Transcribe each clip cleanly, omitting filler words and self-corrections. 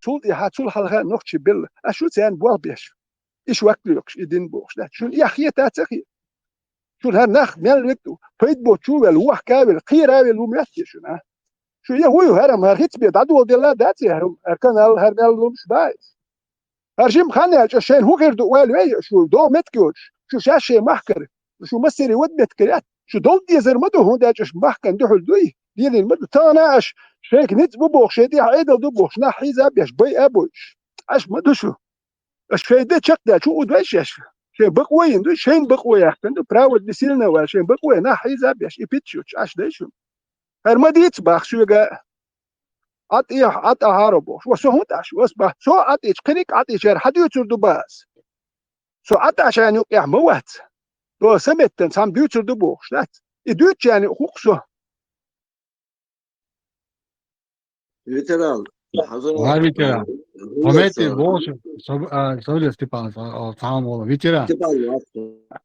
تول يحصل حلقة نقش بيل أشو تان بوال بيش إيش وقت ليكش إدين بوش ده شو يحيى تاتخي شو هالنخ مال وقتو فيد بو شو الوح كابل قيرة الومياتي شو نه شو يهوي هرم هرخيت بيد عدو ديلا داتي هرم أركان هرنال لومش بايس هرجيم خاني عشان هو غير دوال ويا شو دو متكوش شو شاشة محكر شو مسيري ود متكريات شو دول دي زر مدو هون داش محكن دحول دوي ديال المدو تاناش شيك نت بوخ شدي عيدل دوبوخ نا حيزا بيش بي ابوش اش مدو شو اش فايده تشق دا شو وداش شي بقوي ندو شين بقوي احسن دو براود بسيلنا وشين بقوي نا حيزا بيش يبيتشوش اش دايشو هرمديت باخ شو عط هاربو شو هون داش واسبا سو عطيش كنيك عطيش حديو تردو باس سو عط عشان يقع موت تو سمت سام بيوتر دبو شلات يدوت يعني خوكسو Ветеран. ветеран. Моменти больше, sorry, Степан, самого ветеран.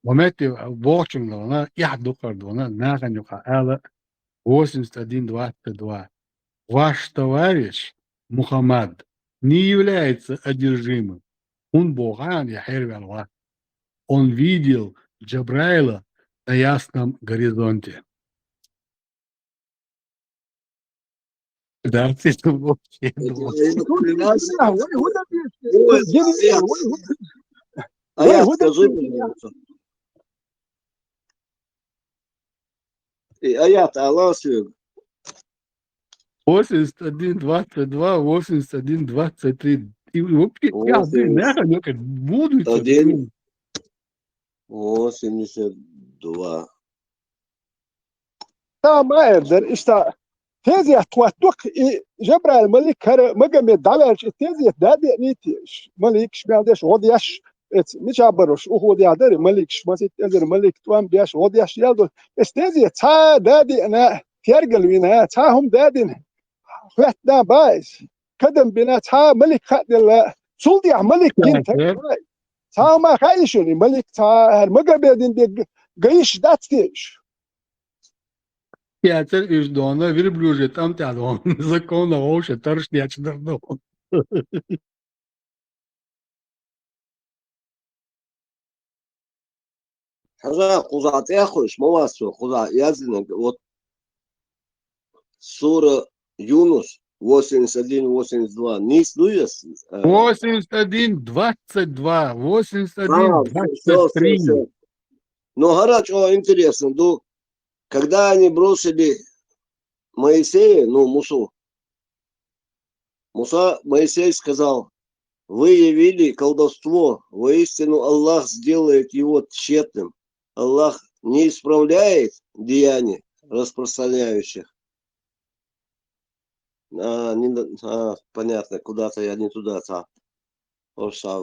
Моменти больше, но я докажу, на конюха, але 81-22. Ваш товарищ Мухаммад не является одержимым. Он Боган, я Хервел. Он видел Джабраила на ясном горизонте. Да, это вообще. Скажи, пожалуйста. Аят, Аллах свет. 81-22, 81-23. И вообще, я буду. 82. ما يقدر اشتا تيزي توتوك جبرا الملك مقام يدعوش تيزي دادي نيتيش ملك شبيعدش غوديش مش عبروش وهو ديادر ملك شماسي تيزر ملك توام بياش غوديش يالدو استيزي تا دادي انا تيرقل وينا تا هم دادين خلاتنا بايس كدم بنا تا ملك خادل سولدي ملك كنت تا ما خايشوني ملك تا مقام يدين قيش داتيش Пятер из дона, верблюжий, там тядон, законно, вообще, торшняч, давно. حاجة قضاء ياخوش مواسو قضاء يازنك вот сура Юнус 81-82 не слышишь? 81-22, 81-23. Но горячо интересно, ну, когда они бросили Моисея, ну, Моисей сказал, вы явили колдовство, воистину Аллах сделает его тщетным. Аллах не исправляет деяний распространяющих. Понятно, куда-то я не туда-то. Tela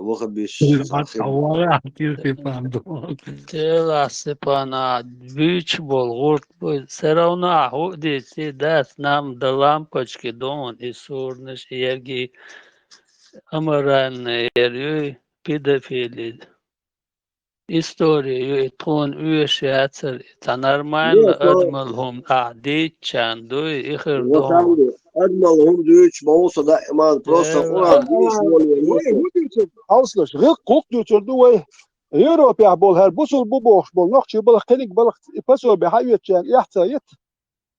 Stepana, Beach Ball, Serona, who did see that nam the lampochki don is surnish yergi amaran yer pedofili. История тон уешятся, это нормально, адмалхум, дичан, дуй, их дом. Адмалхум, дуйч, мауса, да, иман, просто уран, Auslos, ruk kuk dutur duwe. Europa bol her busul bubox bol nokchi bol khilik bol paso be hayet jan yahtayet.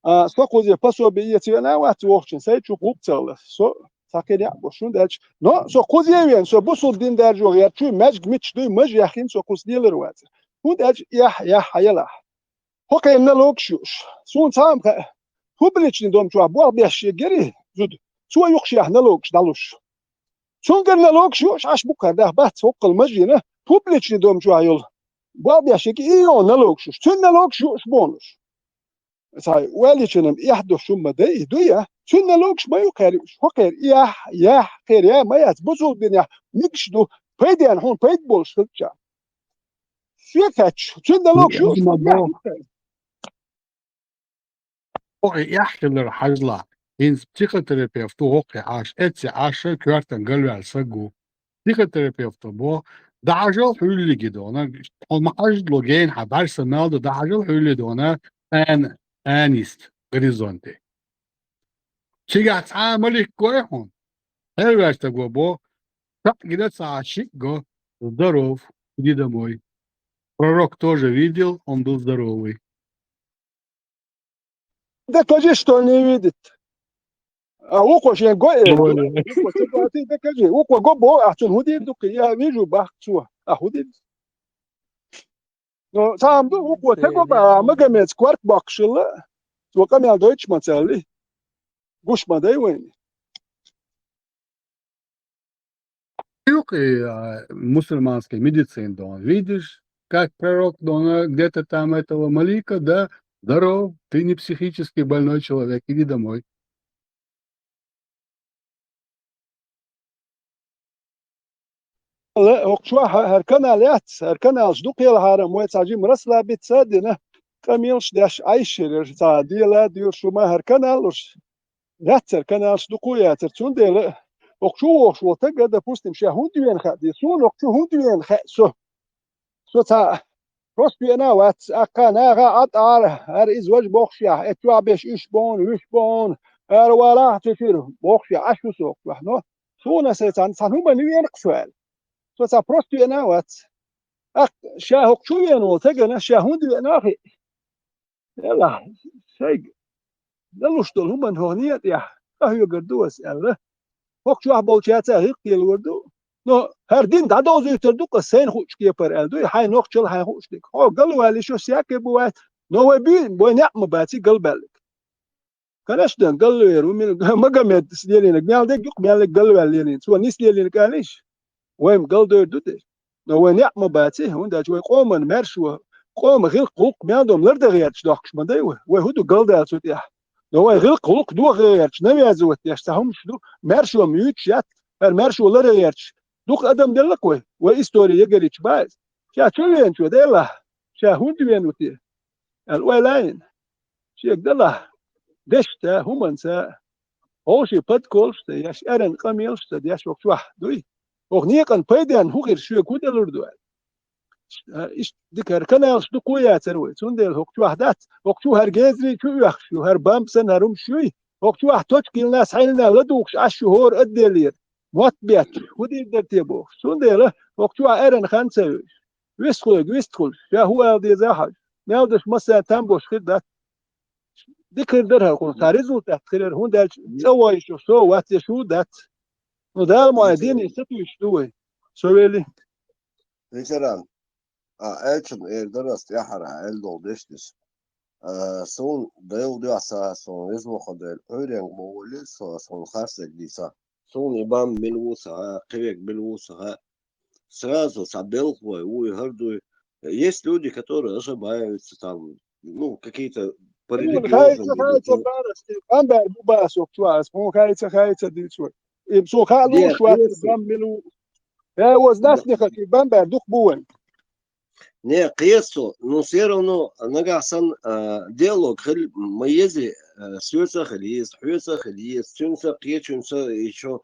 So kozi paso be yeti na wat wokchin say chu kuptala. So sakel ya boshun derch. No so kozi yen so busul din der jo yer chu majg mich du maj yakhin so kus diler wat. Hu derch ya hayala. Hoke na lokshush. Sun tam hublich dom chu abo besh geri zud. So yoksh ya na loksh dalush. Çılgınla lokşuş aş bu kadar bat sokul majina publiçli dom çayol. Bu yaşaki iyi ona lokşuş. Tünne lokşuş bonus. Say weliçenim yahdu şumma da iduya. Tünne lokş ma yukarı. Hoker ya khair ya ma yat buzul dünya. Nikşdu peyden hon peyd bol sıkça. Fiyakaç tünne lokşuş. يحكي حجلا إن психотерапевт وقع عاش إتسي عاشر كوارتن قلبي على سجو психотерапевт بو دعجل حولي جدونا ما حاجد لوجين حبار سنالدو دعجل حولي دونا آنيست غريزونتي شيجا تعامل كويحون Her verste go bo. Так где цашик го. Здоров. Иди домой. Пророк тоже видел, он был здоровый. ده كجي что не видит. А уко же го Ой. уко ситуации ده كجي уко го бо ахтун худи дук я вижу бахцу. А худи. Но сам ду уко tego ba magamet kwart bakşılı. Tuka mel Deutsch maçali. Guş maday wen. Юг и мусульманской медицины, да, видишь, как пророк, да, он где-то там этого Малика, да, здоров, ты не психически больной человек, иди домой. لا وقشوا هركنا لات هركنا صدق يا الهرم ويتعجي مرسلا بتصادنا كميلش داش عايش تعدي لا دير شو ما هركنا لش لات هركنا صدقوا يا ترتون دي وقشوا تجد بوستم شهون ديان خدي سون وقشوا ديان سو تا روستي انا وات اكنا غا اطار هر ازواج بوخشيا اتوا بيش ايش بون هر ولا تفير بوخشيا عشو سوق وحنا سونا سيتان سانهم نيان قسوال سو تا بروستي انا وات شاهق شو ينو تجنا شاهون دي انا اخي يلا شيء دلوش دول هم هونيت يا هيو قردوس يلا وقت شو بولشاتا هيك يلوردو نو هر دين دا دوز يتردو قسين خوش كيبر الدو هاي نوخشل هاي خوش ديك هو قالوا لي شو سياك بوات نو بين بو نعم باتي قلبلك كانش دن قالوا يرو من ما قامت سديلينك ميال ديك يق ميال قالوا لي سو نيس ليلينك قاليش وين قالدو دودي نو نعم باتي هون دا جوي قومن مرشو قوم غير قوق ميادوم لرد غيرش داكش ما دايوه وهدو قالدا سوت يا نو غير قوق دو غيرش نبي ازوت يشتهم شدو مرشو ميوت يات المرشو لر غيرش دوك ادم دلك وي استوري يجريش باز شا تشوين شو ديلا شا هون دوين وتي الويلاين شيك دلا دشتا همنسا هوشي بدكولش ياش ارن قميلش ياش وقت واحد دوي وغنيقن بيدان هو غير شو كودلردو iş diker kanal şu koya terwe sundel hokçu wahdat hokçu her gezri şu yaxşu her bamsen herum şuy hokçu wahtoç kilnas haynna ladukş ashhur addelir mutbiyat hudi dertebo sundel hokçu eren khansa wistkhul ya huwa di zahaj ناودش مثلا تنبوش خدت ذكر درها كون تاريزو تخير هون دال سوى شو سو وات شو دات ودال معيدين يستوي شوي سويلي Veteran, elçin erdarast yahara eldo deştis. Son del diasa son ezmo del ören mowli son khasek disa. Son ibam белуса, квек белуса. Сразу забил у Игорду. Есть люди, которые ошибаются там, ну, какие-то по религиозному. أمبر باسوق شواس مو خايتة دي شوي يبسو خالو شوات باملو يا وزناس نخكي بامبر دوك بوين Не, قياسه но все равно نقعسن диалог خل ميزي سويسا خليس حويسا خليس чунса قيچунса еще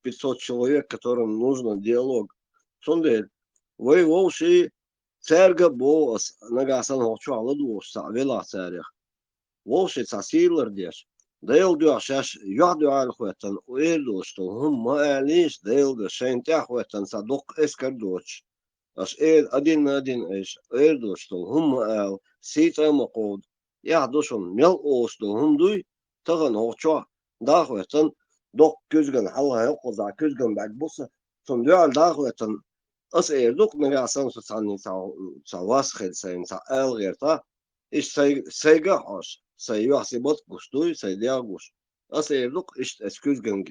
500 человек, которым нужно диалог. Сонде вы волши церга бос нагасан хочу аладу савела церих. Волши сасилер деш. Дейл дуашаш яду алхватан уэлду что хум маалиш дейл де шентя хватан садок эскардоч. Аш один эш элду что хум ал сита мaqod. Яхдушун мел о что хум дуй таган хочу да хватан dok gözgen Allah yok o da gözgen bak bu son diyor da hüeten as erdok ne asan sanni sa was khelsen sa elgerta iş sayga hoş say yahsibot gustoy say diagus as erdok iş es gözgen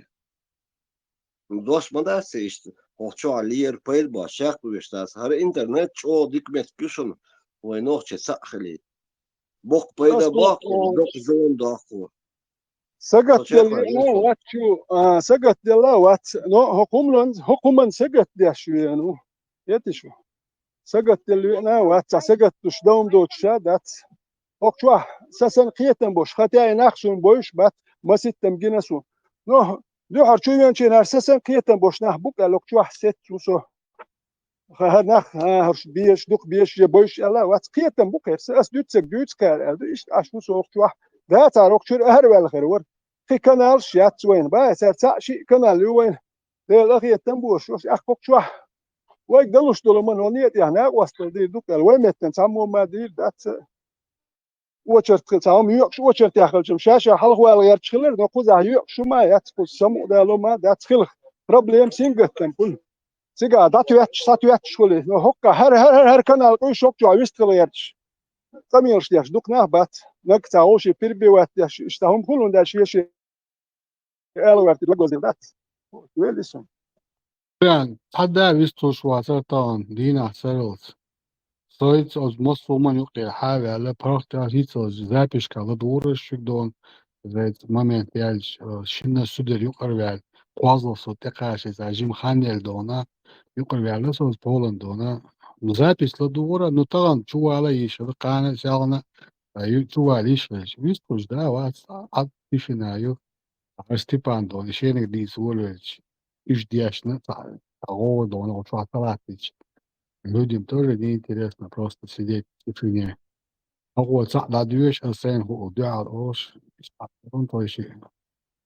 doşmada se işte hoço alier pel ba şaq bu işte har internet ço dikmet küşün ve nohçe sakhli bok peyda bak dok zon da سقط دلا وات شو سقط دلا وات نو حكومن سقط ده شو يعني يتشو سقط دلنا وات سقط تش دوم دوت شادات اوكوا سسن قيتن بوش خطاي نخشون بوش بات مسيتم جنسو نو دو هرچو ينچي نار سسن قيتن بوش نه بوك لوكوا ست سو هر نخ هرش بيش دوك بيش بوش الله وات قيتن بوك اس دوتسك دوتسكار ايش اشو سو اوكوا ده تعرف شو هر والخير خي كنال شيات وين با سرتا شي كنال وين ده اخي تنبوش وش اخبك شو ويقدلوش دول من هونيت يعني وصل دي دوك الويمت نسمو ما دي دات وچرت تسام يوك وچرت ياخل شاشه حلق والغير تشخلر نقوز يوك شو ما ياتكو سمو دالو ما دات خلق بروبليم سينغتن كل سيغا داتو شولي نو هوكا هر كانال قوي شوك جو ويستغيرش تميرش ديش دوك نهبات نكتاوشي بيربيوات ديش اشتهم كلهم داش يشي الوقت لغوز دات ويلسون يعني حدا بيستوش واسرتان دينا سيرلز Стоит от мосфома нюкте хаве, але прохта хитсо запишка ладура шигдон за момент яль шинна судер юкарвал пазл со текаш за жим ханел дона юкарвал со полон дона ну запись ладура ну таган чуала иш кана сягна ю чуали иш вистуш да вас ат тишина Степан дон шенек дис волвич иш диашна та аго дона учаталатич Людям тоже неинтересно просто сидеть в тишине. А вот la duesh sen hu da os он тоже.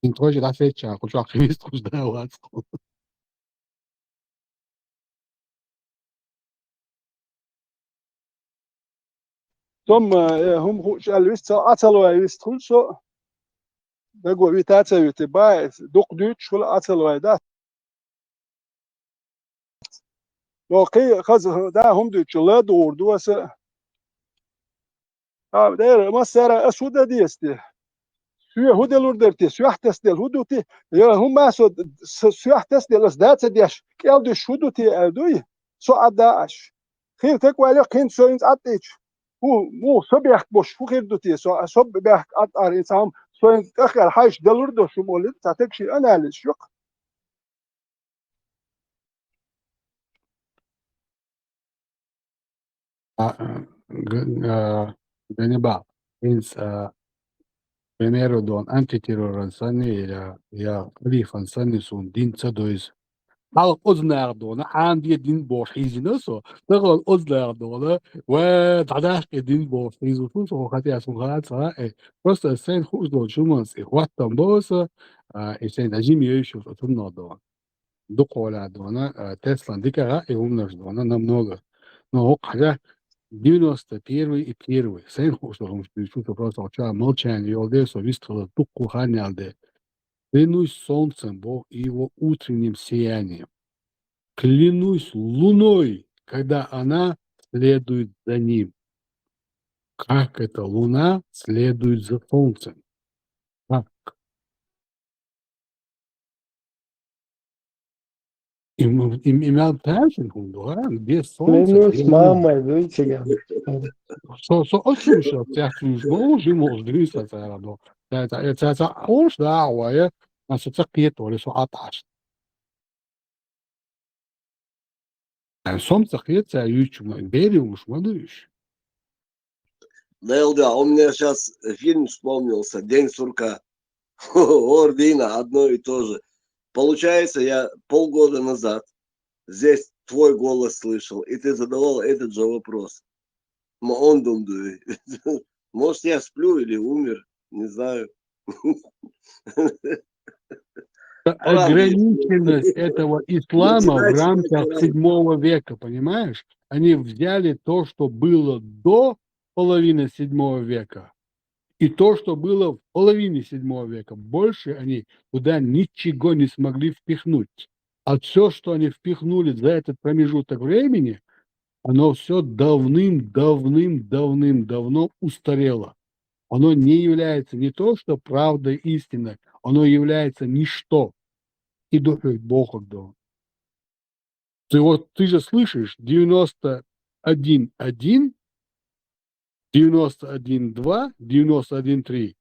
In тоже la fecha, con ciò che visto da WhatsApp. ثم هم هو الويست أتلو الويست خلصو بقوا ويتاتا ويتباع دوق دوتش ولا أتلو هيدا لو قي خز دا هم دوتش لا دور دوس ده ما سر أسودا ديستي سوى هودلور درتي سوى احتسدل هودوتي يا هم ما سوى احتسدل أسدات ديش كيل دوش هودوتي أدوي سو أداش خير تكوى لي قين سوينز أتيش مو صبيح بوش فو خير دوتي سو صبيح أتار إنسان سوينز أخر حاش دلور دوش مولد تعتكشي أنا للشق Ганнибал. Primero don antiterror sani ya khalifan sani sun din tsadois. Al oznar dona عندي din borhizina so. Tagol oznar dona و تعداش din borhiz وشو so خاتي اسمه خات просто sen хуj do shumans ihwatam dos isen ajim yeshu tunno don. Докола дона Тесла дикара и умножь дона намного. Но хотя 91 и 1. Sen что просто оча молчание, Йолдесо выстрела туку ханялде. Клянусь солнцем, Бог и его утренним сиянием. Клянусь луной, когда она следует за ним. Как эта луна следует за солнцем? Как? Имел passion, где солнце? Клянусь мамой, видите, So oczywiście, jak już możliwość no. Ta już dała, na co qietoole so atash. Сом qiet ючма, бери уж, молодыш. Да, у меня сейчас фильм вспомнился «День сурка». Ордина, одно и то же. Получается, я полгода назад здесь твой голос слышал, и ты задавал этот же вопрос. Он думает, может, я сплю или умер, не знаю. Ограниченность этого ислама в рамках 7 века, понимаешь? Они взяли то, что было до половины 7 века, и то, что было в половине 7 века. Больше они туда ничего не смогли впихнуть. А все, что они впихнули за этот промежуток времени, оно все давным-давно устарело. Оно не является не то, что правдой, истиной, оно является ничто. И духовь Бога до. Ты же слышишь 91.1, 91.2, 91.3.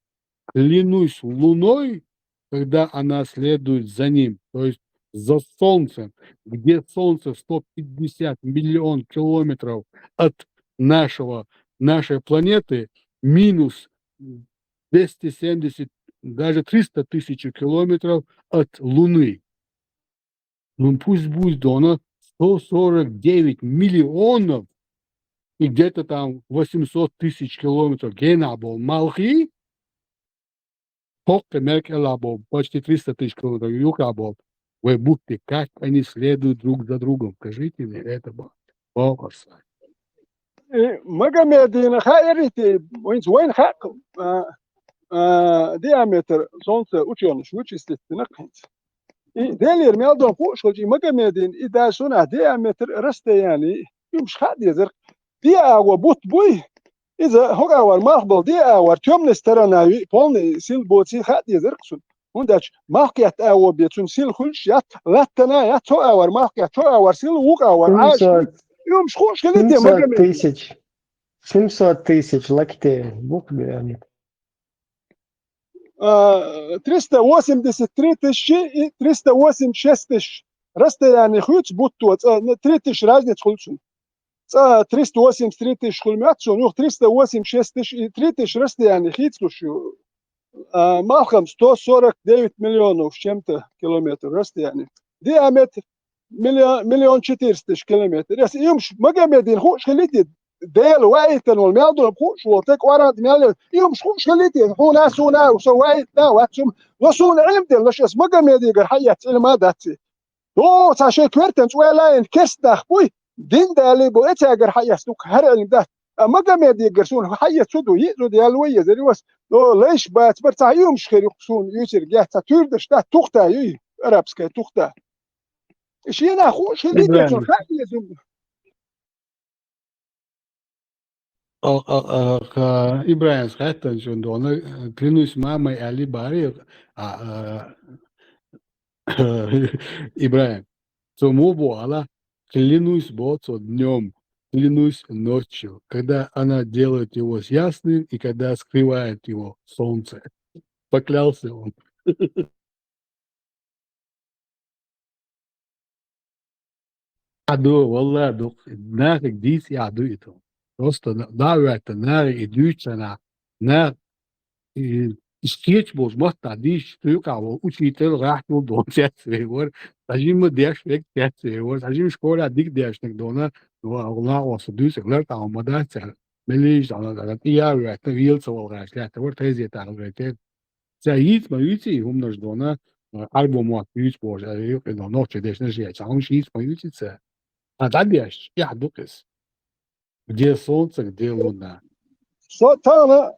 Клянусь луной, когда она следует за ним, то есть за солнцем, где солнце 150 миллионов километров от нашей планеты, минус 270, даже 300 тысяч километров от Луны. Ну пусть будет оно 149 миллионов и где-то там 800 тысяч километров. Генабол Малхи, Hokke merk elabol, почти 300 тысяч километров юкабол. Вы будете, как они следуют друг за другом. Скажите мне, это бокс. مجمدين خائرتي وين خاق diameter zonse uçuyormuş uç istettiğine kıyız. Delir mi aldın kuşulcu mجمدين إذا سنة diameter رست يعني يمش خاد يزر دي وبوت بوي إذا هو أول مقبل دي أول تيوم نسترناوي بون سيل بوتي خاد يزر كسون وندش ماركت أو بيتون سيل خلش يات لاتنا يات هو أول ماركت هو أول سيل وق أول عاش يمش خوش خليتي 700 тысяч локтей. Бог берет. 383 тысячи и 386 тысяч. Расстояние хоть будто 3 тысячи разниц хулчун. 383 тысяч хулмятшун, ух 386 тысяч и 3 тысячи расстояние хитсушу. Малхам 149 миллионов с чем-то километров расстояние. Диаметр 1,4 миллиона километров. Если им مجمدين خوش خليتي ديل وايتن والميادو بخوش وطيق ورد ميادو يوم شخوش خليتي هو ناسونا وسوايتنا واتسوم وصول علم ديل لش اسمه مجمدي قر حيات ما داتي تو تاشي كويرتن ولا ان كستا خوي دين دالي بو اتا قر حيات توك هر علم دات مجمدي قرسون حيات سودو يزو ديالويه زي وس لو ليش بات برتا يوم شخير يقصون يوتر جاتا تردش تا تختا يي ارابسكا تختا شينا خوش خليتي تو خايز Ибраим сказал, что он клянусь мамой Али Бари, Ибраим, тому Буала, клянусь Богом днем, клянусь ночью, когда она делает его ясным и когда скрывает его солнце. Поклялся он. Аду, والله аду, нафиг дис я аду это. Просто давайте на идущая на скетчбук можно диш только учитель рахнул до цвет тажим деш век цвет тажим школа дик деш не дона но вас дус лер там модация мелиж она я это вилца волгаш это вот эти там это заид моюти умнож дона альбом от юж боже но ночь деш не же 장시 моютица а дальше я дукес где солнце, где луна. Тана,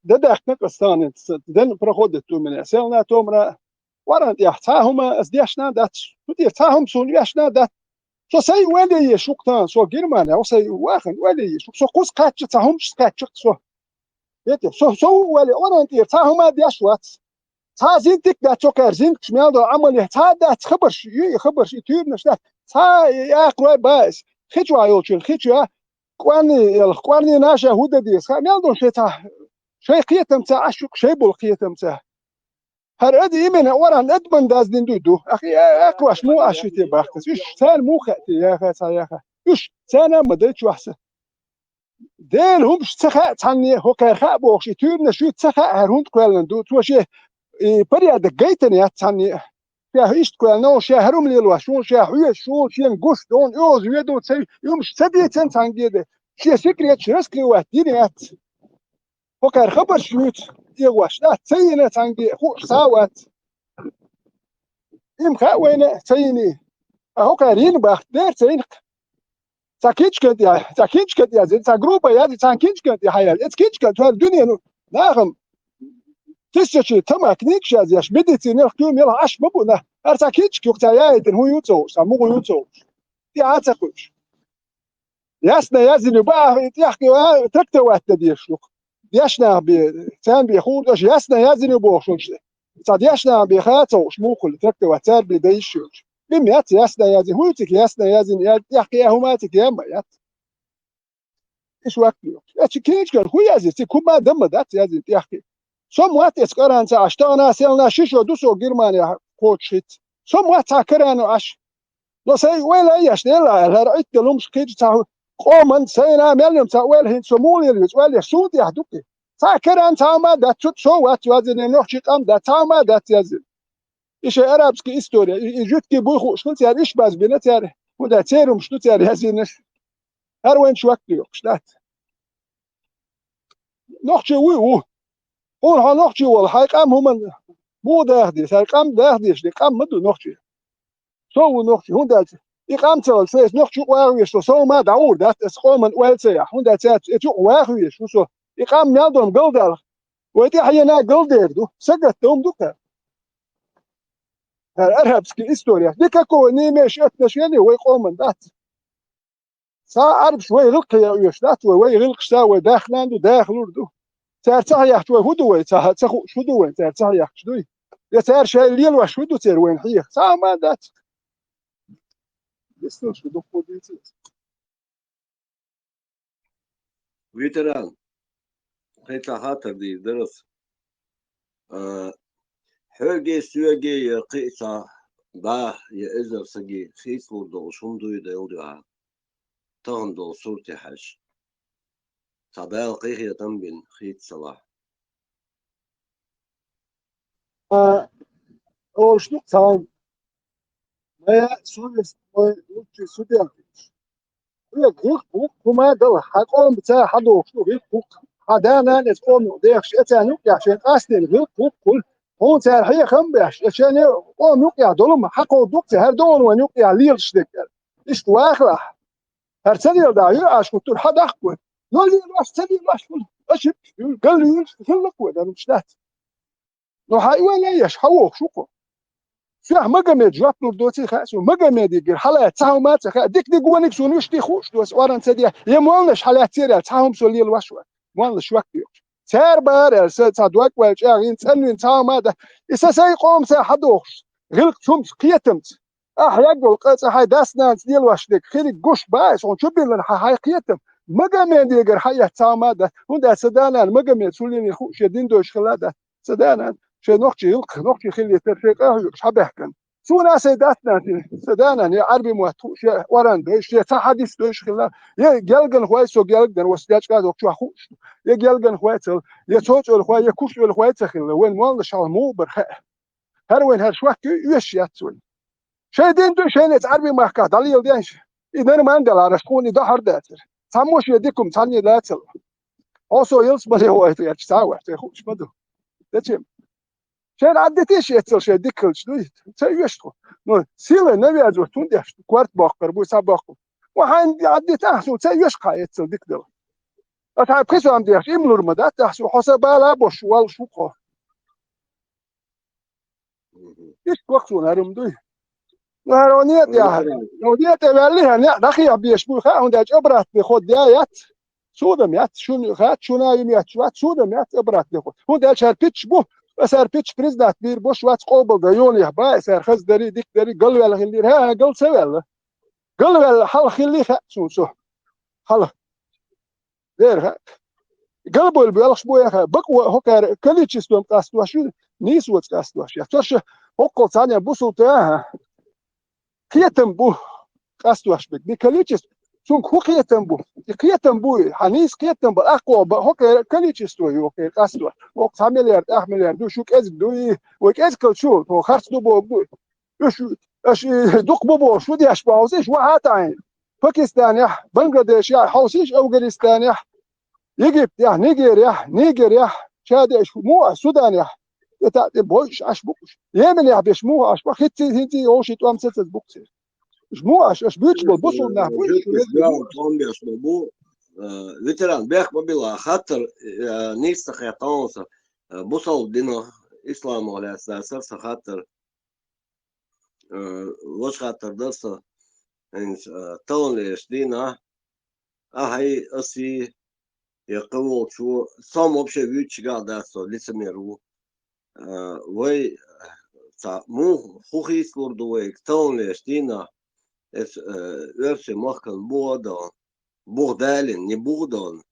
дедахнак останет, ден проходит у меня. Селна томра, варант я цахума, сдешна дат, тут я цахум сун яшна дат. Со сей вели шуктан, со Германия, сей вахан вели шук, со кус катч цахум скатч со. Видите, со вели, варант я цахума дяшват. цазинтик дат сокер зинт шмялдо عملي цадат خبرش خبرش يتيرنش دات ца я кроy باس خيچوا يولچن خيچوا قواني ناشا هودا ديس خميالدون شي قيتم تاع اشوك شي بول قيتم تاع هر ادي يمين وران ادمن داز دندو اخي اكواش مو اشيتي باختس يش ثان مو خاتي يا خا يا خا يش ثانا ما ديتش وحسه ديل همش تخا تاني هوكا خا بوخش تيرن شو تخا هرهند كوالن دو توشي بريا دقيتن يا تاني يا هيست كوالن شي هروم ليلوا شو شي حوي شو شي نغوش دون يوز يدو تسي يمش سديتن تانجيده شي سكريت شرسكلي واتينيات هوكا خبر شوت يواش لا تسينا تانجي خوش ساوات يم خا وين تسيني هوكا رين باخت دير تسينك تاكيتشكت يا زين تا جروبا يا دي تاكيتشكت يا حيال اتكيتشكت في الدنيا ناغم تسشي تماك نيكشاز ياش بديتي نخكوم يلا عش ببونا ارتاكيتشك وقتا يايدن هو يوتو سامو يوتو دي عاتقوش ياسنا يازن يباه يحكي تكتو التديشلوك ياشنا بتان بيخود اش ياسنا يازن يبوخش صاد ياشنا بخاتو شموكل تكتو تار بديشوش بميات ياسنا يازن هوتك ياسنا يازن يحكي يهوماتك ياما يات ايش وقت اتش كيتشكل هو يازن كوما دم دات يازن يحكي somewhat esperanza ashtaana selna shisho duso Germania coachit somewhat takarano ash no say well yashnela ra'it lum shqid ta qoman sayna melum ta well hin somuli well yasud yahduki takaran tama that so what was in noch qam that tama that yazil ish arabski historia ijutki bu khushnut yar ish baz binat yar ودا تيرم شنو تير yazinish har wen shwakt yok shtat noch chewu هون هنحكي والحق أم هم مو داخدي سرقام داخديش لقام مدو نحكي سو نحكي هون دات إقام تل سيس نحكي واغيش سو ما دعور دات اسقوم من والسيا هون دات اتو واغيش سو إقام نادم قلدر ويتي حينا قلدر دو سقط دوم دوكا الارهبسكي استوريا ديكا كو نيمش اتنشيني ويقوم من دات سا عرب شوي غلق يا ويش دات وي غلق ساوي داخلان دو داخلور دو سار تحيا شوي هدوي تخو شو دوي سار تحيا شدوي يا سار شاي الليل وش ودو تير وين حيه سا ما دات يستو شو دو خوديتي ветеран قيت خاطر دي درس حوجي سوجي قيسا با يا إزر سجي خيس لودو شندو يدورها تغندو صورتي حش صباح قيخ يتنبن خيت صلاح اول شنو سام ما سويس وتشي سوديا وما دل حقهم بتاع حدو شو حدانا نتقوم ديخش اتانو عشان اصلا كل هون تاع هي خمبش عشان قوم يقع دولم حقو دوك هر دول ونقع ليش دك ايش واخلا هر سنه دا يعش كنت حد احكوا نولي راس تبي راس ايش قال لي كلك ولا مش ذات لو حي ولا ايش حوق شو فيه مجمد جات دوتي خاسو مجمد يجر حلا تاو ما تخ ديك ديك ونك شنو شتي خوش دوس وران تدي يا مولش حلا تيرا تاهم سولي الوشوا مولش وقت سار بار صدوق والجاين تنين تاو ما ده اساسا يقوم سا حدوخ غلق شمس قيتمت يقول قصه هاي داسنا ديال واش ديك خير قش بايس ونشوف لنا هاي قيتم مجمد يجر حيا تاو ما ده هون سدانا مجمد سولي خوش يدين دوش خلاده سدانا شيء نحكي يلقى نحكي خلي ترفيق مش حبحكن شو ناس سيداتنا سدانا يا عربي موتوش يا وران بيش يا تحديث دوش خلا يا جلجن خويس وجلجن وسداش قاعد وشو خوش يا جلجن خويس يا توت الخوي يا كوش الخويس خلا وين مال شال مو برخ هر وين هر شوك يش ياتسون شيء دين دو شيء نت عربي ما حكى دليل دينش إذا ما عندي على شكوني ده هر داتر ساموش يديكم ثاني داتل also يلص بلي هو يتساوي تخوش بدو ده شان عدتيش يتصل شيء ديكل شنو تسويشتو نو سيله نبي ازوتون ديش كوارت باقر بو سابقو وحان عديت احسو تسويش قا يتصل ديك دل اتعب كيسو ام ديش املور مدات تحسو حسب لا بوش وال شوقو ايش وقتو نارم دوي نارونيت يا نوديت بالي انا دخي بيش بو خا عندك ابرات بخد ديات سودم يات شنو خات شنو يميات شوات سودم يات ابرات بخد هو ده شار بيتش بو سر بيتش بريزدات بير بوش وات قوبل دا يون يحبا سر خز دري ديك دري قل ولا خلي ها قل سوال قل ولا حل خلي سو سو حل غير قلبو اللي بيلخش بو يا بقوا هوكا كليتش استوم قاستوا شو نيس وات قاستوا يا توش هوكو ثانيه بوسو تاها كيتم بو قاستوا بك دي كليتش شون هو كيتم بو حنيس كيتم باقوى هوكا كليتش استوي هوكا قاستوا وقت مليار مليار دو شوك از دوي وك از كل شو هو خرص دو بو اش دوق بو شو دي اش باوزيش وهات عين باكستان يا بنغلاديش يا حوسيش افغانستان يا يجيب يا نيجر يا شاد مو السودان يا تاع بوش اش بوش يمن يا بيش مو اش بخيت هنتي اوشي تو امسات بوكس مو اش بيتش بوصل نح بوش ветеран бех бабила خاطر نيس خيطانس بوصل دينا اسلام على اساس خاطر وش خاطر دس ان تولش دينا هاي اسي يقول شو صام вообще вич гада со лицемеру وي مو خوخيس لوردوي تولش دينا اس ارش مخن بودا بوغدالين не بوغدون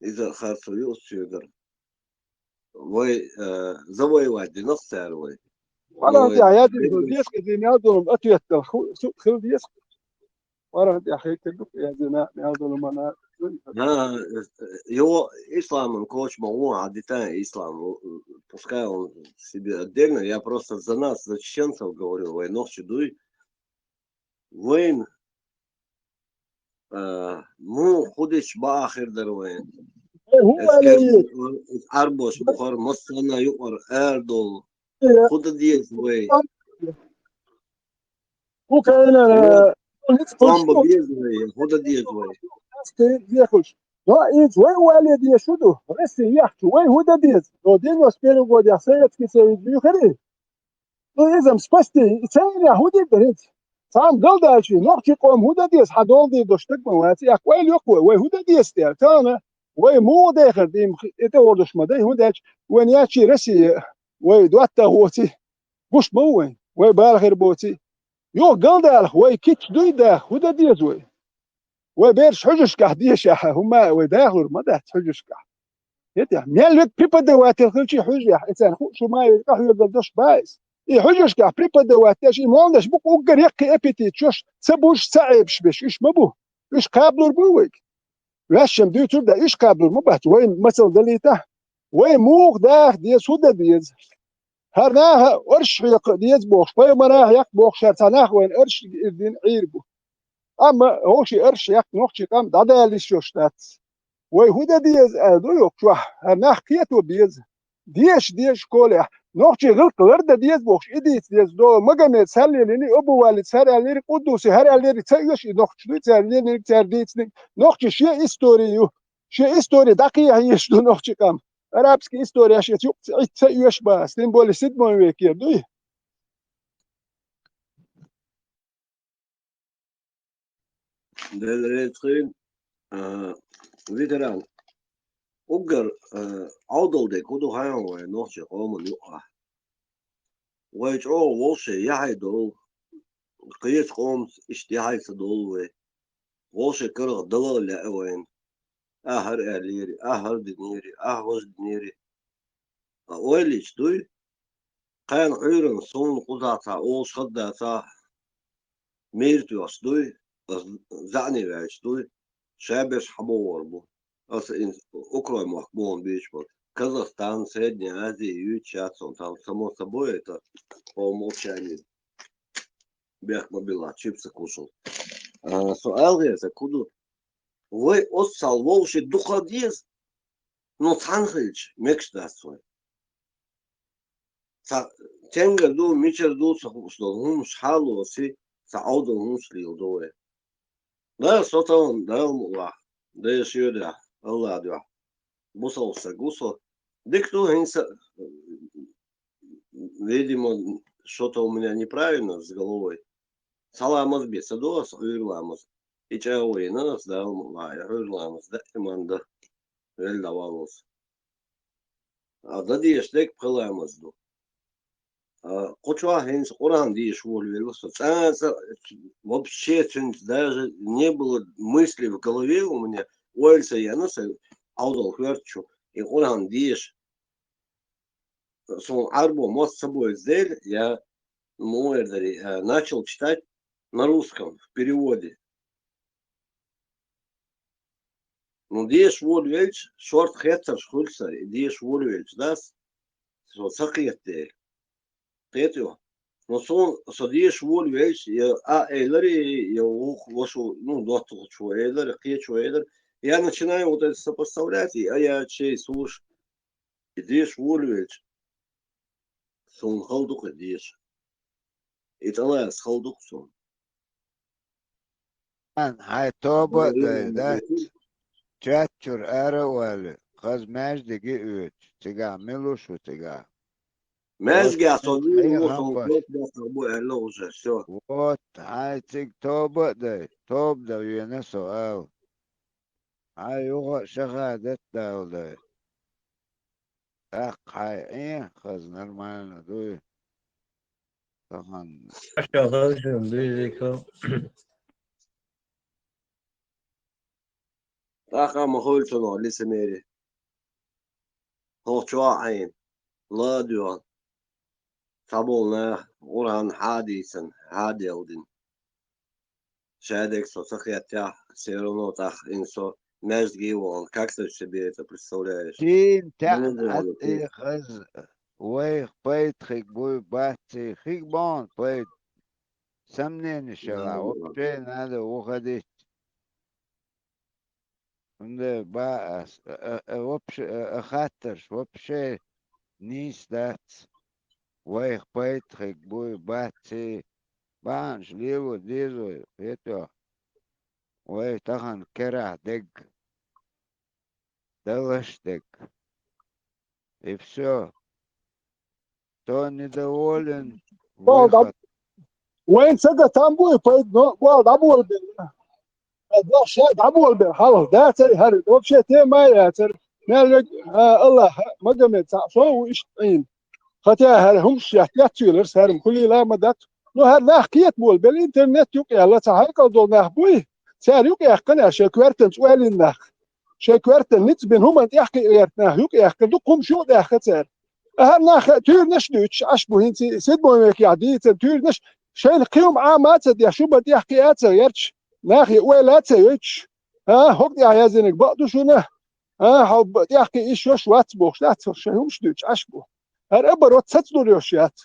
إذا خاصو يوسيدر وي завоевать ديناصور وي وانا انت عيادي ديسك دي نادو اتيت خل ديسك وانا انت اخي تلك يا زنا نادو ما ها его ислам коч мало عادتان ислам пускай он себе отдельно я просто за нас за чеченцев говорю войнов чудуй وين مو خدش باخر دروين هو اسكان اللي اربوش بخار مصنع يقر اردو خد ديز وي هو كان صامبا بيز وي خد ديز وي ياخش no is way wale dia shudu resi yacht way huda diz no dino spero go dia sayet ki se yu khari no izam spasti tsayri hudi berit sam galda shi no ki qom huda diz hadol di doshtek ma wati aqwal yoqwa way huda diz der tana way mu dakhir dim ete ordosh maday hudach wen yachi resi way duatta hoti bush mowen way balghir boti yo galda way kich duida huda diz way وبيرش حجش قاعديش هما وداخل ما ده حجش قاعد يتح ميل بريبا دوات الخلشي حجة إنسان شو ما يقح يقدرش بايس إيه حجش قاعد بريبا دوات شيء ما عندش بق وقر يقي أبيتي تشوش سبوش صعب شبش إيش ما بو إيش قابلور بوك لاشم دي تبدا إيش قابلور ما بحت وين مثلا دليته وين موق داخ دي سودا ديز هرناها أرش ديز بوخ شوي مناه يق بوخ شرطناه وين أرش دين عيربو أما هو شيء أرش يق نوخشي قام دادا اللي شوشتات ويهودا ديز أدو يوكشوا هناخ كيتو ديز ديش كولح نوخشي غلق غردا ديز بوخش إديت ديز دو مجمع سالي لني أبو والد ساري عليري قدوسي هاري عليري تسيوش نوخش دو تساري تسارديتني نوخشي شيء إستوريو شيء إستوري دقيقة هيش دو نوخشي قام أرابسكي إستوريا شيء تسيوش باس تنبولي سيدمون ويكير دوي دل ريتخين فيتران وقر عوضل دي كودو هايان وي نوخشي قوم يقع ويجعو ووشي يحي دول قيت قوم اشتيحي سدول وي ووشي كرغ دلال لأوين أهر أليري أهر دنيري أهوش دنيري ويليش دوي قان عيرن صون قطعتا أول شداتا ميرتو أصدوي زعني وعيش دوي شابش حبور بو أص إن أوكرا محبون بيشبط كازاخستان سيدني آزيا يوتشاتسون там само собой это по умолчанию бях мобила чипсы кушал سؤال غير كودو وي أصل ووشي دخاديز но цанхич мекш дасвой تنجر دو ميشر دو سخوصلهم شحالو سي سعودهم شليل دوي لا صوتهم لا موا ده شيودا الله دوا بوصل سجوسو дикту видимо что-то у меня неправильно с головой саламыз бесадос уйрламыз ичауи нас да уйрламыз да иманда велдавалос а да диештек пыламыз ду Кучуа хенс уран диш волвелосо вообще даже не было мысли в голове у меня уэльса я нас аудал хверчу и уран диш сон арбо мост с собой сдель я начал читать на русском в переводе. Ну диш волвельч шорт хеттер шхульса диш волвельч дас со сакиетте Третьего. Но сон садишь воль вещь, я эйлери, я вашу, ну, доступ чего эйлер, кечу эйлер. Я начинаю вот это сопоставлять, я чей слуш, идешь воль вещь, сон халдук идешь. И тогда с халдук сон. هاي توبة ده تشاتشر أروال خز ماش دقي اوت تقع ملوش وتقع Мәжге соны هي сон خمبر көп бу әлі уже все. вот هاي تيك توبة ده توب ده وينا سؤال هاي يوغا شهادة ده أخ هاي إيه خز نرمالنا دوي طبعا Aşağıda şimdi Таха махольчано лисемери. Хохчوا عين. لا ديوان. تابولنا وران حاديثا عادي أودين. Шадек соцохятя все так инсо межги он как ты себе это представляешь? تين تان Ну, أت إيه خز ويخ بيت خيك بوي باتي خيك بون بيت سمنين الشغا وبتين هذا وخديت ده باس وبش خاطرش وبشي نيس دات ويخ بيتخك بوي باتسي بانش ليو ديزو فيتو وي تخن كرع دق دلش دق إفسو توني دولن والله ويخت وين سقى تامبو يفيد والله ابو البن ده شيء ابو البن خلاص ده تري هري وبشي تي ما ياتر نال الله ما قمت سو ايش خاطر هم شحتيات تشيلرز هرم كل لا مدت نو هر لا حكيت بول بالانترنت يوك يلا تهايكل دول نحبوي سار يوك يحقنا شكوارتن سؤال نخ شكوارتن نت بين هم يحكي يرتنا يوك يحكي دوكم شو ده خسر هر نخ تور نشلوش اشبو هنتي سيد بو يك يعدي تور نش شيء القيوم عامات دي شو بدي احكي اتر يرش ناخي ولا تيتش ها هوك يا يزنك بقدو شو نه ها حب يحكي ايش وش واتبوش لا تشهم شلوش اشبو هر ابرو تسدوريوشيات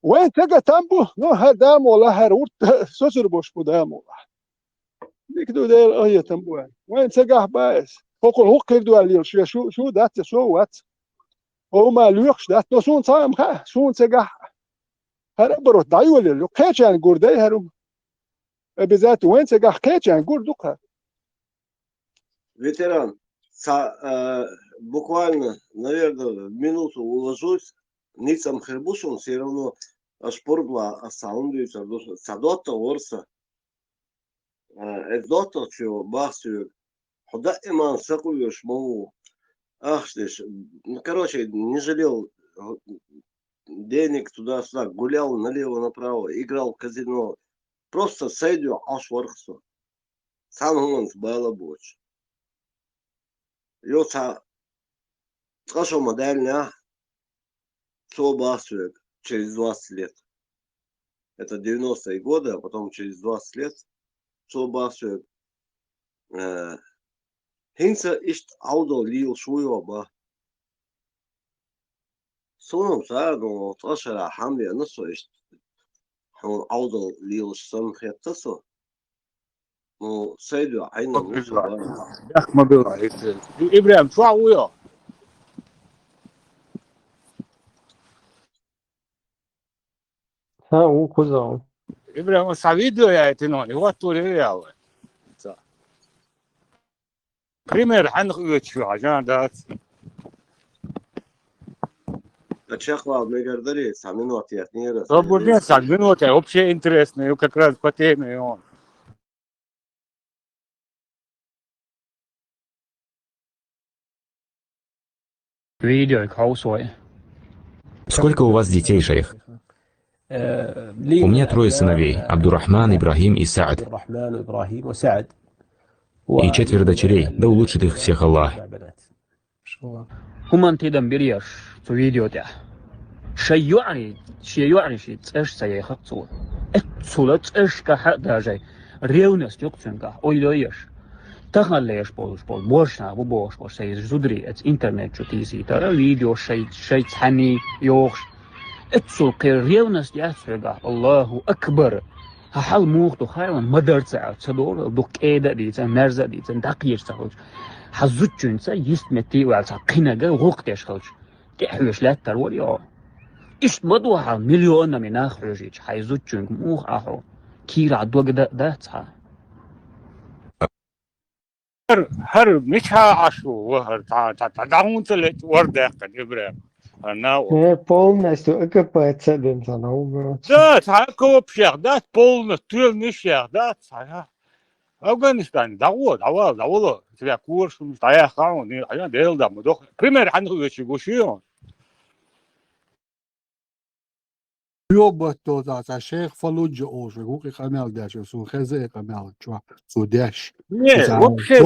وين تجا تامبو نو هدام ولا هرورت سوسر بوش بودام ولا ديكدو دير ايه تامبو وين تجا باس فوق هو كيردو عليه شو دات شو وات هو ما لوخش دات نو سون تايم خا سون تجا هر ابرو دايول لو كيچان غوردي هرم بذات وين تجا كيچان غوردوكا Ветеран, буквально, наверное, минуту уложусь. Ницам хербушун все равно шпорбла асаундуется. Садота орса. Эдота чё бахсю. Худа иман сакуешь мову. Ах, ну, короче, не жалел денег туда-сюда, гулял налево-направо, играл в казино. Просто сейдю ашвархсу. Сам он было больше. Йоца, скажу модельня, бахсю через 20 лет. Это 90-е годы, а потом через 20 лет бахсю. Хинца ишт аудо лил шуйоба. Сонум саадо ташара хамли носо ишт. حون عوض ليو السم خيطسو مو سيدو عينا نصو ما بيرايك ابراهيم شو عويا ها هو كوزا ابراهيم سافيدو يا تنوني هو توري يا هو بريمير حنخ شو عشان دات Чехва мегардари самину отъяснира. Свободен сам минута вообще интересно и как раз по теме он Видео колсой. Сколько у вас детей, шейх? У меня 3 сыновей, Абдурахман, Ибрахим и Саад. И 4 дочерей, да улучшит их всех Аллах. هم تيدم بريش في فيديو تاع شيء يعني شيء ايش سيخطو اتسولت ايش كحق داجي ريونس يقتنك اويلويش تخليش بولش بوشنا بوش سي زودري ات انترنت شو تيسي ترى فيديو شيء تحني يوخش اتسول قير ريونس ياسرقا الله اكبر هحال موختو خايوان مدرسة تصدور دوك ايدا ديتن نرزة ديتن دقيش تخوش حزوتشنسا يستمتي وعلى قيناقا وقتش خوش تحوش لا تروليو إيش مدوها مليون من آخرجيش حيزوتشنك موخ أحو كيرا دوغ دا تصحى هر مش عاشو وهر تعاون تلت وردة قد إبراهيم أنا полностью окопаться бензона убрать. да تعاكو بشيخ да полно тыл нишех да صحيح أفغانستان دعوة تبع كورس مستعيا خاون أنا ديل ده مدوخ بريمير عنده يشيغوشيون يوبتو ذا شيخ فلوج أوش وقوقي خمال داش سو خزي خمال شو سو داش вообще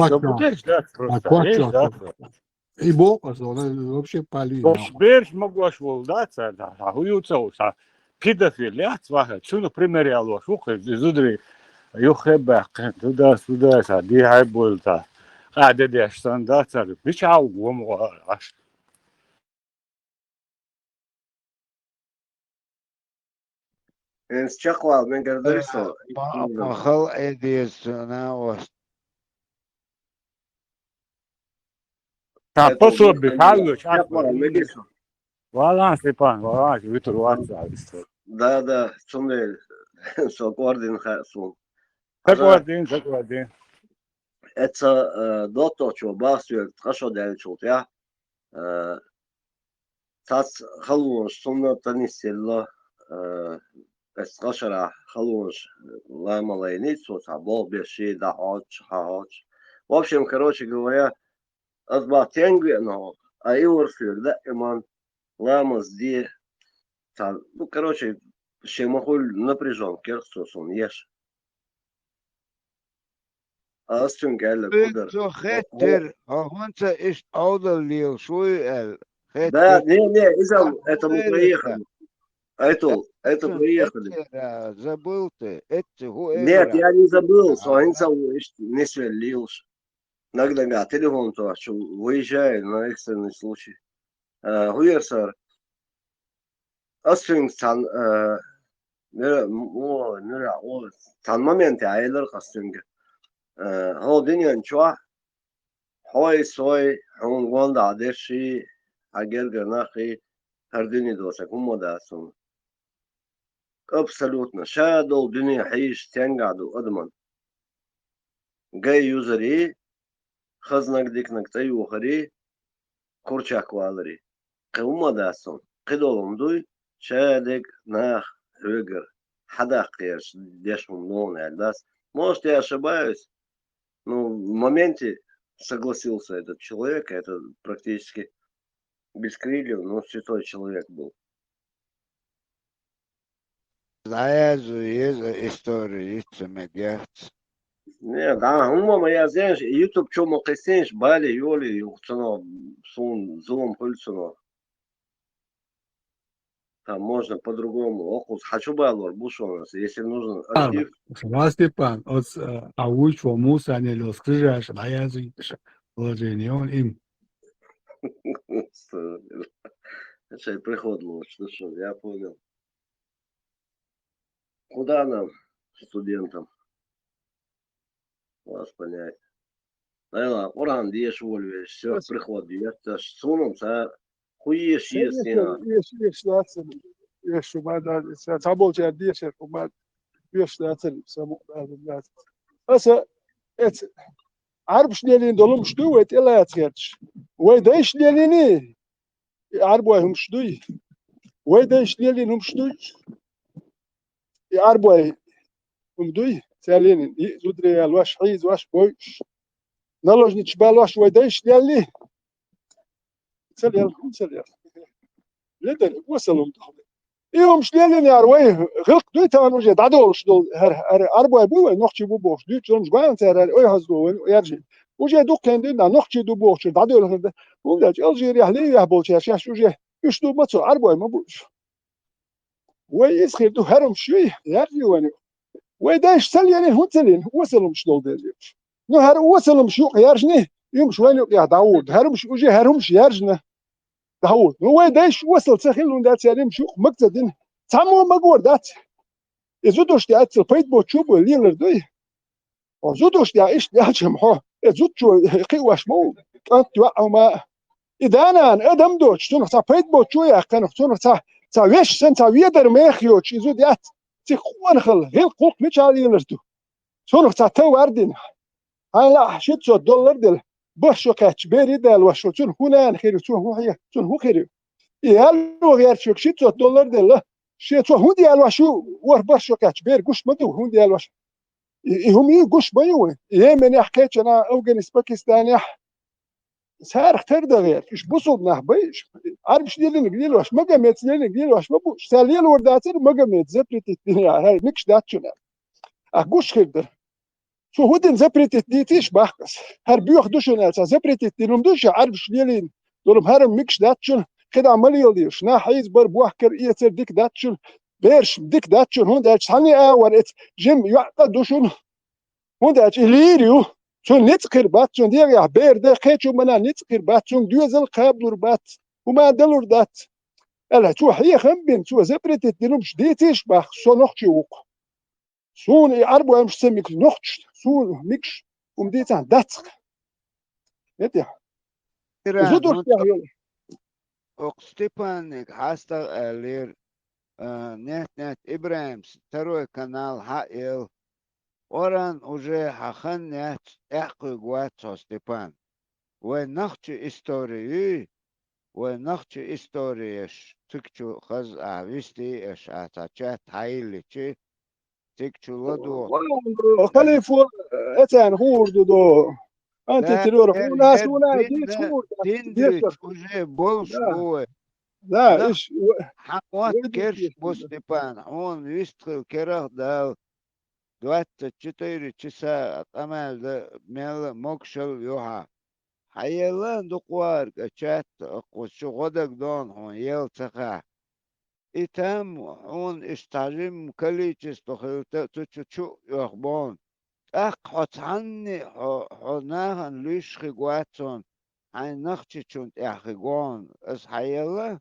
ده и бокс он вообще пали беш могу аж волдаться да хуюца педофилия цваха что например я лош ух изудри يخبق تدا دي هاي بولتا قاعدة دي اشتان دا تسالي مش عاوم وعش Чехва мегардари со. مخل ايديس ناوس пособие, халыч, Да, Валан, Степан, валан, витер ватса. да, цунель, сокордин хасун. Закладин. Это дото, что басю, хорошо дальчут, я. Тас халуш, сумна танисилла, بس قشرة خلوش لا ملايين صوت عبال بيشي ده حاج в общем короче говоря أصبح تنجي إنه أيور فيك دائما لامس دي ну короче شيء مقول напряжен كيرسوسون يش أستون قال لك قدر انتو خطر هونت ايش اودل ليو شوي ال да خطر не إذا это мы проехали это проехали забыл ты это هو нет я не забыл صحيح не свалился Иногда телефон то, что выезжает на экстренный случай. Хуерсар, асфинг тан, тан моменте айлар асфинг. Холдиньян чуа, хой сой, хун гонда адеши, агер гранахи, хардини доса кумодасун. Абсолютно. Шадол дуния хаиш тянгаду адман. Гай юзери, خزنك ديكنك تيو خري كورشاك والري قوما داسون قدولم دوي شادك ناخ هوجر حدا قياش ديش من дас может я ошибаюсь но в моменте согласился этот человек это практически без крыльев но святой человек был Знаю, есть история, медиация. Не, да, я знаешь, YouTube что мог истинешь, бали, юли, юхцено, сун, зум, пульцено. Там можно по-другому. Охус, хочу балор, бушонос, если нужен архив. Сама Степан, от ауч во муса не лоскрыжаш, а я зуитша. Положение им. Это приход лучше, что, я понял. Куда нам, студентам? Вас понять. Наверное, Оран деш вольве, все, приход, я сунул, хуешь, если Yes, maar dat is deze, maar yes, dat is het. Asa, het عارف شنو دولم شدوه إلا يتخيرش ويدايش ليني يعربوهم شدوي ويدايش لينهم شدوي يعربوهم دوي سالين زودري الواش حيز واش بويش نلوج نتشبال واش ويدايش لي ساليال لدن وصلهم يوم شلين يا روي غلق دوي تمام وجد عدول شدول أربعة بوه نخشي بوش دوي تلوم جوان ترى أي هزلو ويرجع وجد دوك كان دينا نخشي دو بوش عدول هذا ولا ألجيريا هلي يهبول شاش وجد يشتو ماتو أربعة ما بوش ويسخر دو هرم شوي يرجع وين ويداش سالين هون سالين وصلهم شدول ديش نو هر وصلهم شو يرجني يوم شوين يا داود هرم شو وجد هرم يرجنا داود هو داش وصل سخيل دات سالم شو مقتدين تمام ما قردات يزودوش دي اتل بيت بو تشوبو ليلر دوي وزودوش دي ايش دي جمعو يزودشو قيواش مو كانت توقعوا ما اذا انا ادم دوش تنو تا بيت بو تشو يا كانو تنو تا ويش سن تا ويدر ميخيوش يزوديات تي خوان خل غير قوق مش على يلرتو تنو تا تو وردين هلا شيتو دولار دل بشو كاتش بيري دال وشو تون هنا خير تون هو خير يالو غير شو شيتو دولار دل شيتو هو ديال وشو ور بشو كاتش بير قش مدو هو ديال وش هم يقش بيو يمن حكيت انا اوغنس باكستاني صار اختار ده غير ايش بصل نحبيش عارف ايش ديال واش ما قامت ديال واش ما بوش ساليل ورداتر ما قامت زبرت الدنيا هاي مش داتشنا اقوش خير شو هودن زبرت ديتيش باخس هر بياخدوش ناس زبرت دينهم دوش عارف شليلين دولم هرم ميكش داتشن كده عمال يلديش نا حيز بر بوحكر يتر ديك داتشن بيرش ديك داتشن هون داتش هني ورت جيم يعقدوشن هون داتش ليريو شو نتقر باتشن دير بير ده خيتشو منا نتقر باتشن دوزل قابلور بات وما دلور دات الا شو هي خمبين شو زبرت دينهم شديتيش باخ شو نخشي وق سون يعربوا مش سميك نخش سون ميكش ديتان داتق يدي زدر يلا Степанник хастар алир нет Ибраим второй канал хаил оран уже хахан нет эхкой гуацо Степан вы нахчи истории вы нахчи истории тыкчу хаз ависти эш атачат хайличи тыкчу ладу خليفه اتان هورد دو انت ترور هو ناس ولا ديت هورد ديندريتش уже больше бой لا ايش حموات كيرش بو ستيبان он выстрел керах дал 24 часа отамал мел мокшел юха хайелан дуквар качат قوشو غدك دون هون يل تقع إتام هون استعجم كليتش تخلت تشو يخبون أق عني حناهن ليش خجواتون عن نختي شون إحجون أس حيلا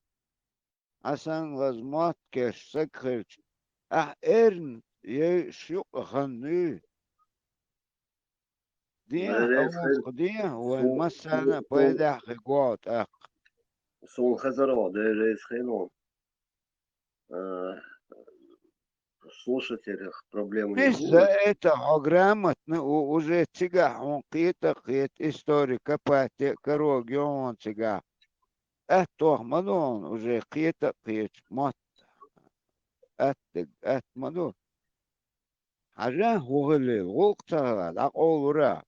عشان غزمات كش سكرت إرن يشوق خني دي أو دي والمسألة بيد حجوات Сон Хазарова, да, из Хейнон. Слушателях проблем не مش будет. за это грамотно уже цыга он какие-то историка пати корог он цыга это мадон уже какие-то мат это мадон حاجة هو اللي وقتها أقولها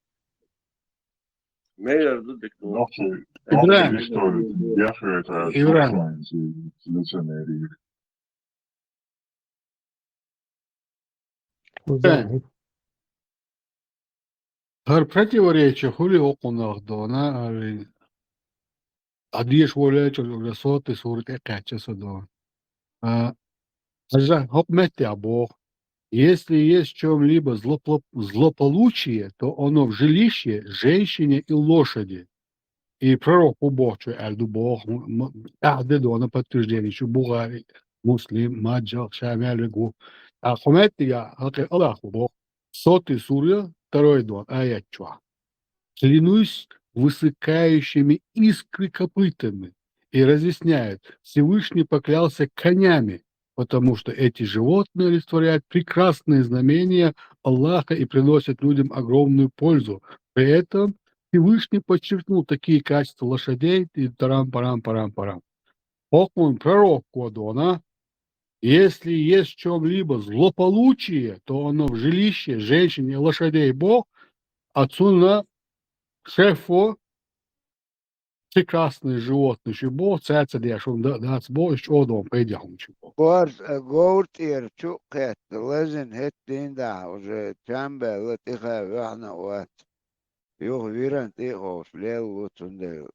Мейер дудик, ну. إبراهيم وزاهد Her противоречие хули окунах дона, адиш волечо лесоты сурит экачеса дон. Ажа хопмети абох. Если есть в чем-либо злополучие, то оно в жилище, женщине и лошади. И пророк Бог, что Альду Бог, дона подтверждение, что Бугари, муслим, маджал, шамялигу. А хомети я, Аллаху Бог, соты сурья, второй дон, аят чуа. Клянусь высыкающими искры копытами. И разъясняет, Всевышний поклялся конями, потому что эти животные олицетворяют прекрасные знамения Аллаха и приносят людям огромную пользу. При этом Всевышний подчеркнул такие качества лошадей и парам-парам-парам-парам. Он пророк Кодона, если есть в чем-либо злополучие, то оно в жилище, женщине, лошадей Бог, отсюда шефо, прекрасные животные, что Бог, царь что он даст Бог, что он пойдем. بارز غورتير شو قيت لازم هتين دا وجه تامبا لتيخا وحنا وات يوه ويران تيخو فليل وتندل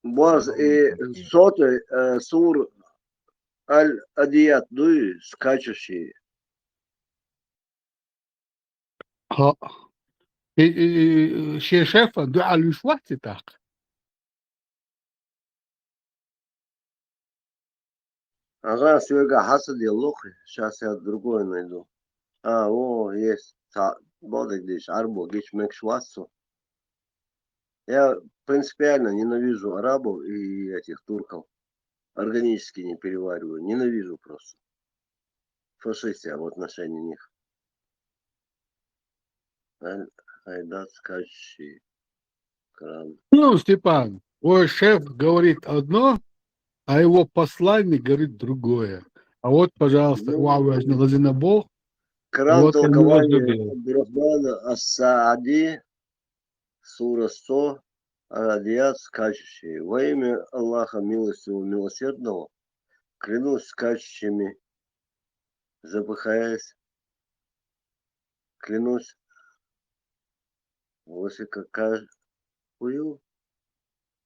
Боз и соты сур аль-адият дуи скачущие. شيخ دعاء الوشوات تاق Ага, свега хасади лохи. Сейчас я другое найду. О, есть. Бодек диш, арбо, гич мекшвасу. Я принципиально ненавижу арабов и этих турков. Органически не перевариваю. Ненавижу просто. Фашисты в отношении них. Айдат скачущий кран. Ну, Степан, твой шеф говорит одно, а его посланник говорит другое. А вот, пожалуйста, лазина Бог. Кран Вот толкования Абдурахмана Ас-Саади, сура 100, Радиат скачущие. Во имя Аллаха милостивого милосердного, клянусь скачущими, запыхаясь, клянусь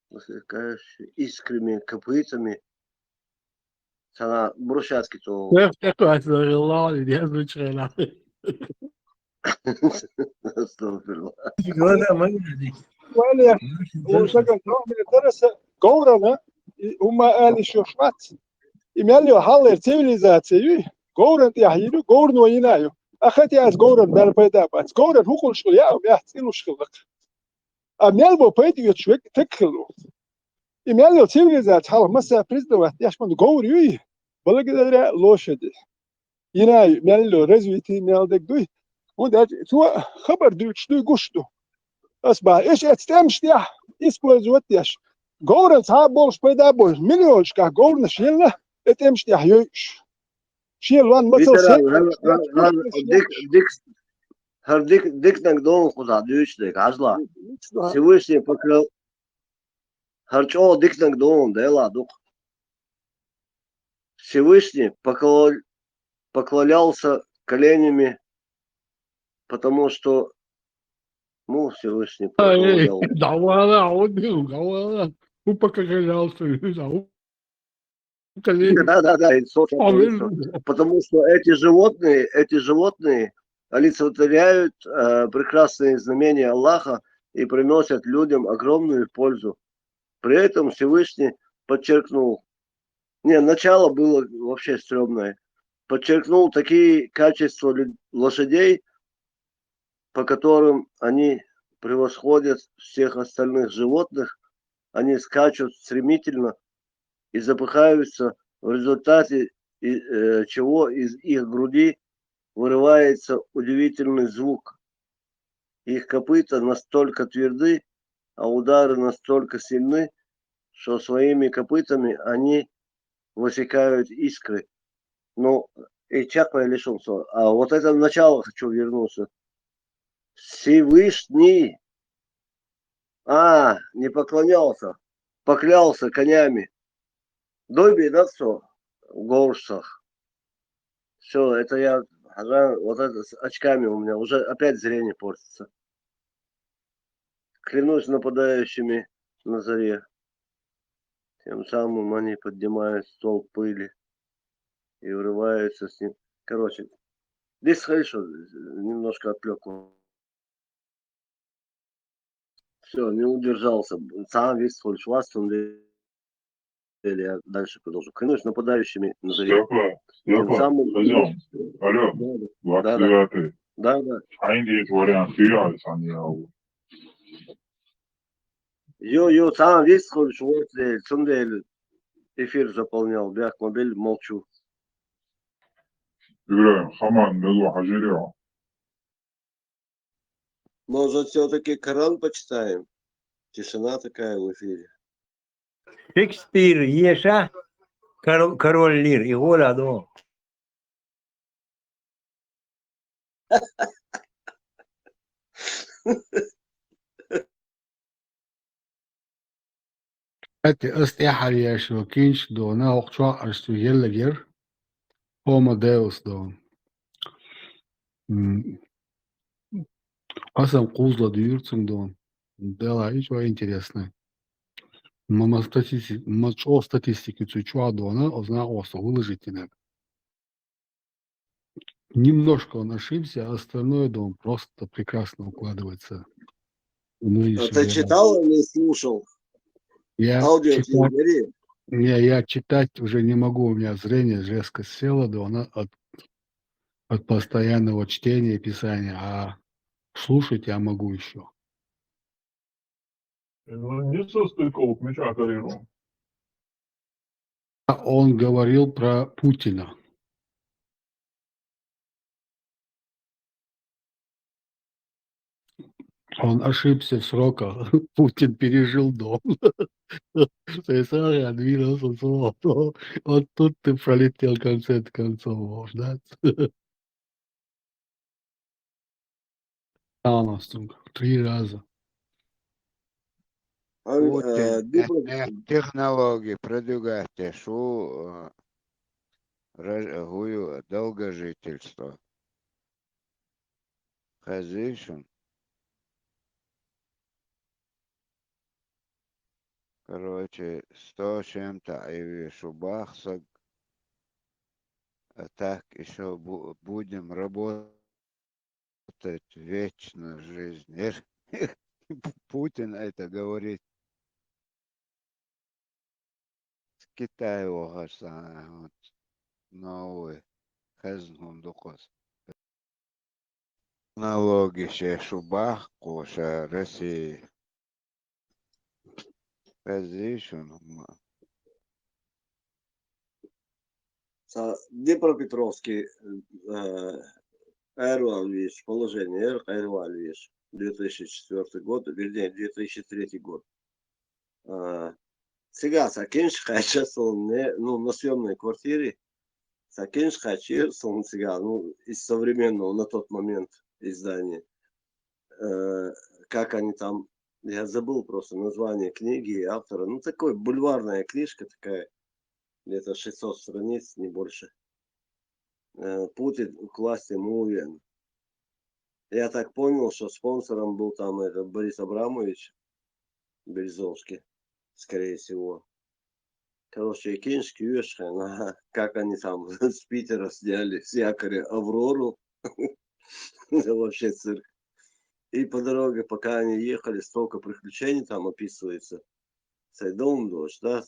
высекающими искрами, копытами. Sana брусчатки то. ولا وشكل نوع من الدراسة قورنا هم قال شو شمات يملوا حال civilizatie قورن يحيلو قورن وينايو أخذت يا قورن بال بيدا بس قورن هو كل شغل يا أم يحتيلو شغلك ميلبو بيديو تشويك تكلو ميلو цивилизация حال مسا بريزدوات يشمن غوري بلغدرا لوشدي ينا ميلو رزويتي ميلدك دوي وده تو خبر دوش دوي غشتو اسبا ايش اتستمشتيا использовать غورن صابولش بيدا بول مليونش كا غورن شيلنا اتمشتيا يوش شيل وان مثل Literal, سيك dik nak don khuda düştük azla. Всевышний поклял, харчо dik nak don дела дух. Всевышний поклонялся коленями, потому что, ну, Всевышний поклонял. Давала, он говорил, поклонялся, Да, и потому что эти животные олицетворяют прекрасные знамения Аллаха и приносят людям огромную пользу. При этом Всевышний подчеркнул, начало было вообще стрёмное, подчеркнул такие качества лошадей, по которым они превосходят всех остальных животных, они скачут стремительно и запыхаются, в результате чего из их груди вырывается удивительный звук. Их копыта настолько тверды, а удары настолько сильны, что своими копытами они высекают искры. Ну, и чакра лишился. А вот это начало хочу вернуться. Всевышний, не поклонялся, поклялся конями. Дойби, да, все, в горшах. Все, это я, вот это с очками у меня, уже опять зрение портится. Клянусь нападающими на заре. Тем самым они поднимают стол пыли и врываются с ним. Короче, здесь хорошо, немножко отвлекло. Все, не удержался. Сам весь свой швастун. Я дальше продолжу. Клянусь нападающими на заре. Степа, хозяин. Алло, 29-й. Да. Ainda есть вариант филиалис, а не ау. Сам весь свой швастун. Цундель эфир заполнял. Бях мобиль, молчу. Играем. Хаман, Мелу, Хажирио. Может, все-таки Коран почитаем? Тишина такая в эфире. Шекспир, Еша, король Лир, и Голя, да. استيحر يشو كينش دونا وقشوا أرستو يلجر هما داوس دون قسم قوزلا дюрцем дон. Дела и что интересное. Мама статистики чучуа дона, озна осо выложите на. Немножко он ошибся, а остальное дом просто прекрасно укладывается. А ты читал или слушал? Я читать уже не могу, у меня зрение резко село от постоянного чтения и писания, а слушать я могу еще. Не состыков, меча карьеру. Он говорил про Путина. Он ошибся в сроках. Путин пережил дом. ЦССР двинулся в вот тут ты пролетел в конце концов, да? Амстронг 3 раза. Путин технологии продвигайте, что долгожительство. Хазишин. Короче, 100 чем-то и шубахсак. А так еще будем работать вечно жизнь. Путин это говорит. С Китая вот новый хазгундукос. Налоги ще шубах, коша России. Позишн. Днепропетровский Аэроалвиш, положение Аэроалвиш, 2004 год, вернее, 2003 год. Сега сакинш хачасон не, ну, на съемной квартире, сакинш хачасон сега, ну, из современного на тот момент издания. Как они там, я забыл просто название книги и автора, ну, такой бульварная книжка такая, где-то 600 страниц, не больше. Путин к власти мы уверены. Я так понял, что спонсором был там этот Борис Абрамович Березовский, скорее всего. Короче, Киншки, Юшка, как они там с Питера сняли с якоря Аврору. Это вообще цирк. И по дороге, пока они ехали, столько приключений там описывается. Сайдом дождь, да?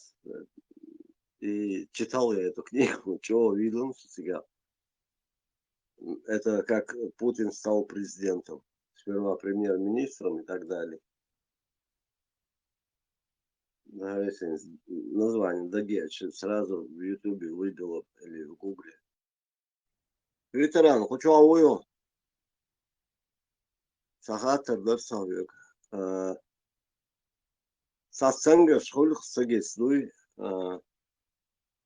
И читал я эту книгу, чего видел сега. Это как Путин стал президентом. Сперва премьер-министром и так далее. Да, если название Дагеч сразу в Ютубе выбило или в Гугле. Ветеран, хочу авою. Сахатер Дарсавик. Сасценга шхульх сагесдуй.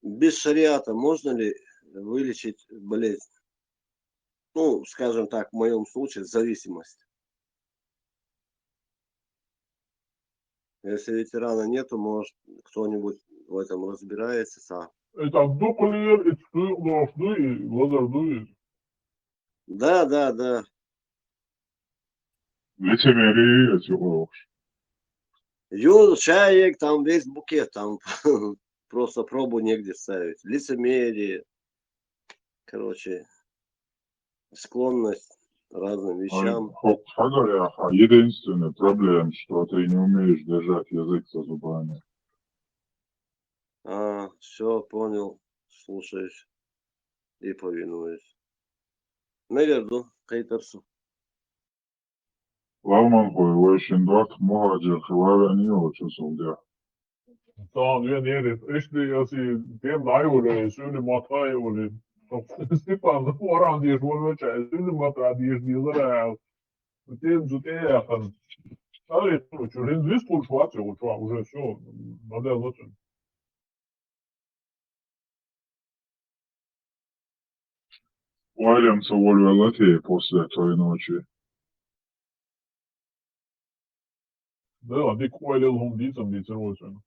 Без шариата можно ли вылечить болезнь? Ну, скажем так, в моем случае, зависимость. Если ветерана нету, может, кто-нибудь в этом разбирается сам. Это дуплер, и лазардует. Да. Лицемерие эти уж. Юр, чаек, там весь букет, там просто пробу негде ставить. Лицемерие, короче, склонность к разным вещам. Единственная проблема, что ты не умеешь держать язык за зубами. Все, понял, слушаюсь и повинуюсь. Наверду, кайтерсу. Lavman koyuyor, dört muhacir kılaveni yok çözüldü. Tamam, jag är det. Jag ser det är så det matar ju det. Степан, оран деш вольвача, сюда матра деш дизера. Ты яхан. Али, что, рендвис пульшвача, уже все, надо лучше. Уильямса вольвелати после той ночи. Да, det kvällde hon dit som det ser ut som.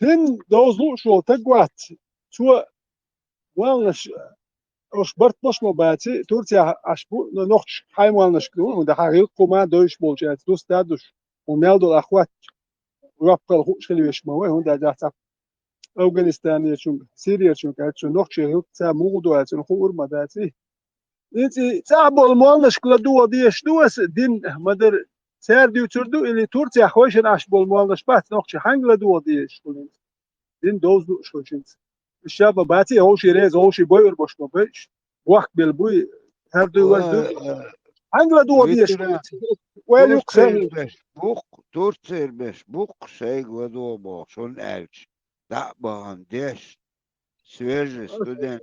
Den دوزلو شو تقوات شو والنش وش برت مش مباتي تورتي عشبو نوخش حيم والنش كلون وده حقيقة ما دوش بولجات دوست دادوش ونالدو الأخوات رابطة الخوش اللي يشموه هون ده جاتا أفغانستان يشون سوريا يشون كاتشون نوخش يهوت تا موضوع يشون خور مداتي انتي تعبوا الموالنش كلا دوا ديش دوس دين مدر سر دیوتردو ایلی تورتیا خویشن اش بول مالش بات نقش هنگل دو دیش کنید دین دوزدو شوشید الشاب باتي هوشي ريز هوشي بوير باش ما بيش وقت بالبوي هر دو ولد هنگل دو دیش وين يقسم تورتير بش بوق شيء ودو باشون الش لا بان ديش свежий студент.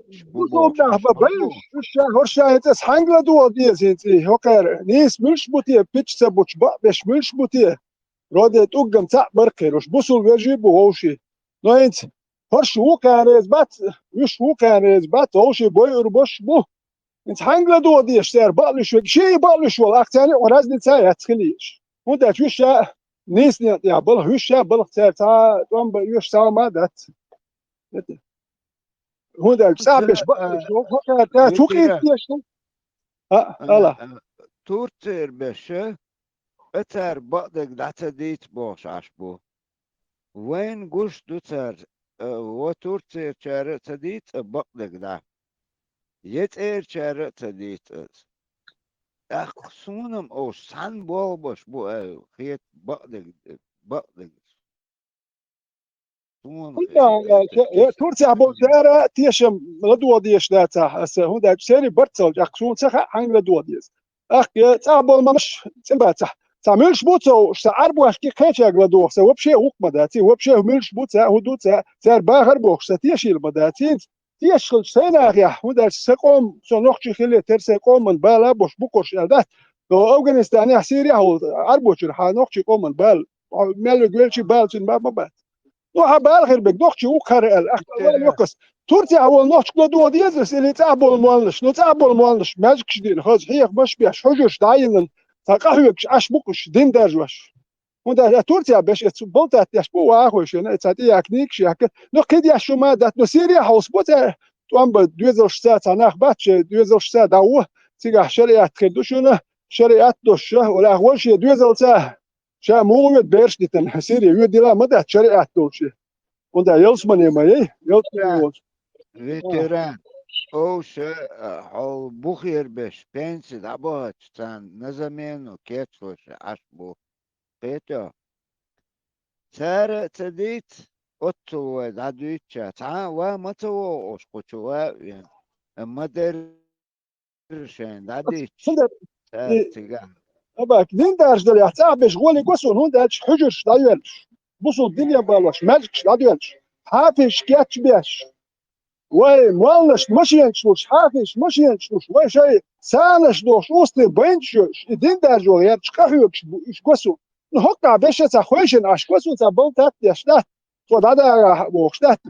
Horshaytes hangla du dies inti hoker nis milch butie pitch buch ba besh milch butie rodet ugam ta barqirosh busul verjibu hoshi no int horsh wukanes bat yush wukanes bat hoshi boyur bosh bu int hangla du dies der balish şey balish wal aqtani وراز نتا يتخليش ودا yush nis ya bal yush ya bal ta tom yush ta ma dat هو ده سابش بقى شو كيف يشتغل الله تورتير بشه اتر بقدك دعتا ديت باش عشبو وين قوش دوتر وتورتير شارت ديت بقدك دع يتير شارت ديت اخصونم او سان بول باش بو خيط بقدك تورتي ابو ساره تيشم لدو ديش داتا هسه هو سيري برتل اخشون سخ عين لدو ديس اخ تعبوا مش تبعت Мельш буцо, что арбуашки кеча гладохса, вообще укмадати, вообще мельш буца, худуца, цар багарбохса, тешил мадати, тешил сенария, удаль секом, сонохчи хиле, терсеком, من بالا бош букош ялдат, то Афганистане Сирия, арбучер, ханохчи коман бал, ملو جوالشي بالشين بابا نو حبال غير بك نوخشي وخرال اخوال وقص تورتي اول نوخش كلو ديزرس اللي تعبوا المولش نو تعبوا المولش ماجك شدين خاز حيق باش بيش حجوش دايلن تقهوكش اش بوكش دين داجوش وندا تورتي باش تبولتا تاش بو واخوش انا تاتي ياكنيك شيك نو كيد يا شوما دات نو سيريا هاوس بوتا توام ب 2006 تناخ باتش 2006 داو تيغا شريعه تخدوشنا شريعه دوش ولا اولش 2006 شا مومت بيرش ديتن سيري يودي لا مدى شريعه دوش وندا يلسمني ما يلسمني فيتران اوش حول بخير بش بنسي دابوت تان نزمين وكيتوش عشبو بيتو سارة تديت اوتو دادويتشا تا ومتو اوشقوتو يعني مدرشين داديتش سارة أباك دين دارج دل يحتاج بشغولي قصون هون دالش حجرش لا يلش بصوا الدنيا بالوش ماجكش لا يلش حافش كاتش بيش واي مالش مش ينشلوش حافش مش ينشلوش واي شيء سانش دوش وسط بينشوش دين دارج ويرش كحيوكش إيش قصون نحط بيش تخويشن عش قصون تبون تات يشتات فدادا وخشتات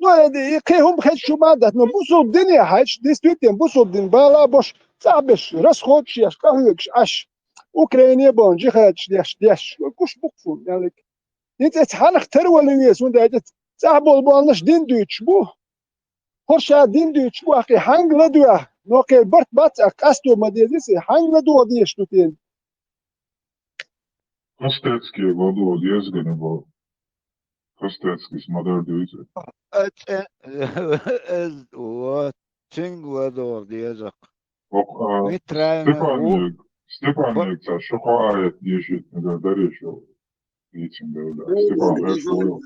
نو كيهم خد شو مادت نبصوا الدنيا هايش ديستويتين بصوا الدين بالا بوش تعبش رس خودش يش كحيوكش عش اوكرانيا بونجي خرج ديش كوش بوكفون يعني انت تحنخ ترول الناس وانت تعبوا البونش دين دوتش بو هرشا دين دوتش بو اخي هانج لدوا نوكي برت بات اكاستو مديزي هانج لدوا ديش توتين Kastetski vado diezgan abo. Kastetskis madar divize. از و تنجو دور ديزق Ok, مترانا Stepanik, ca šoko ajet dješit da darešo. Nicim da uda. Stepan rešo.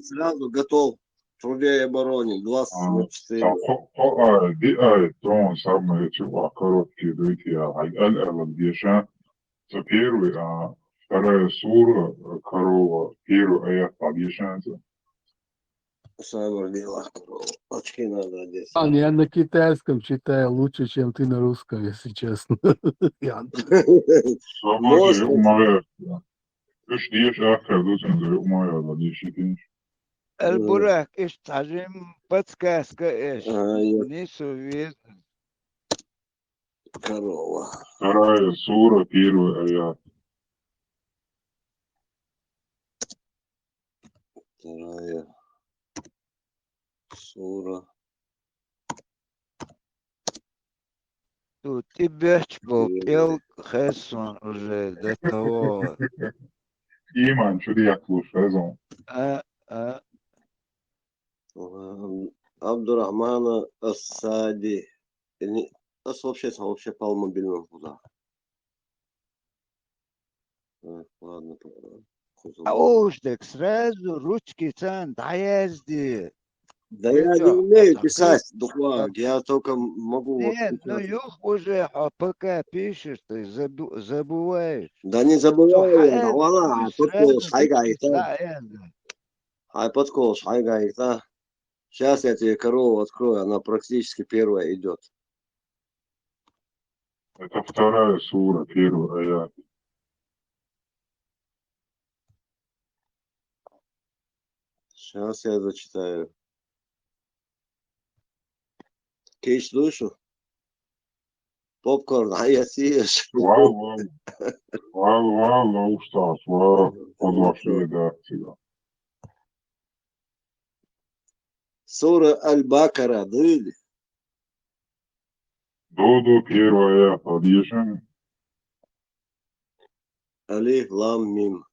Сразу готов к трубе и обороне. 24. Ca ho ajet, di ajet, on samo je čuva korotkие dojtija. Al dješan. Ca первый, а вторая сура, корова, первый аят подъезжается. Самое дело. Очки надо одеть. Я на китайском читаю лучше, чем ты на русском, если честно. Sabah umaya. Üç diyeş akar dostum da umaya da diyişitin. البراك ايش تعجم بودكاست ايش نيسو вид Корова. Вторая сура, первый аят. Вторая сура. тут тебя попел Хессон уже до того İman şuraya kuş rezon. Абдурахмана Асади. Вообще по мобильному куда. Ладно. а уж так сразу ручки цан даезди. Да я не умею писать буква, я только могу... Нет, ну юх уже, а пока пишешь, ты забываешь. Да не забываю, вала, подколш, хайгайта. Сейчас я тебе корову открою, она практически первая идет. Это вторая сура, первый аят. Сейчас я зачитаю. Кейш душу? Попкорн, а я съешь. Вау, устас, подошли редакция. Сура Аль-Бакара, дыли? Додо, первый аят, подъезжаем. Алиф, лам, мим.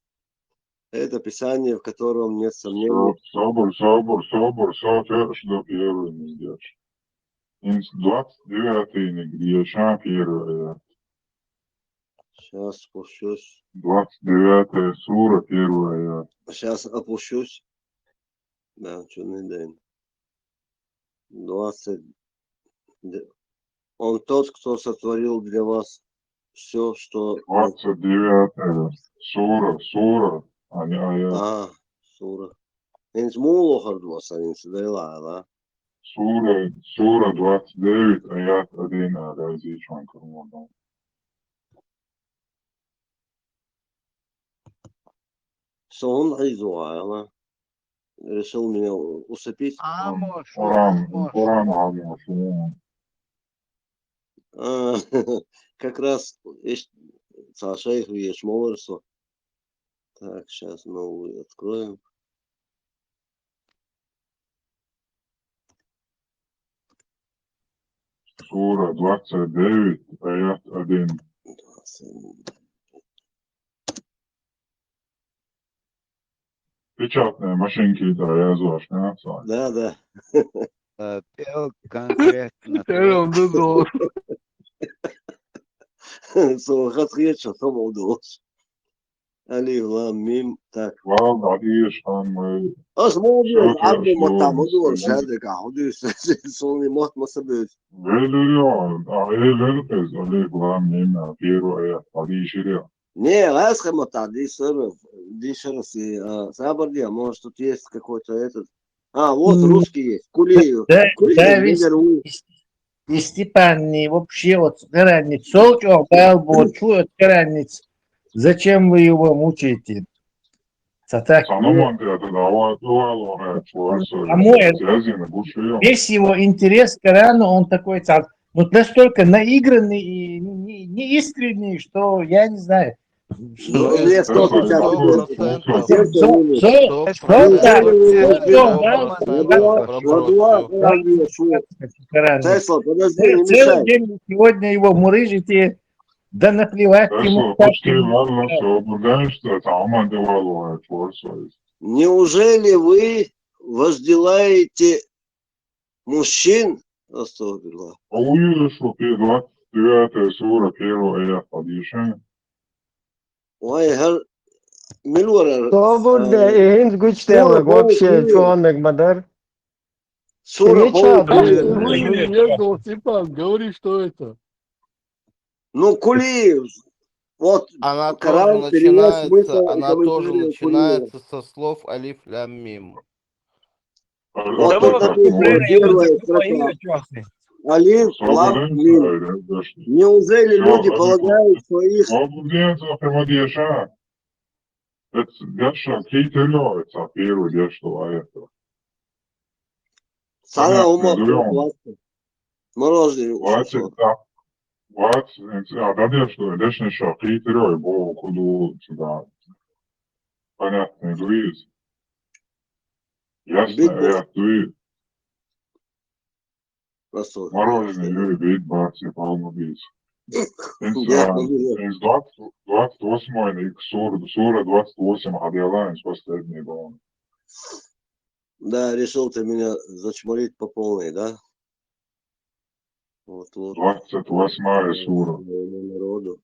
Это писание, в котором нет сомнений. Собор, что первый не идешь. Инс 29-й не грешан, первый аят. Сейчас спущусь. 29-я сура, первый аят. Сейчас опущусь. Да, чудный день. 20. Он тот, кто сотворил для вас все, что... 29 сура, а не аят. Сура. Инс мулу хардваса, инс дейла, Сура 29, аят 1, различен кругом. Сон айзуа, решил меня усыпить. Коран, Как раз Сашейх Ешмолерсо. Так, сейчас новую откроем. Сура 29, аят 1. Печатные машинки, да, я зашь, не отцай. Да. Пел конкретно. Сохат речь, том удалось. Алиф, лам, мим, так. Вал, адиш, мы... Молодец, Абду Матам, удалось, шадык, ахудусь, солный мот масабыць. Велирион, великез, алиф, лам, мим, первый аят, адиш, ирия. Не, Асхамата, дишеров, Сабардия, может тут есть какой-то этот... вот русский есть, Кулею. Да, и Степанни, вообще вот Каранец, Солчо, Балбо, чует Каранец, зачем вы его мучаете? Весь его интерес к Корану, он такой вот настолько наигранный и неискренний, что я не знаю. Целый день сегодня его мурыжите, да наплевать ему. Неужели вы возделаете мужчин? Астагфируллах. Увидишь, что 29 сура, первый аят, адишен. Свободно, и инс гучтелок вообще, чуанек мадар. Сура Степан, говори, что это. Ну, Кули, вот она Коран тоже начинается со слов алиф лям мим. Вот это первая строка. Алиф лам мим. Неужели люди полагают, что их... Sana umak мороженое. Дальше шахи терой, бо куду сюда. Понятно, дуиз. Ясно, я дуиз. Мороженое, Юрий, бит, бакси, полно бит. Из 28 сура 28 Адиалайн, последний был. Да, решил ты меня зачморить по полной, да? Вот, 28 сура. Народу.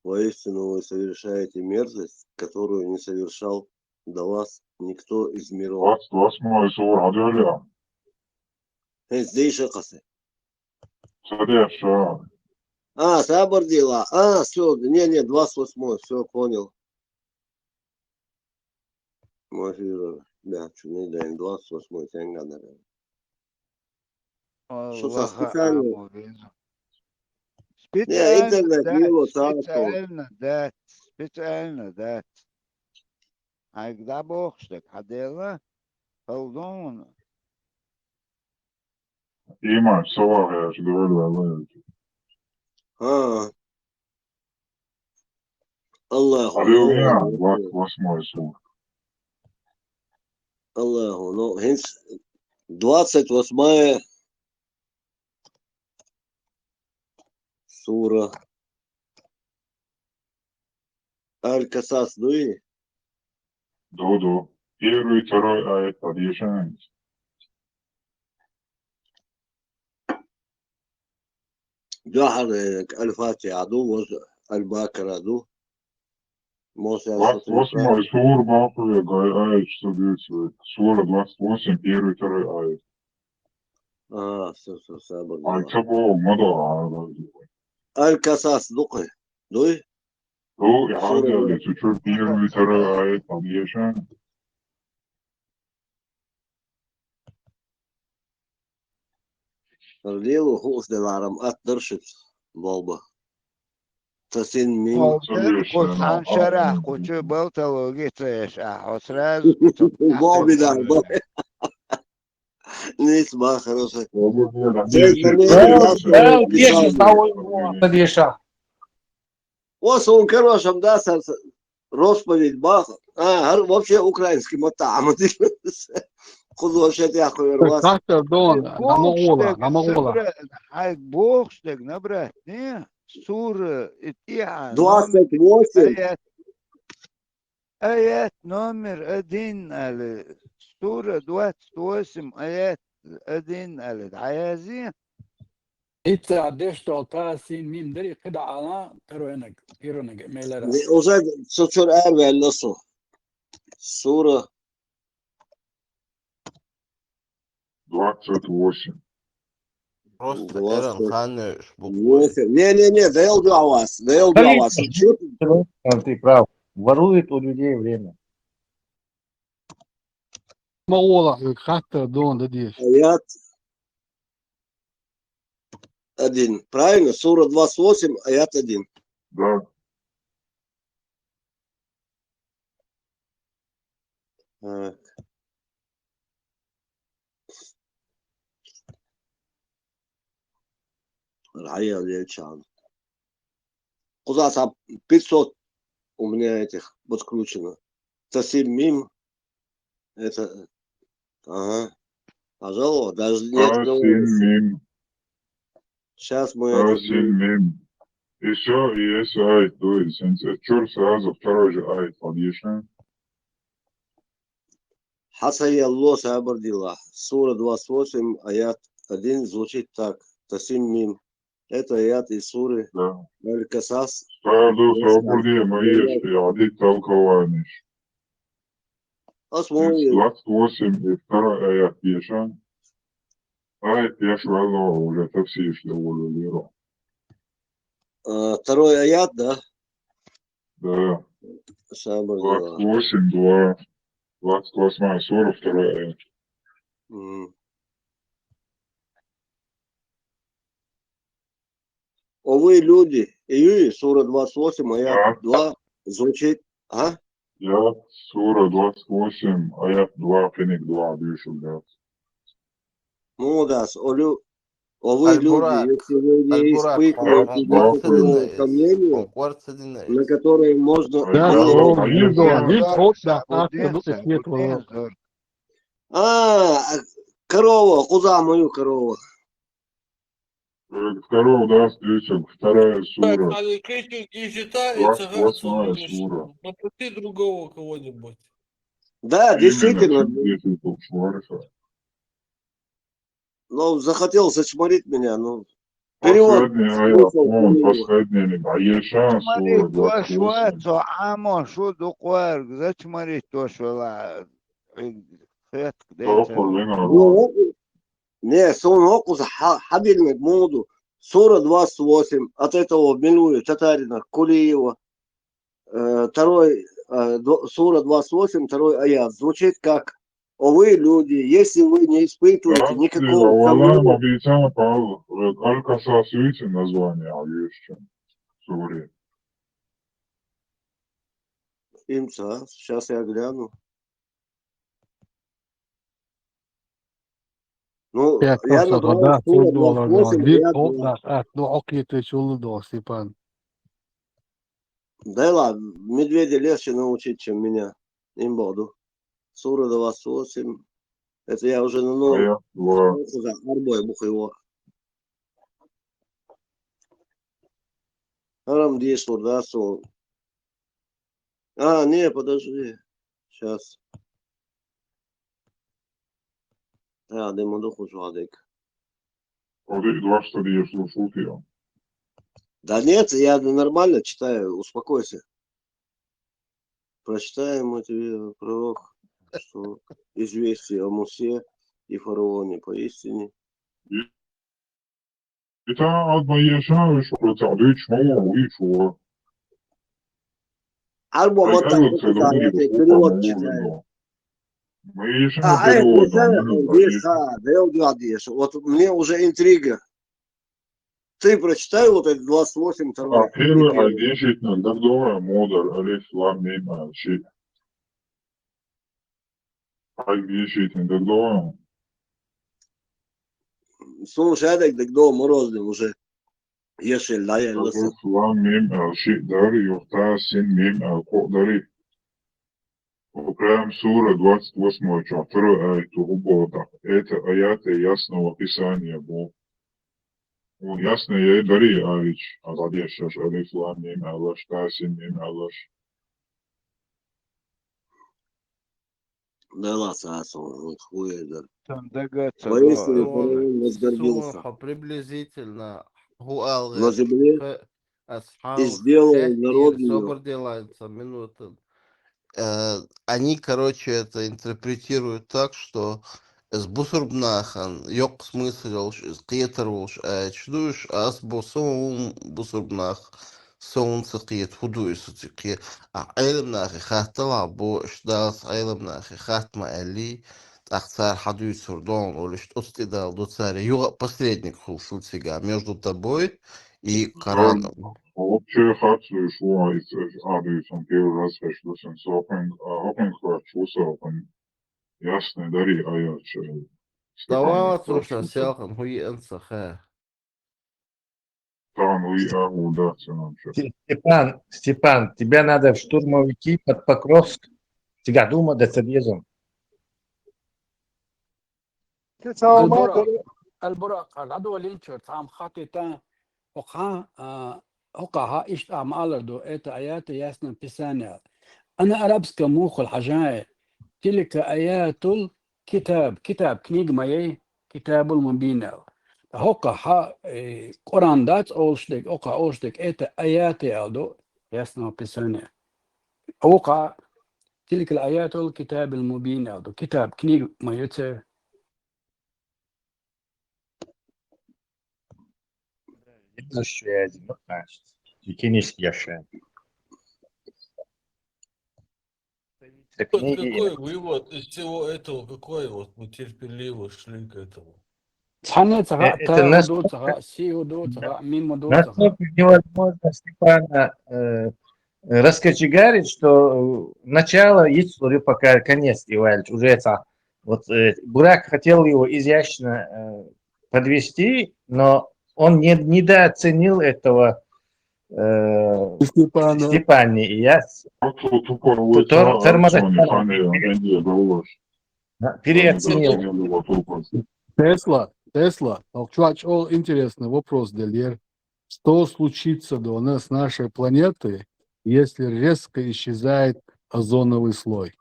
Воистину вы совершаете мерзость, которую не совершал до вас никто из миров. 28 сура Адиалайн. Здесь шакасы. Садеша. Сабардила. Все, не, 28, все, понял. Мафира. Да, чуни день 28 тенга, наверное. Что-то специально. Специально, да. А когда Бог что ходила, колдун. Има, сова, я же говорю, Аллаху. Адиалайн, 28 сура. Аллаху. Ну, 28 сура. Аль-Касас, дуи? Ду. Первый, второй аят подъезжает. جحر الفاتحة دو الباكرة دو. 28 сура, бахуя, аят, что говорится. Сура 28, первый, второй аят. все, Альцабо, мада. Аль-Касас, дукы. دوي هو إعادة لتشوفين وترى آية طبيعة Ardelo hos de waarom درشت بابا تسين ميم قصحان شرح قوتشو بلطلو قيتش أحوسراز بابي ده نيس ما خرسك وصل كانوا عشان ده رosповедь бах вообще украинский матам خذوا вообще تاخذوا رواس هاي بوخشتك نبرة نيه سورة اتيحة 28 آيات نمر أدين على سورة 28 آيات أدين على عيازين إتا دشتو تاسين ميم دري قدع أنا تيرونك ميلرا وزاد سطور أربع لصو سورة 28. Просто Эрен Ханеш буквой. Не, дал для вас. Ты прав. Ворует у людей время. Аят 1. Правильно? Сура 28, аят 1. Да. Рая Лельчан. Куда-то 500 у меня этих подключено. Тасим мим. Это... Ага. Пожалуйста, даже нет. Тасим. Сейчас мы... Тасим. Еще есть айт, то есть, чур сразу второй же айт подъезжаем. Хасая Алло Сабардила. Сура 28, аят 1 звучит так. Тасим мим. Это аят из суры Аль-Касас. Саду Сабардия Маеш и Адит Талкованиш. 28 и второй аят Ешан. Айт Яшу Аллах уже тавсиш довольно лиру. Второй аят, да? Да. Сабардила. 28, 28 сура, второй аят. О вы люди, Июи, сура 28, аят 2, звучит, а? Я, сура 28, аят 2, феник 2, бьешь угад. Ну да, о вы люди, если вы не испытываете никакого сомнения, на которые можно... Корова, куда мою корову? Второго, да, встреча, вторая сура. А крестик не считается, 28 сура. Попроси другого кого-нибудь. Да, действительно. Ну, захотел зачморить меня, ну. Перевод. Зачморить то швецу, амо, шуду куэрк, зачморить то швела. Не, сон окус хабильный моду. Сура 28, от этого Милуя, Татарина, Кулиева. Второй, сура 28, второй аят. Звучит как: о вы люди, если вы не испытываете никакого сомнения. Аль-Касас, видите название, а есть чем? Суре. Имца, сейчас я гляну. Ну, я набрал сура 28, да ладно, медведя легче научить, чем меня. Им буду. Сура 28. Это я уже на новом. Арбой бухаево. Арам дешл, да, сон. Не, подожди. Сейчас. Дымоду хуже адек. Адек 2, что ли, я слушал тебя. Да нет, я нормально читаю, успокойся. Прочитаем тебе, пророк, что известие о Мусе и фараоне поистине. Это от моей шары, что تعديش موضوع ويشوى Арбо Ай, мотак это читаю, другие это купа перевод можно, читаю. мы еще не А это переводом, самое, здесь, да я угадываешь. Вот мне уже интрига. Ты прочитай вот этот 28 второй. первый, а 10, другое, модер, алиф, лам, мим, аль-ши. А 10, другое. Слушай, это до морозный уже. Если лая лысый. Алиф, лам, мим, аль-ши, дар, юхта, син, мим, аль-кудари. Прям сура 28 второй аят Угода. Это аяты ясного писания был. Он ясно я и дари авич, а задешаш алиф лам мим алаш, тасин мим алаш. Да ладно, вот хуя, да. Там догадаться, Воистину, Сумма фараон возгордился. приблизительно гуал На земле и асхаб сделал народ хехтир ее. собор делается минуты. Они, короче, это интерпретируют так, что с бусурбнахан yok смысл қиетер болш чдуш ас босом бусурбнах солнце қиет худуис қиет айлмнах хаттала бо штас айлмнах хатма али тахцар хадуис сурдон или что стидал до царя юга посредник хулсул сега между тобой и Кораном. Вообще хацию шла из адуисом первый раз фешлюсен сопен, опен хвачусопен. Ясно дари аят. Давай слушай, селхан хуй энсахэ. Там и агуда ценам. Степан, тебя надо в штурмовики под Покровск. Тебя дума да цадезом. البراق العدو لينشر عم خاطئتا وقع وقع إيش أعمال دو إت آيات ياسنا بسانة أنا أرابسك موخ الحجاي تلك آيات الكتاب كتاب كنيج ماي كتاب المبين هوقع قرآن دات أوشتك وقع أوشتك إت آيات يالدو ياسنا بسانة وقع تلك الآيات الكتاب المبين يالدو كتاب كنيج ما يتسر Связи, ну, значит, Кенийский Яшен. Вот какой вывод из всего этого, какой вот мы терпеливо шли к этому? Это насколько невозможно Степана раскочегарить, что начало есть пока конец, Ивальевич, уже это. Вот Бурак хотел его изящно подвести, но он недооценил этого Степани. И я переоценил. Тесла, чувач, интересный вопрос, Дельер. Что случится у нас с нашей планетой, если резко исчезает озоновый слой?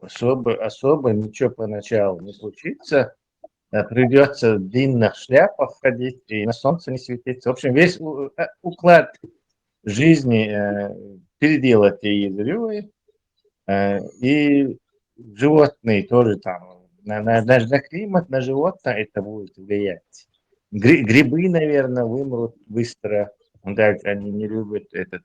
Особо ничего поначалу не случится. Придется в длинных шляпах ходить и на солнце не светиться. В общем, весь уклад жизни переделать и ядеревые, и животные тоже там. Даже на климат, на животное это будет влиять. Грибы, наверное, вымрут быстро. Даже они не любят этот.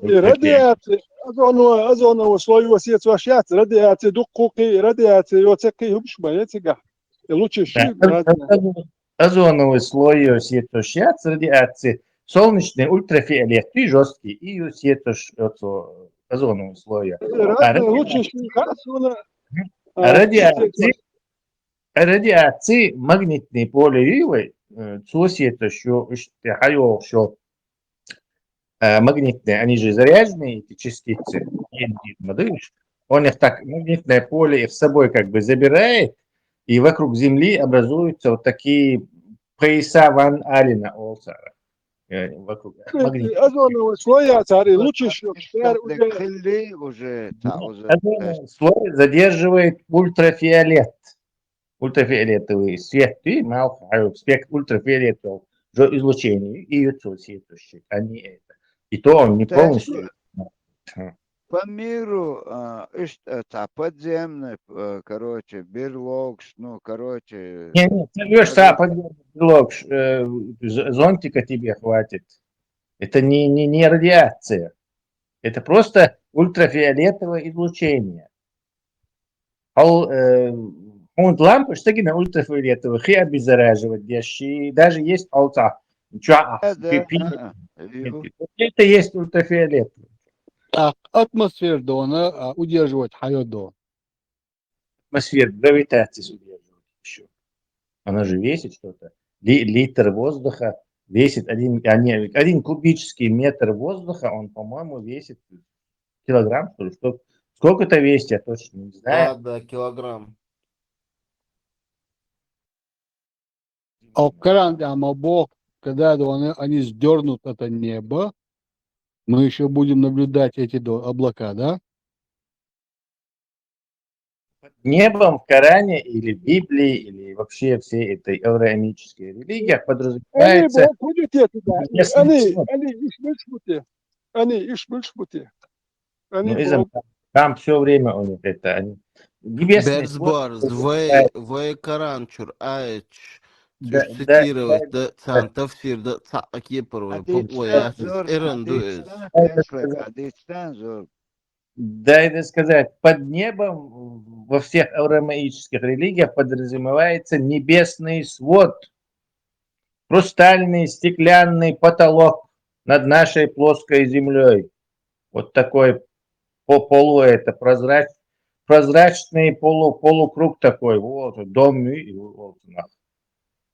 Радиация, озоновый слой васиется, радиация дукуки, радиация йоцеки хубшма, яцега. Лучше озоновый слой осветошьяц радиации, солнечный ультрафиолет и жесткий, и осветош озоновый слой. Радиации магнитные поле вивы, осветошу, что магнитные, они же заряженные, эти частицы, он их так, магнитное поле их с собой как бы забирает, и вокруг Земли образуются вот такие пояса Ван Алина Олсара. Вокруг озоновый слой, лучше озоновый слой задерживает ультрафиолет. Ультрафиолетовый свет, и спектр ультрафиолетового излучения и светящих, они это. И то он не полностью. По миру подземный, короче, берлог, ну, короче... Не, подземный берлог, зонтика тебе хватит. Это не радиация. Это просто ультрафиолетовое излучение. Лампы, что на ультрафиолетовые, и обеззараживающие, даже есть алта. Это есть ультрафиолетовый. Атмосфер дона удерживает хайот до. Атмосфера, гравитация удерживает еще. Она же весит что-то. Литр воздуха весит 1 кубический метр воздуха, он, по-моему, весит килограмм, что ли. Сколько-то весит, я точно не знаю. Да, килограмм. А Бог, когда они сдернут это небо, мы еще будем наблюдать эти облака, да? Небом в Коране или в Библии, или вообще всей этой авраамической религии подразумевается... Там все время у них это... Небесный Вай Каранчур, Айч, цитировать, да, цан, тафсир, да, цаак епарвай, попоясис, эрандуэс. Да, это сказать, под небом во всех авраамических религиях подразумевается небесный свод, хрустальный стеклянный потолок над нашей плоской землей. Вот такой прозрачный полукруг такой, вот, дом, вот,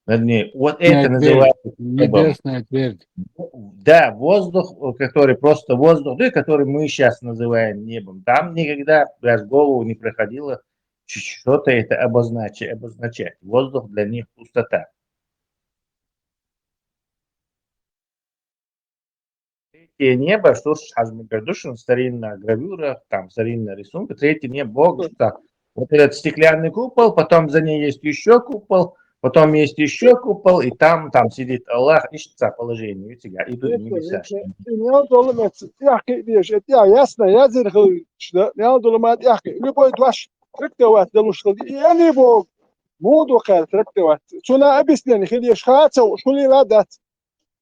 над ней. Вот это называется небесная твердь. Да, воздух, который просто воздух, да, который мы сейчас называем небом. Там никогда даже в голову не проходило что-то это обозначать. Воздух для них пустота. Третье небо, что Хазм Гордушин, старинная гравюра, там старинная рисунка. Третье небо, Бог, что вот этот стеклянный купол, потом за ней есть еще купол, потом есть еще купол, и там сидит Аллах, ищет положение, у тебя идут небеса.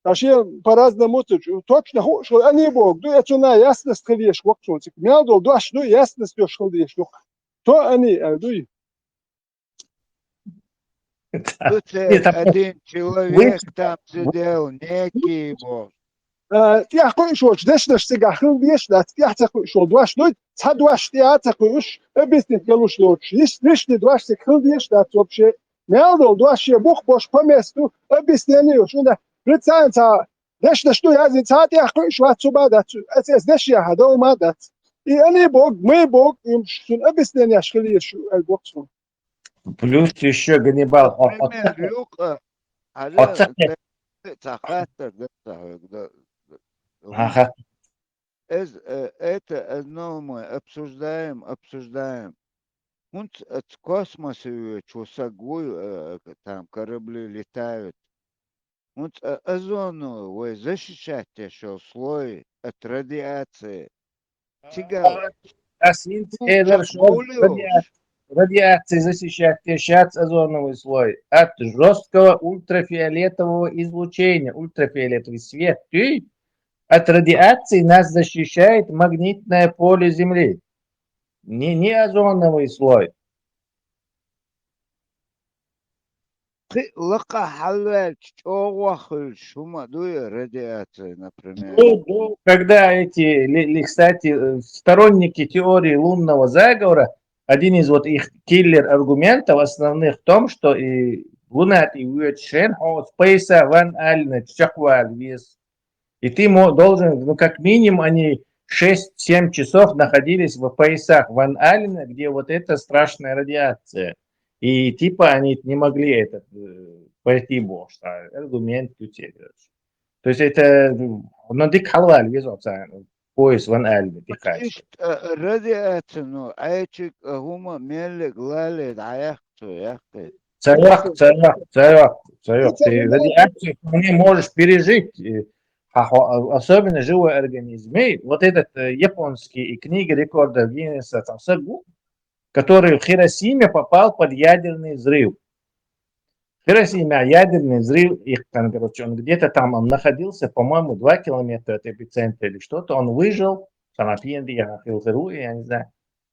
Вообще по-разному точно что они Бог, да это на ясность ходишь, вот что ты мялдол, да что ясность ходишь, то они, дуй. Один человек там сидел, некий Бог. Я хочу, что здесь сега ходишь, да, я хочу, да что цадваш я хочу, объяснить галу что есть лишний два что ходишь, да вообще мялдол, да что Бог пош по месту, объяснение, что да Представьте, что я здесь хочу отсюда, это здесь я ходил, мадат. И они Бог, мы Бог, им что объяснение, что ли, Бог. Плюс еще Ганнибал. Это одно мы обсуждаем. От космоса, что сагую, там корабли летают. Вот озону защищать еще слой от радиации. Радиации защищать сейчас озоновый слой от жесткого ультрафиолетового излучения. Ультрафиолетовый свет. От радиации нас защищает магнитное поле Земли. Не озоновый слой. Радиация, например. Когда эти, кстати, сторонники теории лунного заговора, один из вот их киллер-аргументов основных в том, что Луна спейса ван альна чахвал вес. И ты должен, как минимум, они 6-7 часов находились в поясах Ван Аллена, где вот эта страшная радиация. И типа они не могли пойти Бог, что аргумент утекает. То есть это дик халваль везется пояс Ван Аллена. Радиация, ну, айчик гума мелли глали даяхту. Царек. Ты радиацию не можешь пережить. Особенно живой организм. Вот этот японский книга рекордов Гиннесса который в Хиросиме попал под ядерный взрыв. Хиросима, ядерный взрыв, их там, короче, он где-то там, он находился, по-моему, 2 километра от эпицентра или что-то, он выжил, Санапинди, я не знаю.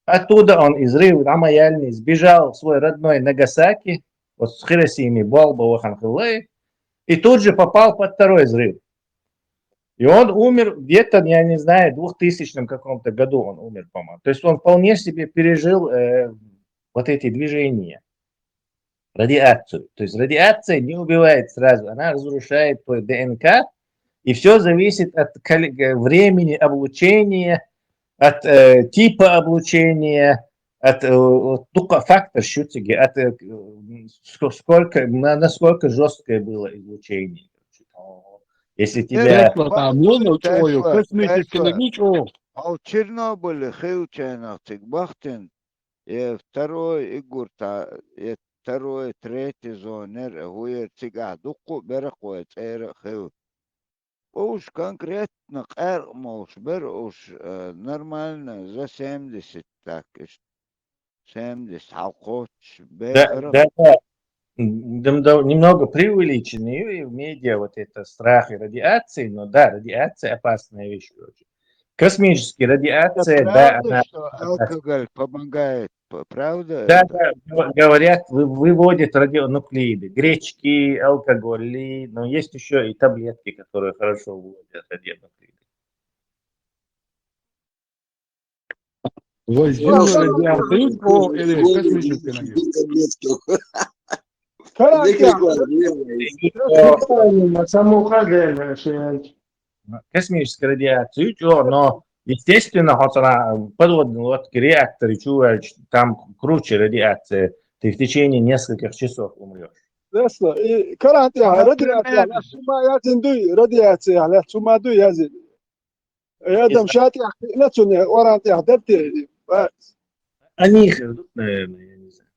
Оттуда он из Рива Рамаяльни сбежал в свой родной Нагасаки, вот с Хиросими, Болба, Ханхилей, и тут же попал под второй взрыв. И он умер где-то, я не знаю, в 2000 каком-то году он умер, по-моему. То есть он вполне себе пережил вот эти движения, радиацию. То есть радиация не убивает сразу, она разрушает твой ДНК, и все зависит от времени облучения, от типа облучения, от только фактор шутиги, от сколько, насколько жесткое было излучение. Если тебя... А в Чернобыле хилчайнахтик бахтин, и второй игурта, и второй, третий зонер, хуер цигах, дуку берахует, хил. Уж конкретно кэрмош, бер уж нормально, за 70 так, 70, алкоч, Да, немного преувеличены в медиа вот это страхи радиации, но да, радиация опасная вещь. Космическая радиация, это да, правда, она... что алкоголь помогает, правда? Да, да, говорят, выводят радионуклиды, гречки, алкоголь, но есть еще и таблетки, которые хорошо выводят радионуклиды. Воздействие радиации или космической Космическая радиация, но естественно, подводные лодки, реакторы, там круче радиация, ты в течение нескольких часов умрешь. Они их ждут, наверное, я не знаю.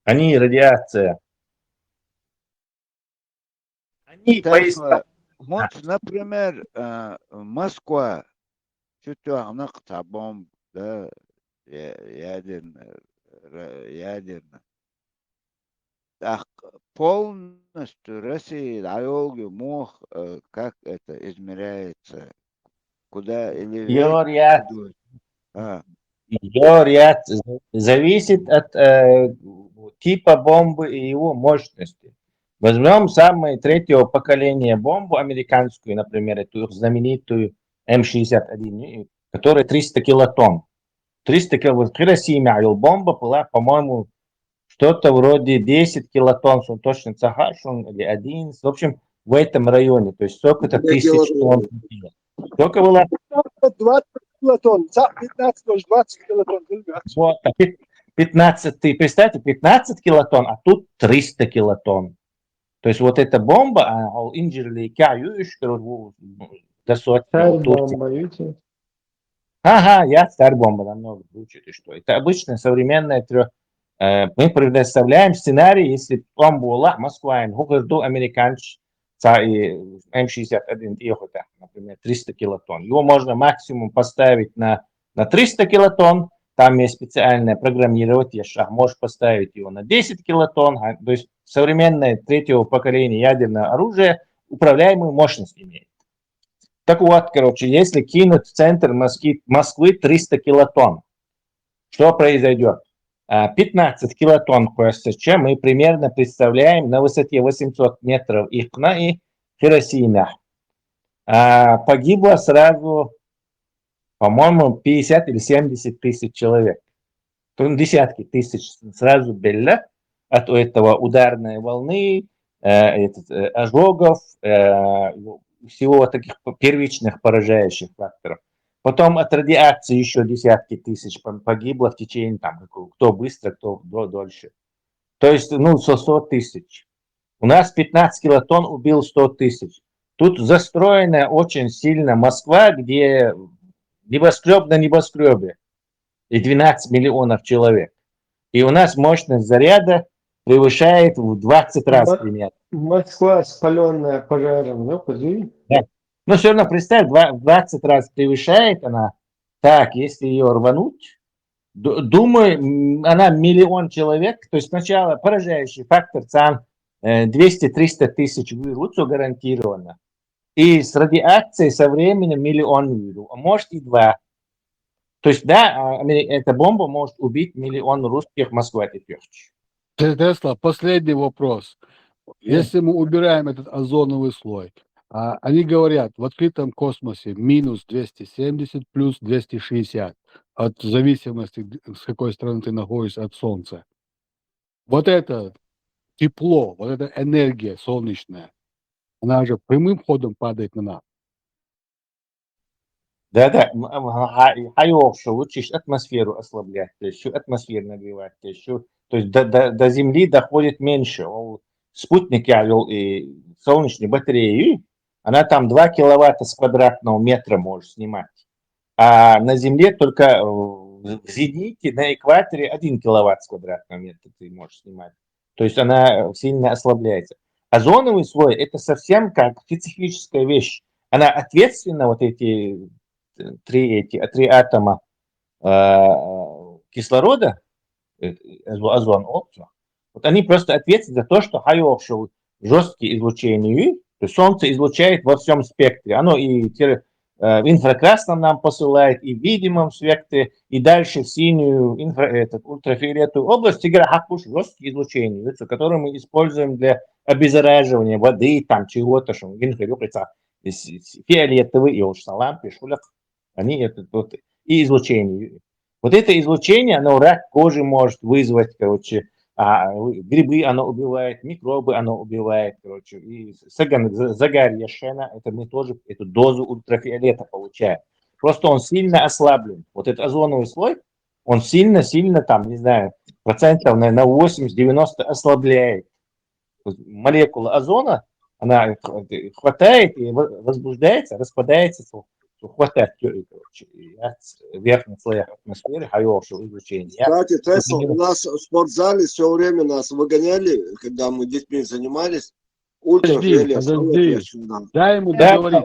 Они радиация. Они поясня... Вот, например, Москва, чуть-чуть бомб, да, ядерная. Так, полностью Россия, Айолги, мох, как это измеряется, куда или Говорят, зависит от типа бомбы и его мощности. Возьмем самое третьего поколения бомбу американскую, например, эту знаменитую М61, которая 300 килотонн. 300 килотонн. В Хиросиме бомба была, по-моему, что-то вроде 10 килотонн, точно Цахашун или 11. В общем, в этом районе. То есть сколько-то тысяч тонн. Сколько было? 20 килотонн. 15-20 килотонн. Вот, 15, ты представьте, 15 килотонн, а тут 300 килотонн. То есть вот эта бомба, ага, я царь бомба намного круче, ты что. Это обычно современная мы представляем сценарий, если бомба была Москва, американец, М61, например, 300 килотонн. Его можно максимум поставить на 300 килотонн, там есть специальное программировать, можешь поставить его на 10 килотонн, то есть современное третьего поколения ядерное оружие управляемую мощность имеет. Так вот, короче, если кинуть в центр Москвы 300 килотонн, что произойдет? 15 килотонн КСЧ мы примерно представляем на высоте 800 метров Ихна и Хиросима. Погибло сразу, по-моему, 50 или 70 тысяч человек. Десятки тысяч сразу беля от этого ударной волны, ожогов, всего таких первичных поражающих факторов. Потом от радиации еще десятки тысяч погибло в течение, кто быстро, кто дольше. То есть, 100 тысяч. У нас 15 килотонн убил 100 тысяч. Тут застроена очень сильно Москва, где небоскреб на небоскребе. И 12 миллионов человек. И у нас мощность заряда превышает в 20 раз примерно. Москва, спаленная пожаром, да, подожди? Да. Но все равно, представь, 20 раз превышает она. Так, если ее рвануть, думаю, она 1 миллион человек. То есть сначала поражающий фактор, 200-300 тысяч выручу гарантированно. И с радиацией со временем 1 миллион выру, а может и 2. То есть, да, эта бомба может убить 1 миллион русских в Москве. Тесла, последний вопрос. Если мы убираем этот озоновый слой, они говорят, в открытом космосе минус 270, плюс 260, от зависимости, с какой стороны ты находишься от Солнца. Вот это тепло, вот эта энергия солнечная, она же прямым ходом падает на нас. Да, что лучше атмосферу ослаблять, то есть атмосферу нагревать, то есть до Земли доходит меньше. Спутник я вел и солнечные батареи, она там 2 киловатта с квадратного метра может снимать. А на Земле только в зените, на экваторе 1 киловатт с квадратного метра ты можешь снимать. То есть она сильно ослабляется. Озоновый слой – это совсем как специфическая вещь. Она ответственна, вот эти три атома кислорода, озон, вот они просто ответственны за то, что жесткие излучения, то есть Солнце излучает во всем спектре. Оно и в инфракрасном нам посылает, и в видимом спектре, и дальше в синюю ультрафиолетовую область играет жесткие излучения, которые мы используем для обеззараживания воды, там чего-то, что фиолетовый, и уж лампы, шулях, они и излучение. Вот это излучение, оно рак кожи может вызвать, грибы оно убивает, микробы оно убивает, и загар шена, это мы тоже эту дозу ультрафиолета получаем. Просто он сильно ослаблен. Вот этот озоновый слой, он сильно там, не знаю, процентов на 80-90 ослабляет. Молекула озона, она хватает и возбуждается, распадается, хватает в верхних слоях атмосферы хорошего излучения. Кстати, Тесла, у нас в спортзале все время нас выгоняли, когда мы детьми занимались. Подожди. Дай ему договорить.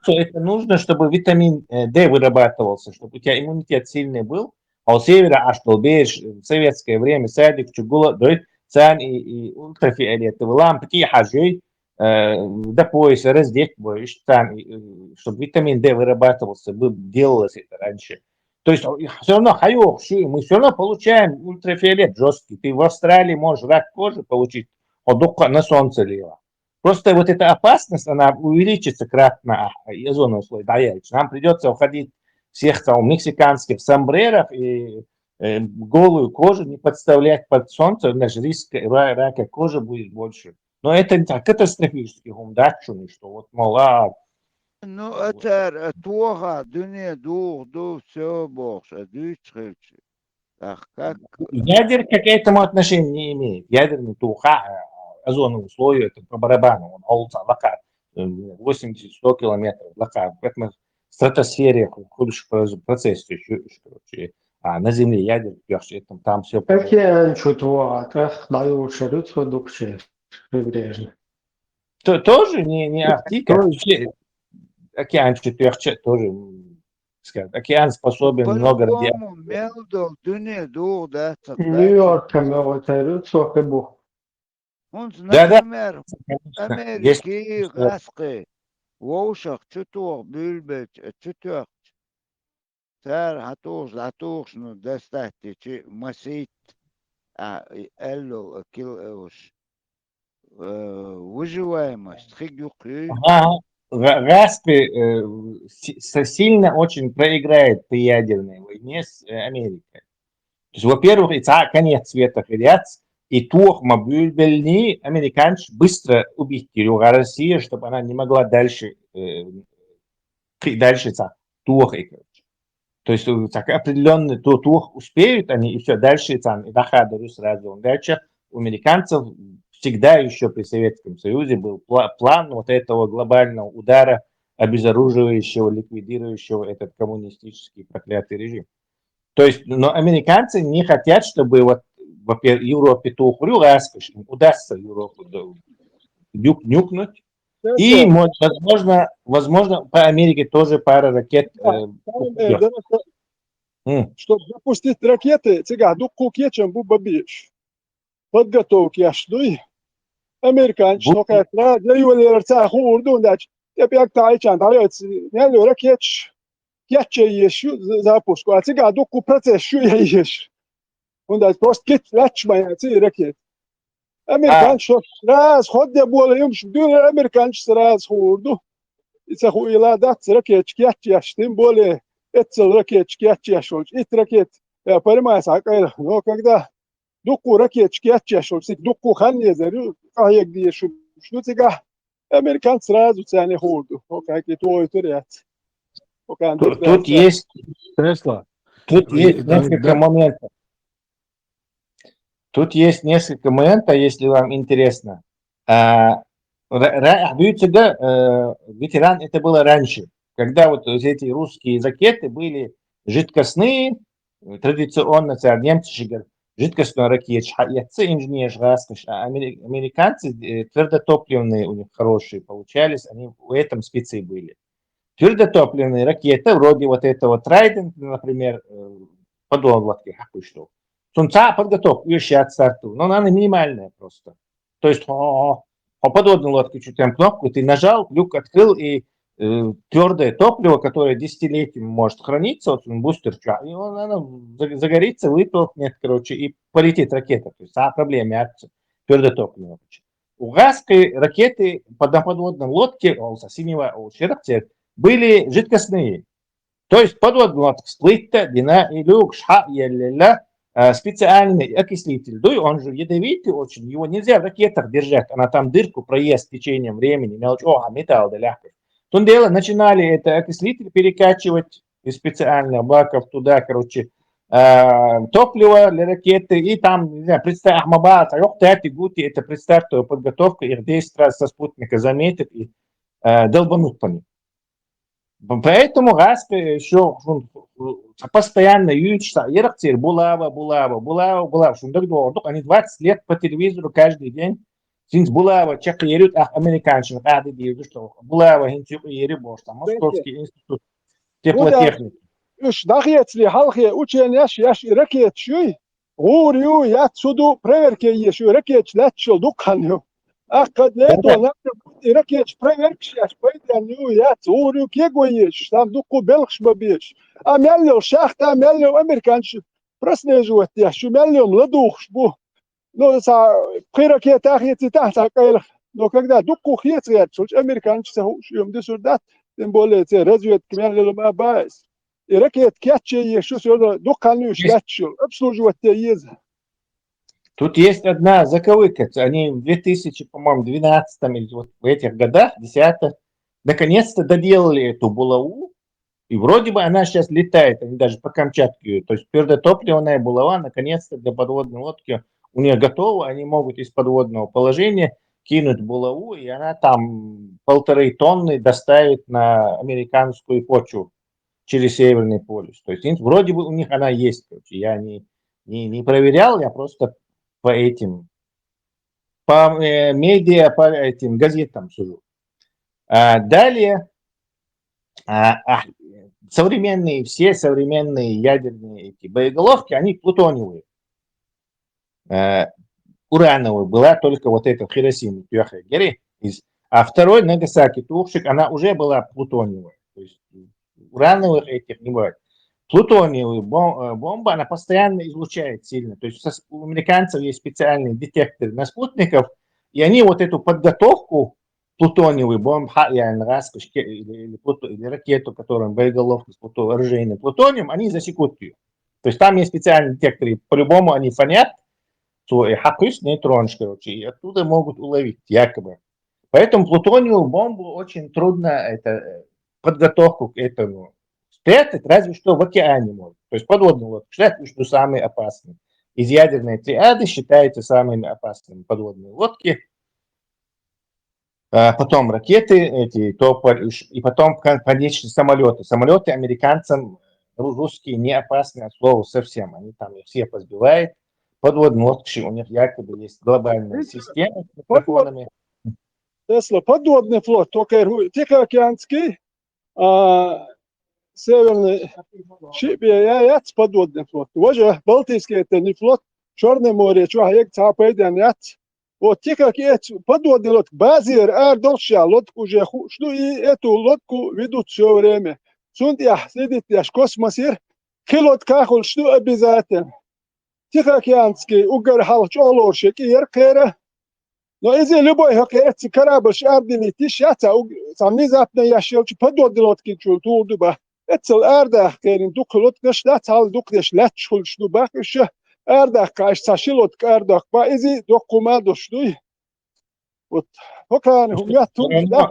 Это нужно, чтобы витамин D вырабатывался, чтобы у тебя иммунитет сильный был. А у севера, аж в советское время, садик, чугула, цан и ультрафиолетовые лампы, такие хажи, до пояса раздеть, чтобы витамин D вырабатывался, делалось это раньше. То есть все равно мы все равно получаем ультрафиолет жесткий. Ты в Австралии можешь рак кожи получить, на солнце лила. Просто вот эта опасность, она увеличится кратно, озоновый слой дается. Нам придется уходить всех там мексиканских сомбреров и голую кожу не подставлять под солнце, значит риск рака кожи будет больше. Но это не так катастрофически, что вот, мол, Ну, это туга, дуне, все больше, дичь. Ах, как? Ядерка к этому отношения не имеет. Ядерный туха, озоновый слой, это по барабану, он олца, лака, 80-100 километров, лака. В этом стратосфере худший процесс, а на Земле ядер, там все. Какие чувства, так даю шарицу духе прибрежно. Тоже не Арктика. Океан четверче тоже, сказать, океан способен много радиации. Нью-Йорк, рицу хебу. Например, Америки, Раски, Вошах, Чутор, Бюльбет, Чутор. Цар хатуш, ну, достаточно, чи масит, элло, выживаемость, хигюклю. Распи сильно очень проиграет при ядерной войне с Америкой. То есть, во-первых, конец света хряц, и тухма бюльбельни американцы быстро убить Россию, чтобы она не могла дальше тухой. То есть, так определенный тух успеют они, и все, дальше доходят сразу. Дальше у американцев всегда еще при Советском Союзе был план вот этого глобального удара, обезоруживающего, ликвидирующего этот коммунистический проклятый режим. То есть, но американцы не хотят, чтобы вот в Европе тухрю удастся Европу нюкнуть. И, возможно, по Америке тоже пара ракет. Чтобы запустить ракеты, цыга, дуку кечем буба бич. Подготовки аж, дуй. Американцы, что как раз, для его лерца хурду, дач. Теперь тайчан, дается, не ракет, кетче еще запуску, а цыга, дуку процесс, что я ешь. Он дач, просто кет, лач моя, цыга ракет. Американцы, раз, ход я был, им шдур, американцы раз хурду. يسخو إلى ذات ركيت كياتش تيم بولي اتسل ركيت كياتش إت ركيت برما ساقير نو كذا دوكو ركيت كياتش سيك دوكو خاني زرو هيك دي شو تيجا أمريكان سراز وثاني هوردو هيك تو يتريات وكان Тут есть Тесла. несколько моментов. Тут есть несколько моментов, если вам интересно. Ветеран это было раньше, когда вот эти русские ракеты были жидкостные, традиционно немцы говорят, жидкостные ракеты, американцы твердотопливные у них хорошие получались, они в этом спецы были. Твердотопливные ракеты, вроде вот этого Trident, например, подводки, что. Сунца подготовка еще от старту, но она минимальная просто. То есть по подводной лодке чуть там кнопку, ты нажал, люк открыл, и твердое топливо, которое десятилетиями может храниться, вот бустер, и оно загорится, вытолкнет, короче, и полетит ракета. То есть проблема твердое топливо. У газской ракеты на подводной лодке, были жидкостные. То есть подводная лодка сплита, дина и люк, специальный окислитель, он же ядовитый очень, его нельзя в ракетах держать, она там дырку проест с течением времени, металл да легко. Тут дело, начинали это окислитель перекачивать из специальных баков туда, короче, топливо для ракеты, и там, не знаю, представь, это представь, что подготовка, их 10 раз со спутника заметит и долбанут по ним. Поэтому газ еще постоянно юичса, ерактир, булава. Они 20 лет по телевизору каждый день. Синс булава, чакируют, американцы, что булава, там Московский институт теплотехники. Уж дахьецли, халхи, учен яш ракет шуй, гурю, суду, проверки еще ракет, лечил, дуканю. Kad lieto rakieši preverkšķies, paidēļu jāc ūriu kiegojies, tam duku belkšbabies. A mēļo šahtā, mēļo amerikanši prasniežoties, šo mēļo ладухшбу. Ну, при ракетах эти тахта, но когда дуку хитрят, американцы им десурдат, тем более те разведки mēļo мабайс. И ракет кятче еще сюда дуканю шлячу, обслуживать те езы. Тут есть одна заковыка, они в 2012 или вот в этих годах, 10-х, наконец-то доделали эту булаву, и вроде бы она сейчас летает, они даже по Камчатке, то есть твердотопливная булава, наконец-то для подводной лодки у нее готова, они могут из подводного положения кинуть булаву, и она там 1,5 тонны доставит на американскую почву через Северный полюс. То есть вроде бы у них она есть, короче, я не проверял, я просто по медиа, по этим газетам сужу. Далее, все современные ядерные эти боеголовки, они плутониевые. Урановая была только вот эта в Хиросиме, а второй Нагасаки Тухшик, она уже была плутониевая. То есть урановых этих не бывает. Плутониевая бомба, она постоянно излучает сильно. То есть у американцев есть специальные детекторы на спутников, и они вот эту подготовку плутониевой бомбы, или ракету, которая боеголовка с оружейным плутонием, они засекут ее. То есть там есть специальные детекторы, по-любому они фонят, что нейтрон, короче, и оттуда могут уловить, якобы. Поэтому плутониевую бомбу очень трудно подготовку к этому спрятать, разве что в океане может. То есть подводные лодки считают, что самые опасные. Из ядерной триады считаются самыми опасными подводные лодки. Потом ракеты, и потом, конечно, самолеты. Самолеты американцам, русские, не опасны от слова совсем. Они там их все позбивают. Подводные лодки, у них якобы есть глобальная система с микрофонами. Тесла, подводный флот, только Тихоокеанский, Северный Шибия подводный флот. Уже Балтийский это не флот, Черное море, чувак, цапайдан яц. Вот те как эти подводный лодка, базир, дольше лодку уже, что и эту лодку ведут все время. Сунд я следит я космосир, килот кахол, что обязательно. Те как янский, угар халч олоршек, и еркера. Но если любой эти корабль шардили, тишата, сам внезапно я шел, подводный лодки чул, тулдуба. Etzel erdach kerin duklot geshlat hal dukdesh letchul shnubach ishe erdach kash sashilot erdach ba izi dokumentu shnui. Вот пока я тут, да.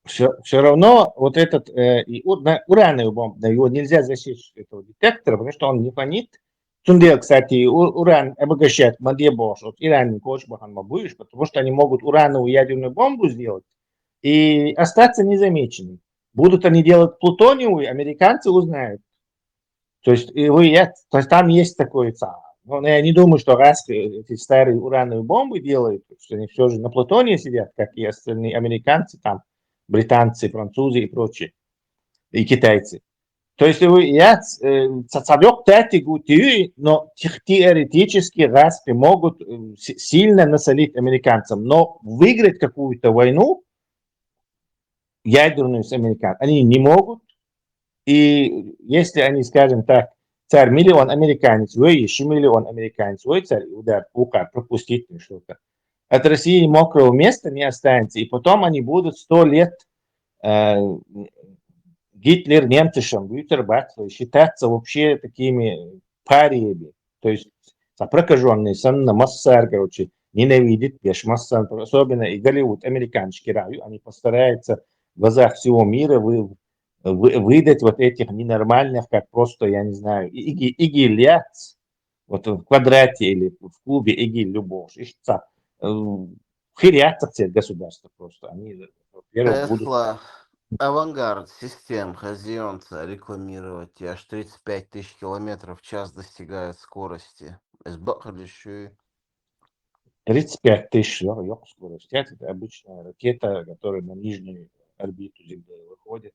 Все равно вот этот урановый бомб, его нельзя засечь этого детектора, потому что он не фонит. Тундел, кстати, уран обогащает мадебош, вот Иран не хочет будешь, потому что они могут урановую ядерную бомбу сделать и остаться незамеченными. Будут они делать плутониевую, американцы узнают. То есть, то есть там есть такой царь. Но я не думаю, что раз эти старые урановые бомбы делают, что они все же на плутонии сидят, как и остальные американцы, там, британцы, французы и прочие, и китайцы. То есть, царек тати гути, но теоретически распи могут сильно насолить американцам, но выиграть какую-то войну, ядерную с американцами, они не могут. И если они, скажем так, царь миллион американец, вы еще миллион американец, вы царь удар пропустить что-то. От России мокрого места не останется. И потом они будут 100 лет Гитлер немцам будет считаться вообще такими париями. То есть прокаженные, санна масса, короче, ненавидит, масса, особенно и Голливуд, американский рай, они постараются в глазах всего мира выдать вот этих ненормальных, как просто, я не знаю, игиляц, вот в квадрате или в клубе игиль любовь, хирятся все государства просто. Они, во-первых, будут... Тесла, авангард систем Хазионца рекламировать, и аж 35 тысяч километров в час достигает скорости. 35 тысяч, скорость. Это обычная ракета, которая на нижнюю орбиту Земли выходит.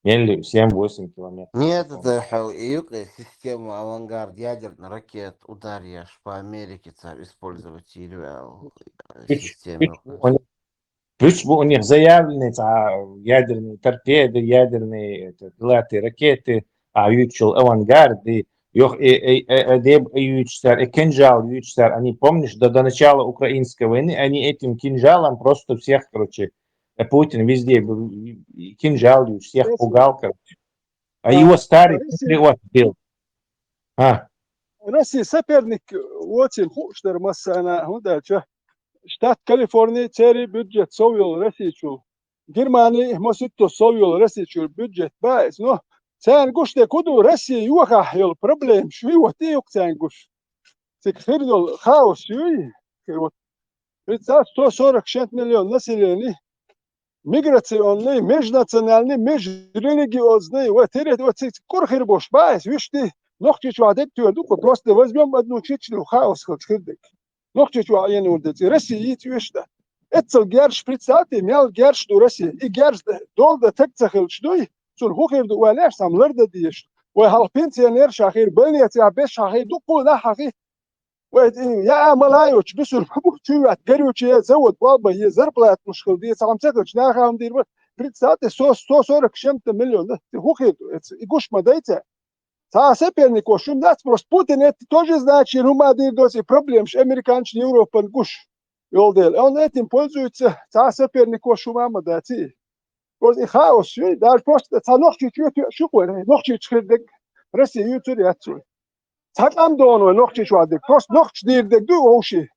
Или 7-8 километров. Нет, это юкая система авангард ядерный ракет ударишь по Америке использовать систему. Плюс у них заявлены ядерные торпеды, ядерные крылатые ракеты, авангарды, кинжал, они, помнишь, до начала украинской войны, они этим кинжалом просто всех, короче, Путин везде кинжал, всех пугал, короче. А его старый патриот был. Россия соперник очень хуже, массана, штат Калифорния, цери бюджет совел Россию. Германия, Моситто совел Россию бюджет байс, но sen guşte kudu Россия юха йол проблем, шви вот и юкцен гуш. Секретарь хаос шви, вот. Представь, 146 миллионов населения, миграционный, межнациональный, межрелигиозный, вот курхер бош байс, видишь ты, ногти чуадек тюрдуку, просто возьмем одну чечню хаос хирдек. Ногти чуаен урдец, Россия видишь да. Это герш представьте, мял герш до России, и герш долго так цахилчдой. Sun hukir du waler samlarda diyeş. Ve halpensiyoner şahir belniyeti abeş şahir du kuda haqi. Ve ya malayoç bir sürü bu tüyat geriyoçya zavod baba ye zarplat müşkil diye samsakıç naham dir. Представьте, 140 миллионов. Hukir igushma dayta. Sa sepernik şum das просто Putin это тоже значит Rumadiye dosi problem Amerikanç Avrupan guş yol değil. On etim пользуется sa sepernik şum ama dati. Вот и хаос, даже просто noch чуть-чуть шуквер, noch чуть-чуть Россия ютуряцу. Такам доно noch чуть-чуть, просто noch чуть-чуть ду оши.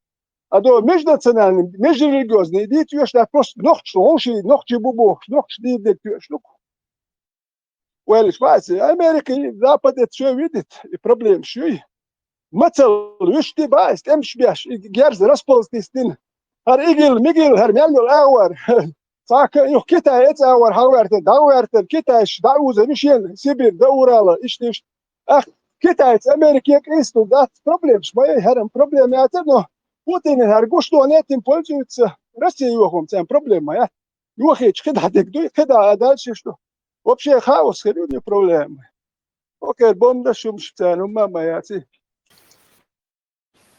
А до межнациональный, межрелигиозный, идите еще просто noch оши, noch чебубо, noch чуть-чуть шлюк. Well, швайцы, Америка и Запад это все видит, и проблем шуй. Мацал, вишти байст, эмшбяш, и герз расползтистин. Хар игил, мигил, хар мяльнул ауар. Kita je cauar hauvērta, dauvērta, Kitais dauza, višien Sibir, daurāla, ištīš. Kitais, Amerikiek istu, dats problēmas, vai haram problēma jācer, no Putina har gušto netim пользуется Россия юхом, цем проблема, ja. Юхич, когда дек дуй, когда дальше что? Вообще хаос, не проблемы. Окей, бомда шумштану, мама яти.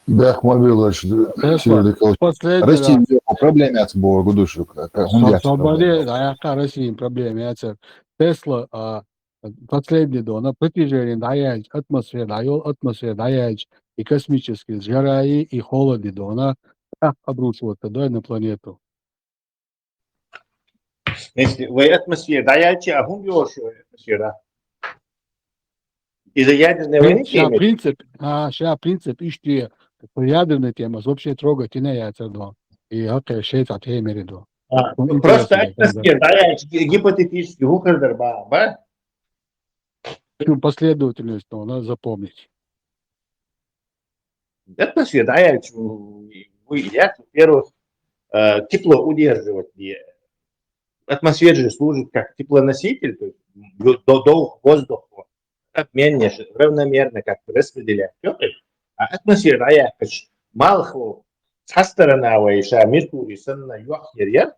Бях мобилаш, Россия проблеме от Бога душу. Свободе, да, яка Россия проблеме от Тесла, последний до на протяжении даяч атмосфера, дает атмосфера даяч и космические сжираи и холоды до на обрушиваться на планету. Если вы атмосфера даяч, а он бьешь атмосфера. Из-за ядерной войны Сейчас принцип ищти ядерная тема вообще трогать и не яйца два. И это шесть от Эмериду. Просто атмосфера даяч гипотетически выходит ба. Последовательность, но надо запомнить. Атмосфера даяч, во-первых, тепло удерживать. Атмосфера же служит как теплоноситель, то есть дух воздуха. Обмен равномерно как-то распределять. А атмосфера даяч малху со стороны вайша Меркурий санна юахирья,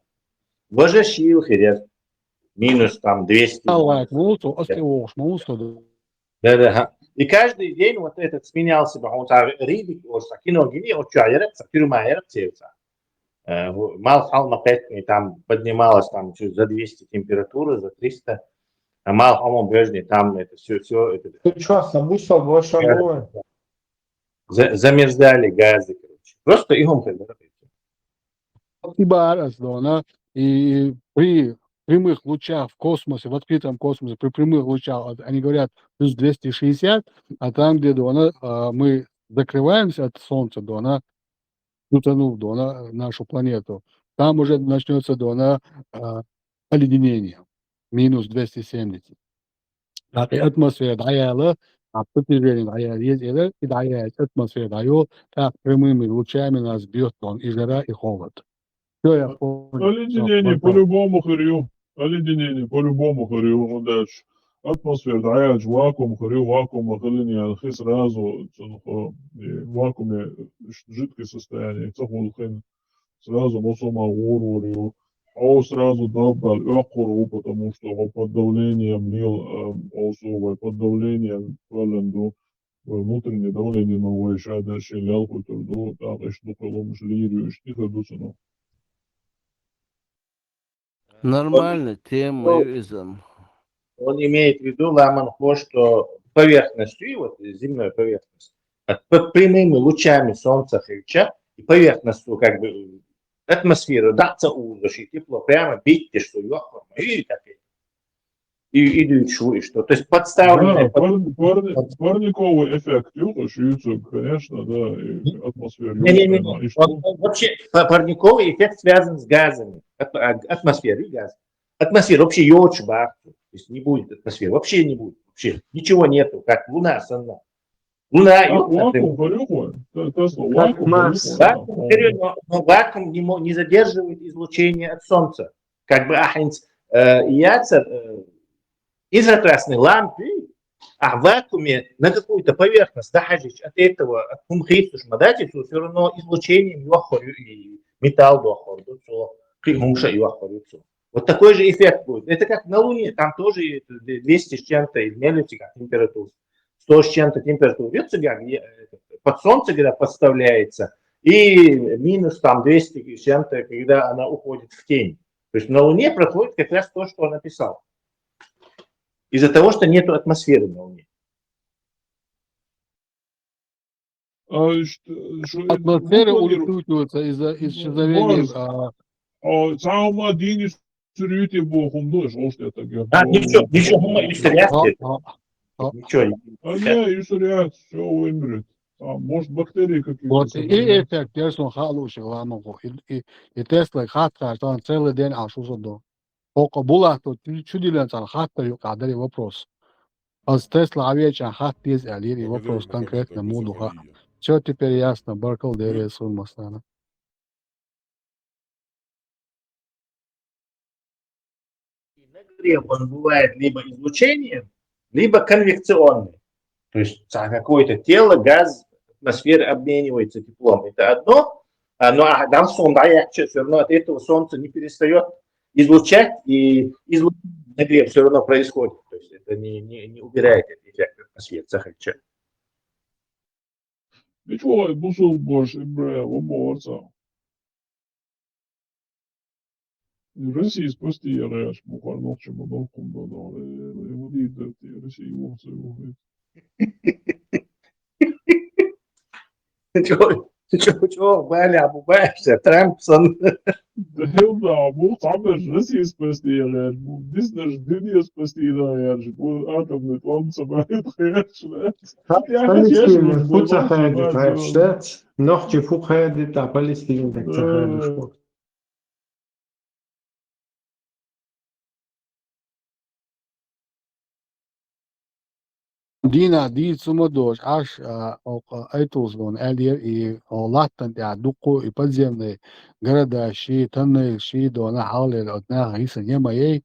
вожащил хирья. Минус там 200. Да. И каждый день вот этот сменялся бы. Он рибик, киногини, отчаялся, тюрьмаерцевца. Мал там поднималась там за 200 температуры, за 300. А мал бежный там это все это. Ты что, собусал больше? Замерзали газы, короче. Просто их и при прямых лучах в космосе, в открытом космосе, при прямых лучах, они говорят, плюс 260, а там, где мы закрываемся от Солнца, утонув нашу планету, там уже начнется оледенение, минус 270. Атмосфера даяла, а протяжении даяла, и даяет атмосфера дает, так прямыми лучами нас бьет и жара, и холод. Все, я понял. Оледенение по-любому хорю. Оледенение по-любому хорю. Удачи. Атмосфера даяч, вакуум хорю, вакуум охление, алхи сразу, в вакууме жидкое состояние, сразу мусома горю. А сразу добавил экуру, потому что под давлением под давлением валенду внутреннее давление новое еще дальше лялку турду, так и что коломыш лирию, штиха дусану. Нормально, тема изом. Он имеет в виду, Ламан, что поверхностью, вот земной поверхность, под прямыми лучами солнца и поверхностью как бы атмосферу, даться ужас, и тепло, прямо бить, что и так и идут швы, что, то есть подставленные. Да, парниковый эффект, конечно, да, и атмосфера. Вообще, парниковый эффект связан с газами, атмосфера и газ. Атмосфера вообще очень бахнет, то есть не будет атмосферы, вообще не будет, вообще ничего нету, как Луна, Солнца. Луна, вакуум не задерживает излучение от Солнца. Как бы яйца изотрасной лампы, а в вакууме на какую-то поверхность доходишь от этого, от мумхейцу шмадати, все равно излучением юахорю и металл дуахорю, вот такой же эффект будет. Это как на Луне, там тоже 200 с чем-то измеряется как температура. 100 с чем-то температура под солнце, когда подставляется, и минус там 200 с чем-то, когда она уходит в тень. То есть на Луне происходит как раз то, что он написал. Из-за того, что нет атмосферы на Луне. Атмосфера улетучивается из-за исчезновения. Самое день сюрюти богом дождь, что это говорит. Ничего, не, исурят, все вымрет. Может, бактерии какие-то. Вот и эффект, я что халуши ламогу. И Тесла хатка, что он целый день ашушодо. Пока была, то чудилен цал хатка ю кадри вопрос. А с Тесла овеча хат без алири вопрос конкретно мудуха. Все теперь ясно, Баркл Дерри Сулмастана. Он бывает либо излучением, либо конвекционный. То есть какое-то тело, газ, атмосфера обменивается теплом. Это одно, но все равно от этого Солнце не перестает излучать, и излучение нагрев все равно происходит. То есть это не убирает этот эффект атмосферы Сахальча. Ничего, бусул больше, бля, воморца. Россия спасти ярэш, бухарнок, чем одолком додал, владит Россия вовсе вовсе. Чего, Баля, обуваешься, Трампсон. Да, bu Tamer Россия спасти ярэш, bu Диснер Дюния спасти ярэш, bu атомный план собрать ярэш. Палестина, фуца хайдит, хайдит, нохчи фук хайдит, а Палестина так хайдит. Dina di sumadosh ash aitos don elir I latan ya duko I podzemne города shi tanne shi dona hawle odna hisa yemaye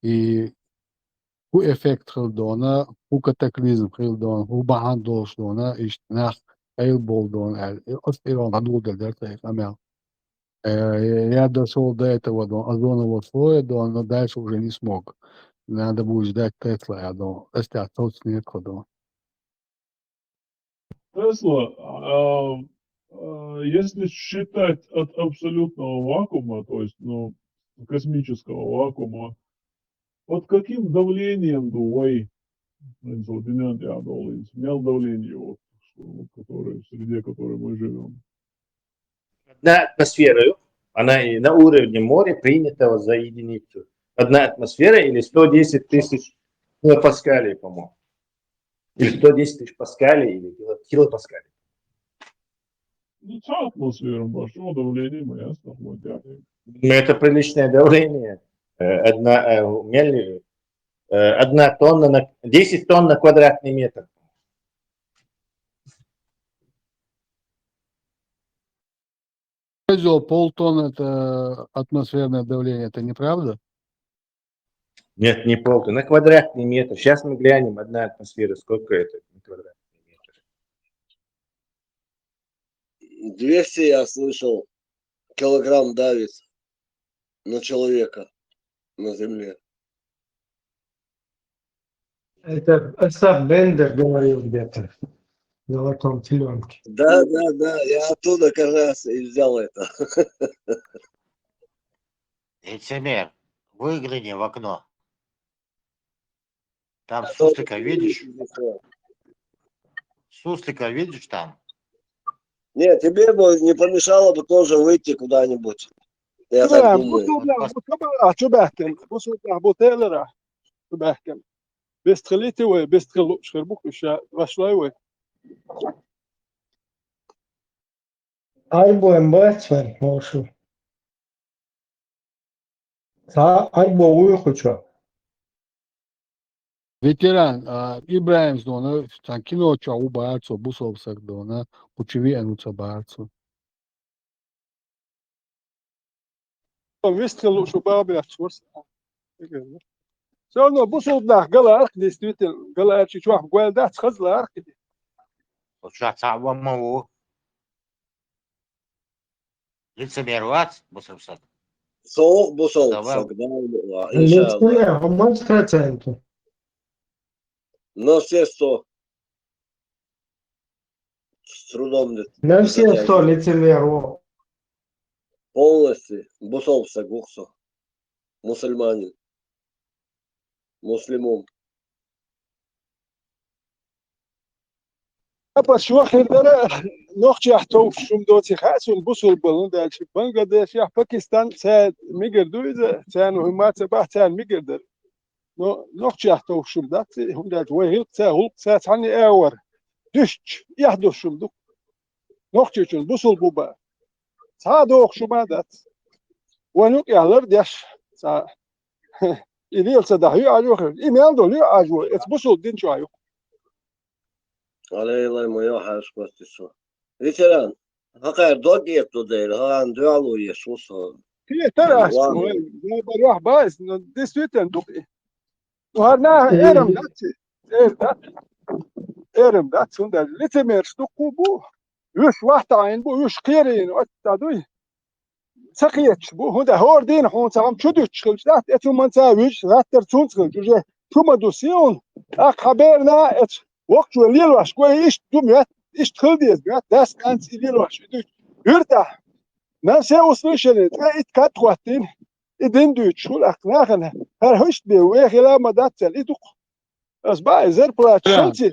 I hu effekt khil dona hu kataklizm khil dona hu bahandosh dona ishtnach el bol dona iron hadul der amel я дошел до этого озонового слоя, но дальше уже не смог. Надо будет ждать Тесла, я думаю. Если отсутствие некуда. Тесла, если считать от абсолютного вакуума, то есть, ну, космического вакуума, под каким давлением Дуэй, имел давление, вот, в среде которой мы живем? Одна атмосфера, она и на уровне моря принятого за единицу. Одна атмосфера или 110 тысяч килопаскалей, по-моему. Или 110 тысяч паскалей, или килопаскалей. Ну, атмосфера большого давления, ясно. Это приличное давление. Одна тонна 10 тонн на квадратный метр. Полтонны это атмосферное давление, это неправда? Нет, не полтонны, на квадратный метр. Сейчас мы глянем, одна атмосфера, сколько это на квадратный метр. 200, я слышал, килограмм давит на человека на Земле. Это Асaf Бендер говорил где-то в золотом теленке. Да, я оттуда как раз и взял это. Лицемер, выгляни в окно. Там суслика видишь? Суслика видишь там? Нет, тебе бы не помешало бы тоже выйти куда-нибудь. Я так думаю. بستخليتي وبستخلو شخربوك وشلاوي Arbo embaçvar mošu. Sa arbo uykuçu. Ветеран Ибраим Дона, кино чау барцу, бусовсак Дона, учеви ануца барцу. بستخلو شو بابي أشورس سألنا بوصل ده قلا أركدي ستويتل قلا أرشي شو أحب قال ده تخزل أركدي وشو صعب ما هو лицемер ват бусовсак. Соох бусовсак, да, Лицемер, он процентов. Но все 100. С трудом. На все 100 лицемеров. Полностью бусовсак, гухсо. Мусульманин. مسلمون أبش واحد درا نقطة يحتوي شو مدوتي خاص والبوصل بالون ده شيء بنغلاديش يا باكستان ساد ميقدروا إذا كانوا هم تبع كان ميقدر نقطة يحتوي شو ده هم ده وهيل سهل سات عني أور دش يحدث شو ده نقطة شو البوصل بوبا صادق شو ما ده ونوك يهلر ديش سا إليل صدقي أجوه إيميل دولي أجوه إتبوصل دين شو أيوه على الله ما يوحش بس شو ريتران هقير دوغي توديل هان دوالو يسوس هي ترى ما بروح بايس ديسويتن دوغي وهنا إيرم داتي إيرم دات سوندا لتمر شتوكو بو يش واحد عين بو يش قيرين وتادوي سقيت بو هذا هور دين حون سام شدوش خلصت اتو من ساويش راتر تونس جو توما دوسيون خبرنا ات وقت الليل واش كويس دوم ايش تخلديز داس كانت الليل واش يرتا ما سوسلوشن ات كات وقتين idin duurt schul achnachen höchst be wegela ma dat zel iduk as ba zer plat schulze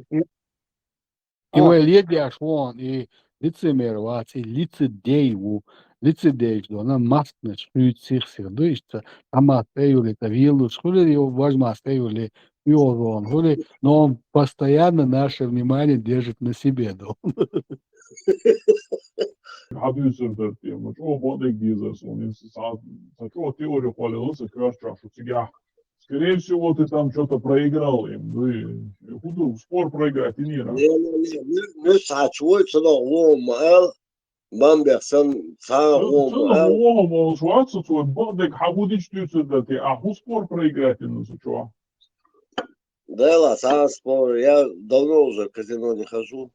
هو اللي يدي عشوان لتس ميروات لتس ديو لتس ديش دونا ماست نشوت سيخ دوشت اما تيولي тавилу школе его важно оставили он говорит но он постоянно наше внимание держит на себе да حديث الترتيب مش هو بعدك ديزا سوني ساعات такого теорию полился краш у тебя скорее всего ты там что-то проиграл им ну худу спор проиграть и не раз не сачует что он мал бамберсон сам он шварцу твой بعدك حبوديش تيجي ты а ху спор проиграть ну что да ла сам спор я давно уже в казино не хожу.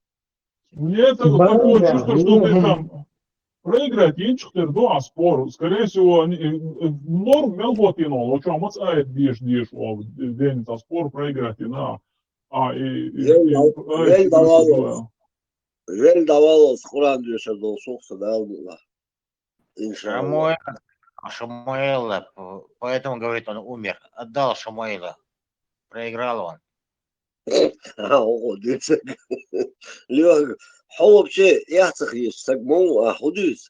Мне такое чувство, что ты там проиграть инчхтер до спор. Скорее всего, норм мелботино, но что мацает деш день за спор проиграть на. Вель давал с Куран дешер до сухса да. Шамуэла, поэтому говорит, он умер. Отдал Шамуэла. Проиграл он. هو بشيء يحتخي سجموه حدوث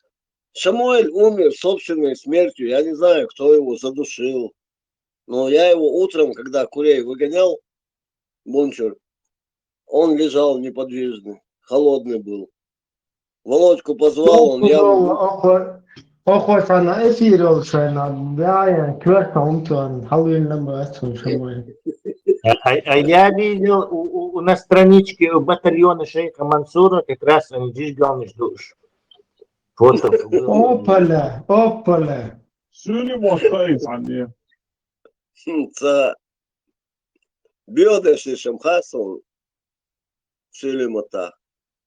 Шамуэль умер собственной смертью, я не знаю, кто его задушил, но я его утром, когда курей выгонял, бунчер, он лежал неподвижный, холодный был. Володьку позвал, он я... أخوي فانا إفيرو شينا دايا كلهم تون حلوين لما أسمع شموي. А я видел на страничке батальона шейха Мансура как раз они здесь главный ждешь. Фото. Опаля. Söyle muhattayız anne. بيودش شمخاصون söyle muhatta.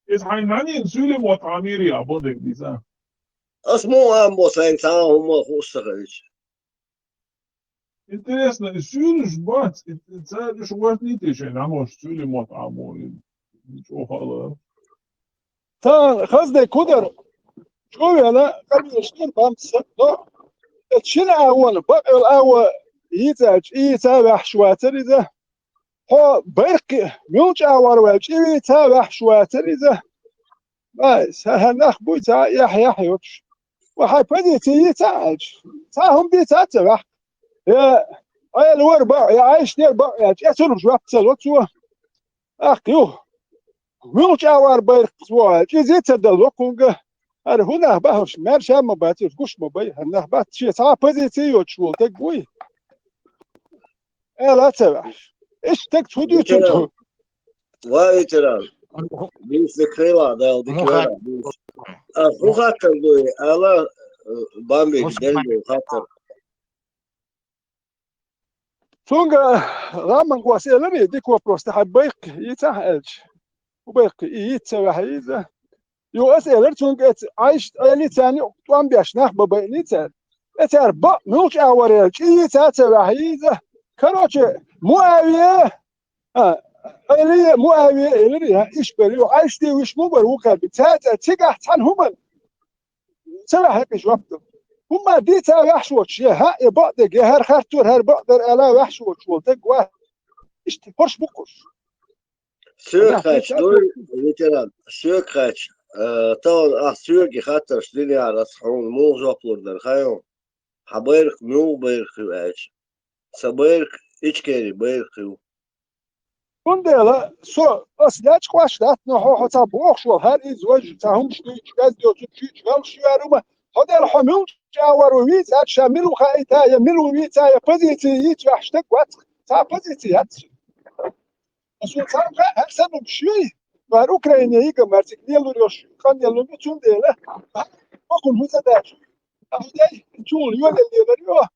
إذا söyle muhattamiri ya بدك ديزا. اسمه عم بوسين تاعهم هم خوشتغلش. Интересно, söyle bak, sen şu var ne diyeceksin ama söyle muhattamu. Çok hala. تا خزده كودر شوي أنا قبل أشتغل بامس لا تشيل أول بقى الأول يتابع شواتر إذا هو برق ميوج أول وجه يتابع شواتر إذا بس هناخ بوي تا يحيى وش وحي بدي تيتاج تاهم بيتابع يا أي الوربع يا عايش نير بقى يا تسولف شو بتسولف شو أخيو ميوج أول برق واجه يزيد تدلوكونج هنا بهش مرشا ما باتيش قش ما بي هنا بات شيء صعب بزيتي شو تقوي لا تبعش ايش تقصدوا تشوفوا واي ترى بيس كيلا ده دكتور اخو خاطر دوي الا بامبي دلو خاطر سونغا رامن قواسيلني ديكو بروست حبيق يتاهج وبيق يتسوى هيدا يو اسئله تونغ عايش اللي ثاني طوام بيشناخ ببيني تاع اتربا نوش اوريل شي تاع هيدا كروتش معاويه اللي معاويه اللي ايش بريو عايش دي وش مو بروكا بتاع تيغا تان هما سلا هيك جوابته هما دي تاع يحشوش ها بعد جهر خاطر هر بقدر الا وحشوش ولتق ايش تفرش بقش سيركاش دول ليترال سيركاش طبعا سيركي خاطر شدني على صحون مو جوبلر در خايو حبيرك مو بيرخيو ايش سبيرك ايش كاري بيرخيو كندلا سو اسلاش قواش دات نو حتى بوخشو هر ازواج تاهم شتي جاز دو تشي جال شياروما هذا الحمل جاور ويت شامل وخايتا يمل ويت يا بزيتي يتوحشتك وات تا بزيتي هات سو صار هسه بشوي var Ukrayna'yı gömercek diye duruyor. Kan yalını bütün diyeler. Bakın bu da. Ahday çoğul yöneliyorlar ya.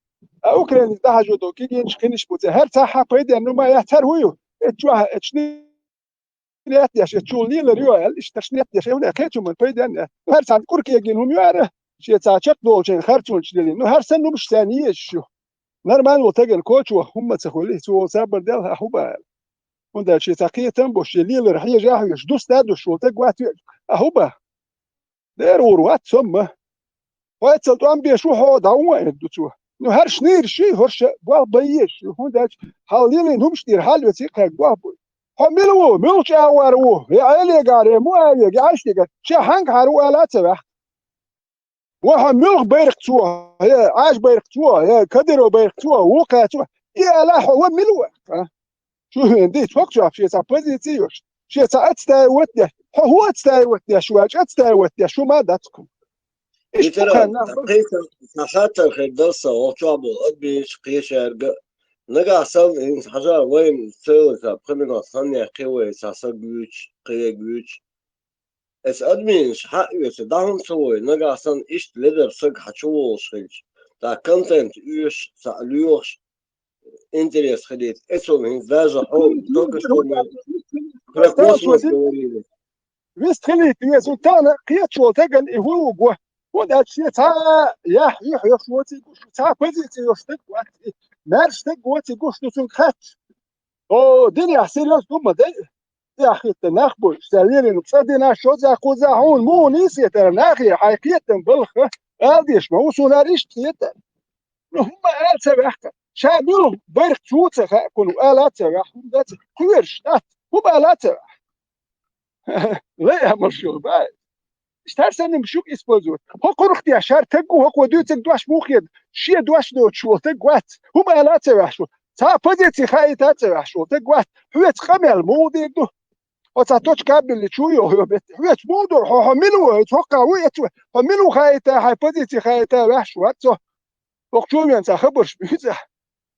Ukrayna daha jodo ki genç keniş bu. Her saha payda انه ما يحتر هو. اتجاه اتشنيات يا çoğul diyorlar ya. İşte şniyat ya. Öyle kaçım payda. Her saat Türkiye genum yara. شيء تاچت دولچن خرچونش دلين نو هر سنه مش ثانيه شو نرمان وتجن كوتش وهم تخولي تو صبر دل حبا وندا شيء تقيه تنبوش ليل رحيه جاهش دوس دادو شو تقوات حبا دير وروات ثم واتسلت ام بيشو هو داوين دوتو نو هر شنير شي هرش بوا بيش وندا حالين هم شتير حال وثيقه بوا ملو ملوش اوارو يا علي قاري مو علي عايش لك شي هانك هارو لا تبع وحملغ بيرقتوه هي عاش بيرقتوه هي كدرو بيرقتوه وقعتوه يا لا هو ملوه شو عندي توقع شيء بوزيتيف شيء اتستاوت هو اتستاوت شو اتستاوت شو ما داتكم ايش ترى قيسا صحات الخدوسة وشعبه أبيش قيشة نجا سام حاجة وين سوى سابقنا صنع قوي ساسا جوش قيا جوش اس ادمينش حق يس دهم سوي نجا سن إيش ليدر سق حشوش خلش تا كونتنت يش سألوش انتريس خديت اسو من زاجة حول توك شو كراكوس مسؤولين ويست خليت يا سلطان قيت شو تجن هو جوا وده شيء تا يح شوتي تا بوزيتيف تقوى مارش تقوى تقوش نسون خات او دنيا سيريوس دوما ده يا اخي تناخبو سالين نقصدنا شو ذا خوذا هون مو نيسي تناخي حقيقة بالخ اديش ما وصلنا ريش تيتا هم قال سبحت شابيرو بيرك توتا كانوا آلات سبح ده كويرش هم آلات سبح لا مرشو باي اشتارسن مشوك اسبوزو هو قرختي عشار تقو هو ودوتك دواش موخيد شي دواش دو شو تقوات هم آلات سبح شو تا بوزيتي خايتات سبح شو تقوات هو تخمل مودي دو وتاتوش كابل اللي شويه هو بيت هو مودو هو منو توقع هو منو خايتا هاي بوزيتي خايتا وحش واتو وقتو ينسى خبرش بيزا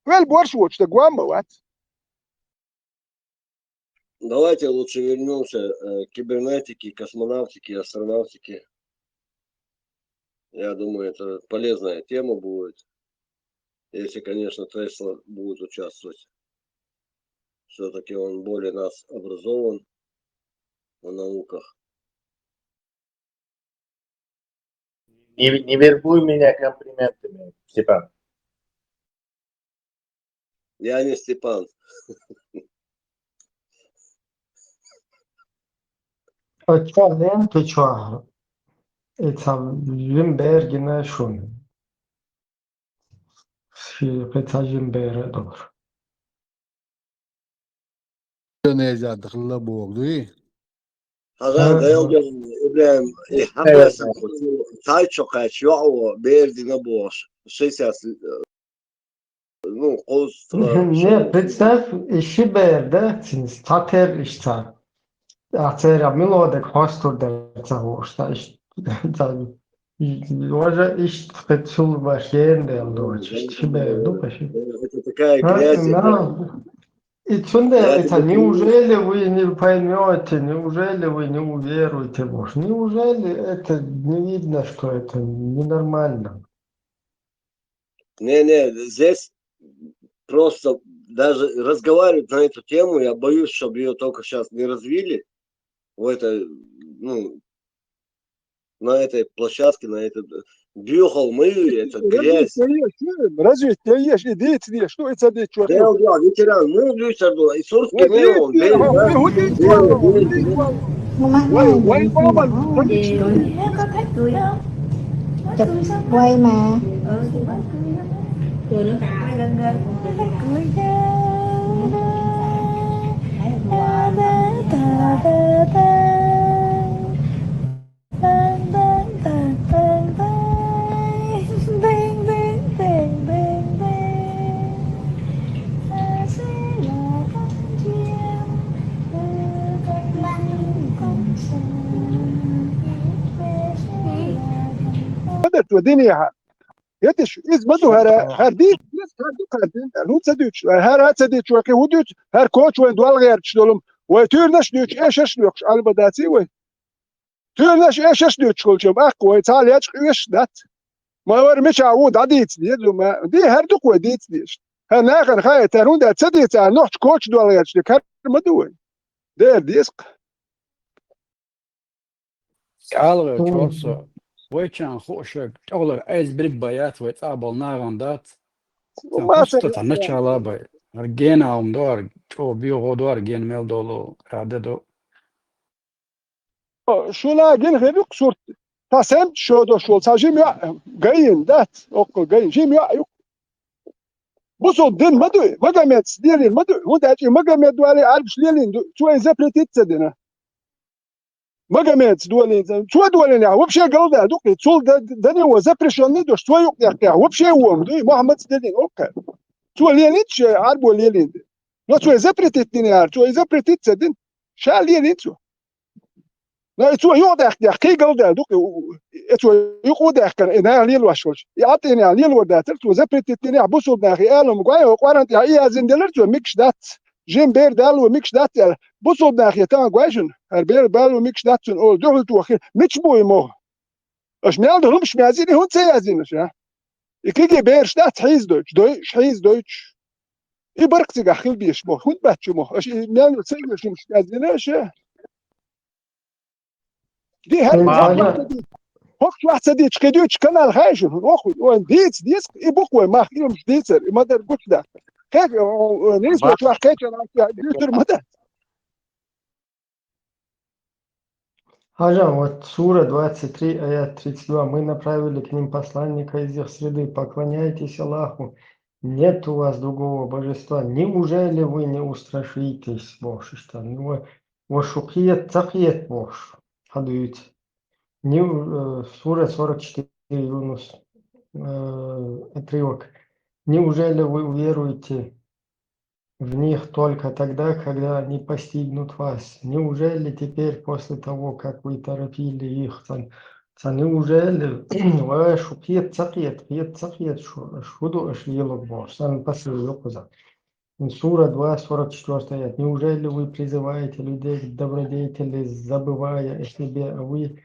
ويل борщ تقوام موات Давайте лучше вернемся к кибернетике, космонавтике, астронавтике. Я думаю, это полезная тема будет, если, конечно, Тесла будет участвовать. Все-таки он более нас образован в науках. Не вербуй меня комплиментами, Степан. Я не Степан. Ötfärden çuar. Etam Limberg nation. Qeta Limberg doğru. Ne yazdı dخل بوقدو هذا يوجد إبراهيم يحبس تايتشو قاش يعو بيردي نبوش شيء سياس ну قوس Не, представь, işi beğendersiniz. Tater işte. Ateria Milodek Hostur'da usta işte. Уже ищет спецул башенде дочь. Тебе думаешь? Это такая грязь. И это неужели вы не поймете, неужели вы не уверуете, может? Неужели это не видно, что это ненормально? Не, здесь просто даже разговаривать на эту тему, я боюсь, чтобы ее только сейчас не развили в этой, ну, на этой площадке, на этой биохолмы, это грязь. Разве ты ешь, иди, что это за чё? Да, ветеран, мы Люсер был, и Сурский Меон, Có thích cười không? Chụp quay mà. Thì bắt cười đó. Cười nữa cả gần gần. Cười chứ. بدت ودنيا يتش إز بدو هرديت هردين نو تدوش هر تدوش وكي ودوش هر كوتش وين دوال غير تشلهم وتورنش دوش إيش لوكش على بداتي وين تورنش إيش دوش كلشم أقوى تعال يتش إيش دات ما ور مش عود عديت دي ما دي هردوك وديت ديش هناخن خاية تارون ده تديت نوح كوتش دوال غير تشلك هر مدوين ده ديسق Alright, also. ويتشان خوشك أغلب أيز بريك بايات ويتقابل ناغندات وما قصة نتشالا باي رجينا عم دور شو بيو دور جين ميل دولو عددو شو لا جين غيرك صورت تاسم شو دو شو تاجي ميا جاين دات اوكو جاين جي ميا بصوا الدين مدوي ما قامت ديالين مدوي هو داجي ما قامت دوالي عارف شليلين شو زبرتيت تدنا ما قامت دوالين شو دوالين هو بشي قال ده دوك تول دني هو زبريشن دو شو يقيا هو بشي هو مدوي محمد ديالين اوكي شو ليليتش عارف ليلين لو شو زبرتيت دينار شو زبرتيت تدن شال ليلين شو لا تو يوضح كي قال ده دوك تو يقودح كان انا ليل واشوش يعطيني ليل ودات تو زبرتيتني بوسو داخي قالوا مقاي وقرنت يا زندلر تو ميكس دات جيم بير دال وميكس دات بوسو داخي تا قواجن البير بال وميكس دات اول دول تو اخير مش بوي مو اش مال ده مش مازين هون سيازين ها يكيجي بير شتات حيز حيز دوتش يبرك تيغا بيش مو هون باتشو مو اش مال سيغلش مش مازين اش دي هل هوك واحد سديت كديوتش كانال خايش واخد وين ديس يبوك ما مش ديتر ما در قلت ده كيف نسبة واحد كيف ديتر مدى Хажа, вот Сура 23, аят 32. Мы направили к ним посланника из их среды. Поклоняйтесь Аллаху. Нет у вас другого божества. Неужели вы не устрашитесь, Боже, что? Вашукиет цахиет Боже. Хадует. Сура 44, Юнус. Отрывок. Неужели вы уверуете в них только тогда, когда они постигнут вас? Неужели теперь, после того, как вы торопили их, неужели шукиет цакиет, шуду ашиелок бор, сам посыл Сура 2, 44 аят. Неужели вы призываете людей к добродетели, забывая о себе, а вы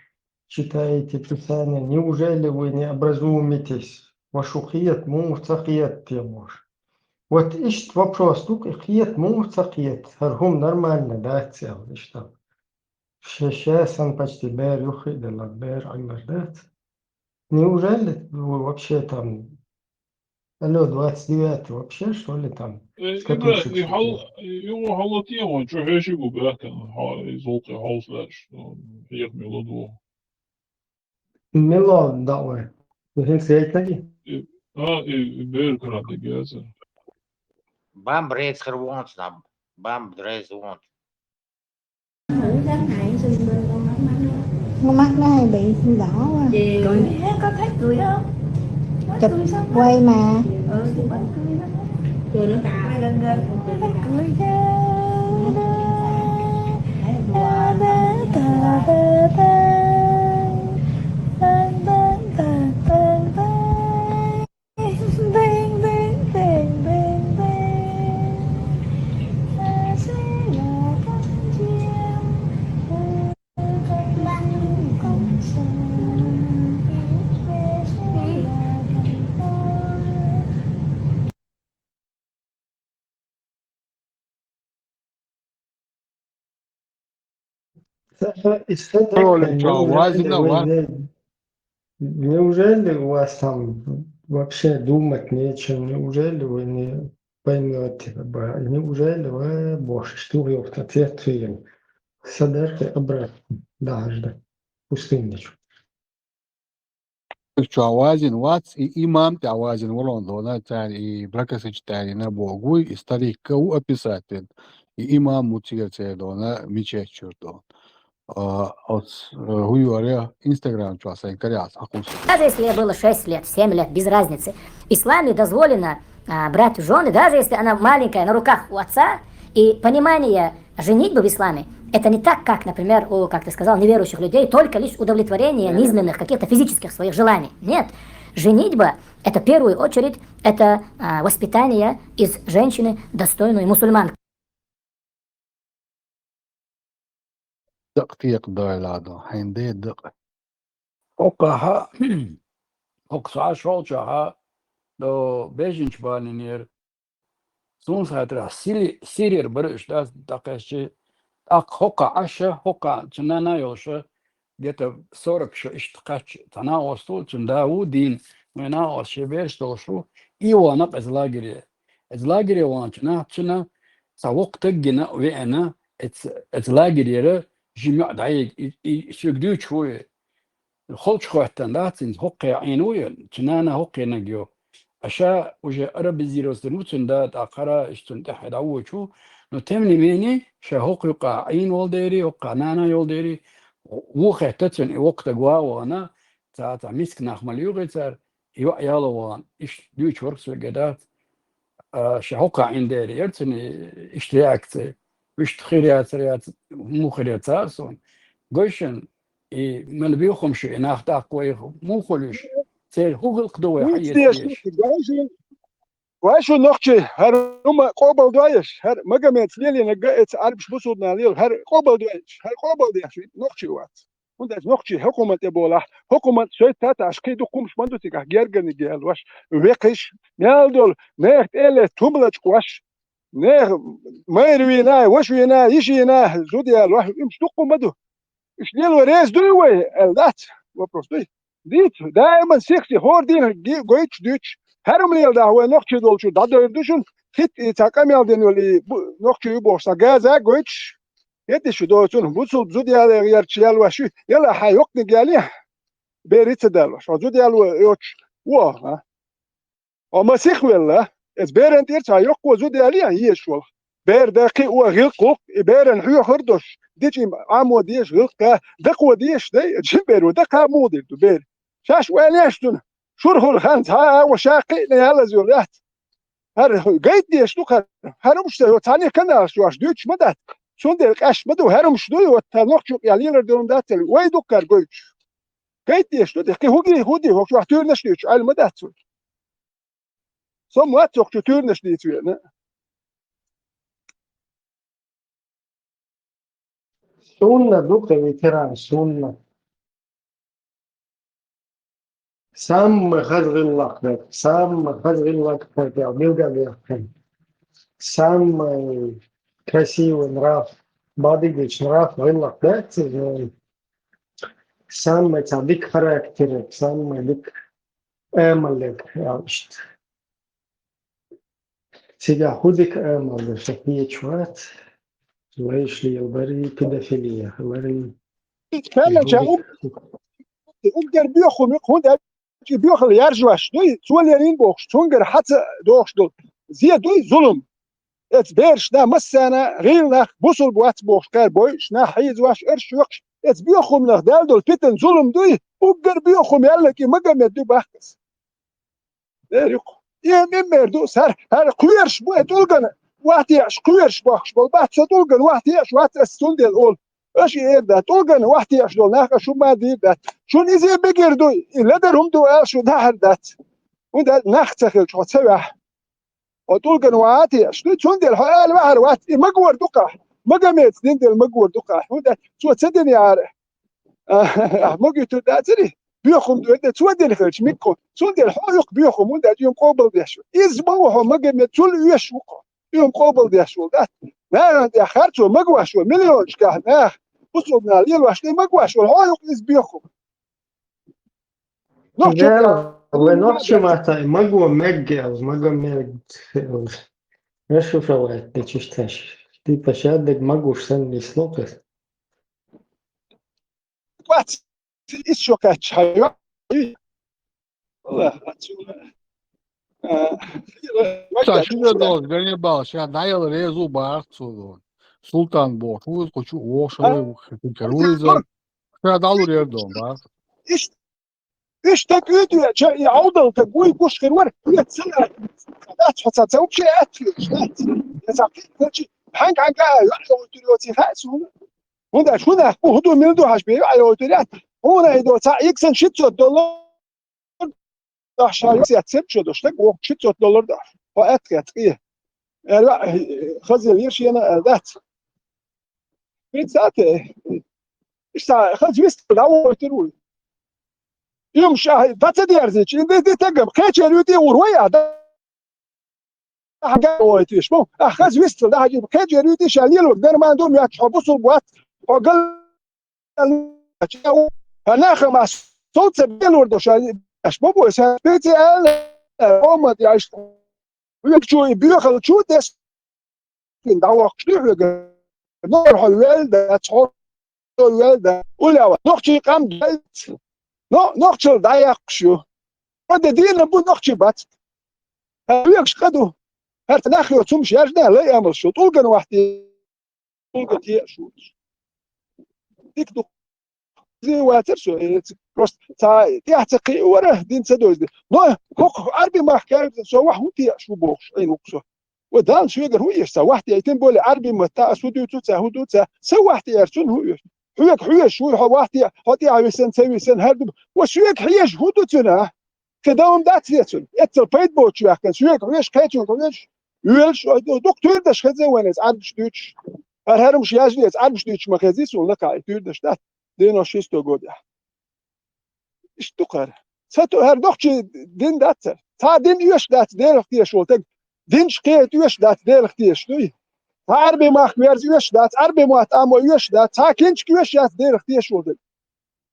читаете Писание? Неужели вы не образумитесь? Вашухиет цакиет темуш. Вот ищет вопрос, ну, хиет, цакиет, аргум нормально, да, целый, что? Сейчас он почти бер, юхидала, бер, да? Неужели вы вообще там, алло, 29 вообще, что ли, там, с катушек? Jo, halvtid var inte hur sig upp där kan ha i sålt halslärs helt melodå. Мелон, давай. Вы знаете, I början att det gäser. Bam breeds gewoon snap. Bam breeds gewoon. Con mắt nó hay bị đỏ quá. Có thấy cười không? Chụp quay mà. Cười nó cà gần cười Неужели у вас там вообще думать нечем? Неужели вы не поймете? Неужели вы, Боже, что вы в ответ им? Садерки обратно, даже пустынничу. Чавазин вац и имам Чавазин Лондона и бракасыч тани богу и старика у описатель и имам мутигаце дона мечеть чурдон. От хуюаря Инстаграм часа инкаряс. Даже если ей было 6 лет, 7 лет, без разницы. В исламе дозволено брать жены, даже если она маленькая, на руках у отца. И понимание женитьбы в исламе, это не так, как, например, у, как ты сказал, неверующих людей, только лишь удовлетворение низменных, каких-то физических своих желаний. Нет. Женитьба, это в первую очередь, это воспитание из женщины достойной мусульманки. دقيق دايلادو هندي دق Okaha, oksa şolçaha, do beşinci balinir. Son sayıda Sirir bir işte dakikçi ak hoka aşı hoka çınana yolşu где-то 40 شو اشتقاش تناقص طول داودين وناقص شبيش توشو إيوانا إزلاجري وانشنا شنا سوق تجنا وأنا إزلاجري جميع دعيق يشجدوا شوي الخلش خواتن داتين هقي عينويا شنانا هقي نجيو أشا وجه أرب الزيروس نوتن دات أقرا إشتن تحت عوشو نتمني ميني شهوق يقع عين والديري وقع نانا يولديري وخه تتن وقت جوا وانا تا مسك نخمل يوغيتر يالوان إيش دوش وركس الجدات شهوق عين ديري يرتن اشتراكت وش تخيريات مو خيريات سون قوشن من بيخم شيء ناخد قويهم مو خلوش سير هو القدوة حيث واشو نقشي هر نما قبل دوايش هر مجمع ليلي نجات عارفش بصودنا ليل هر قبل دوايش هر قبل دوايش نقشي وقت ونداش نقشي حكومة بولا حكومة شيء تاتا عشكي دوكمش مندو تيجا جيرجن جيل واش ويقش نالدول نهت إله تملج واش نه ما يروينا واش وينا يشينا زوديال واش مش دوكم مدو إيش ليل وريز دوي الدات وبروستي ديت دائما سيكسي هور دين جويتش دوتش هرم ليل ده هو نقطة دولشو ده دوشون هيت تاكمل دينولي نقطة يبورس جازا جويتش يدشو دوشون بوصل بزود يا رجال وشو يلا حيوق نجاليه بيريت دالوش بزود يالو يوتش واه أما سيخ ولا إز بيرن تيرت حيوق وزود ياليه يشول بير دقي وغلق بيرن حيو خردوش ديجي عمو ديش غلق دقو ديش دي جبر ودقا مودي بير شاش وانيشتون شرح الخانت ها وشاقي نهال زورات هر قيد ديش لوك هرمش ده تاني كنا شواش دوتش مدات شون ده قاش بدو هرمش دو وتنقشو يالير دون دات وي دوكر قويش قيد ديش ده كي هودي هو شو تورنش ديش على مدات سم وقت شو تورنش ديش وين سنة دوكا ويتران سنة سام خزر اللقب سام خزر اللقب بيلقى بيحكم سام красивый нрав бадыгыч нрав غلق дать сам цадик характер сам дик эмалек алшт сега худик эмал шахие чват ويشلي البري بيدافيليا البري فعلا شاوب اقدر بيخو ميخون ده بيخو يرجوش دوي سوليرين بوخش تونجر حتى دوخش دول زي دوي ظلم ات بيرش ده مسانا غير بوصل بوات بوخش كار بويش نا حيز واش ارش وقش ات بيخو من دال دول بيتن ظلم دوي اقدر بيخو يلا كي مقام يدو بحكس ديريقو يا ممردو سر هر قيرش بو اتولغن واحد يعش قيرش بوخش بالبعض ستولغن واحد يعش واحد استون ديال اول اش يدا تولغن واحد يعش دول ناخ شو ما دي ده شون إذا بيجردو إلا درهم دو شو ده هردات وده نختخل شو تسوح وتولغن واحد يعش دو شون ديال حال واحد واحد مجور دقة مجمع سنين ديال مجور دقة وده شو تصدقني عارف مجي تداتري بيخم دو ده شو ديال خلش ميكو شون ديال حقوق بيخم وده يوم قابل بيشو إزبوه مجمع شو يشوق يوم قابل بيشو ده ما ده خرجوا مجوا شو مليون شكاه ناخ وصلنا ليه واش ما قواش والحقوق يسبيخم ونقشو ماتا مجوا مجل مجوا مجل نشو فوات تشتاش دي بشادك مجوش سن سلوكس وات إيشو كاتش هاي والله Taşıyla da gani bağış ya dayalı rezu bağırtıyor. Sultan boş, bu koçu oşarı bu keruiza. Ya dalur yerdom bak. İşte güdüyor. Ya avdal ta guy kuş kırvar. Ya sana حتى تسوي شيء أكل إذا كنت هنك يحلو تريوتي خاص هنا شو ده هو من دو هاش بيو على وتريات هنا إذا يكسن $600 عشان يسيب شو دوش لك $600 ده وأكيد إيه خذ يرشي أنا ذات في ساعته إيش خذ ويست دعوة تروي يوم شاهد بتدي أرزيش إن دي تجمع كاتش يريدي وروي ده حاجة ويتيش مو أخذ ويست ده حاجة كاتش يريدي شاليل وقدر ما عندهم يكحبوا صوبات وقال هناخ مع صوت سبيل ورد اش بابو سبيتي قامت يعيش شو بيخل شو دس من دعوة شنو نروح الوالدة تصور الوالدة ولا نختي قام جلت نختي ضيق شو هذا دين بو نختي بات هيكش قدو هات ناخي وتمش يجنا لا يعمل شو طول كان واحد طول كان شو ديك دو زي واتر شو بروست تا تحتقي وراه دين تدوز نو كوك عربي ما حكايه سو واحد تي شو بوخش اي نقصه ودان شو يقدر هو يسا واحد يتم بول عربي متى سودو توتا هدو تا سو واحد يرسون هو حويك شو واحد هاتي على سن سوي سن هذا وشويك حيش هدو تنا كداوم دات يتون اتل بيت بوت شو كان شويك حيش كايتو حيش يلش دكتور داش خزه وينز عربش دوتش هر مش ياجلي عربش دوتش ما خزيس ولا كاي داش ده دينو شيستو غودا اشتقر ساتو هر دخشي دين دات تا دين يش دات دير اختي شولتك دين شقيت يش دات دير اختي شنو عربي ما خبرز يش دات عربي ما تامو يش دات تا كنش يش دات دير اختي شولتك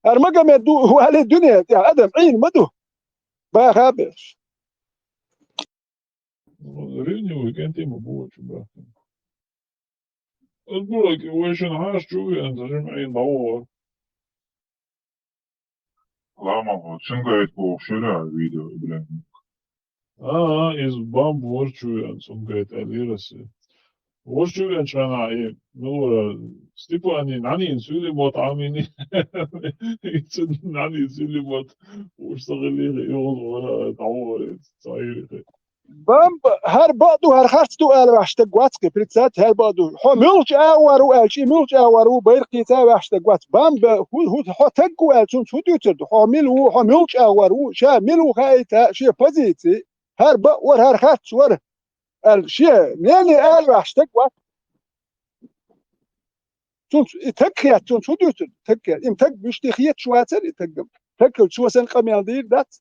هر ما مدو هو على الدنيا يا ادم عين مدو با خابش Ревнивый контема больше, брат. أقول لك وش نعاش شوي أنت جمعين دور. لا ما هو شنو قاعد فوق شارع الفيديو إبراهيم. إز بام وش شوي أنت قاعد أليرس. وش شوي أنت أنا إيه نور ستيبو أني ناني نسولي موت عاميني. ناني نسولي موت وش تغلي يوم ولا دور صاير. بام هر بعضو هر خرطو قال وحشتك واتك بريتسات هر بعضو هو ملش اورو الشي ملش اورو بيرقي تا وحشتك وات بام هو تقو الشون سوديوتر هو ملش اورو شا ملو خايتا شي بوزيتي هر با ور هر خرط ور الشي نيني قال وحشتك وات شون تكيات شون سوديوتر تكيات ام تك بيشتي خيت شواتر تك شو سن قميل دير دات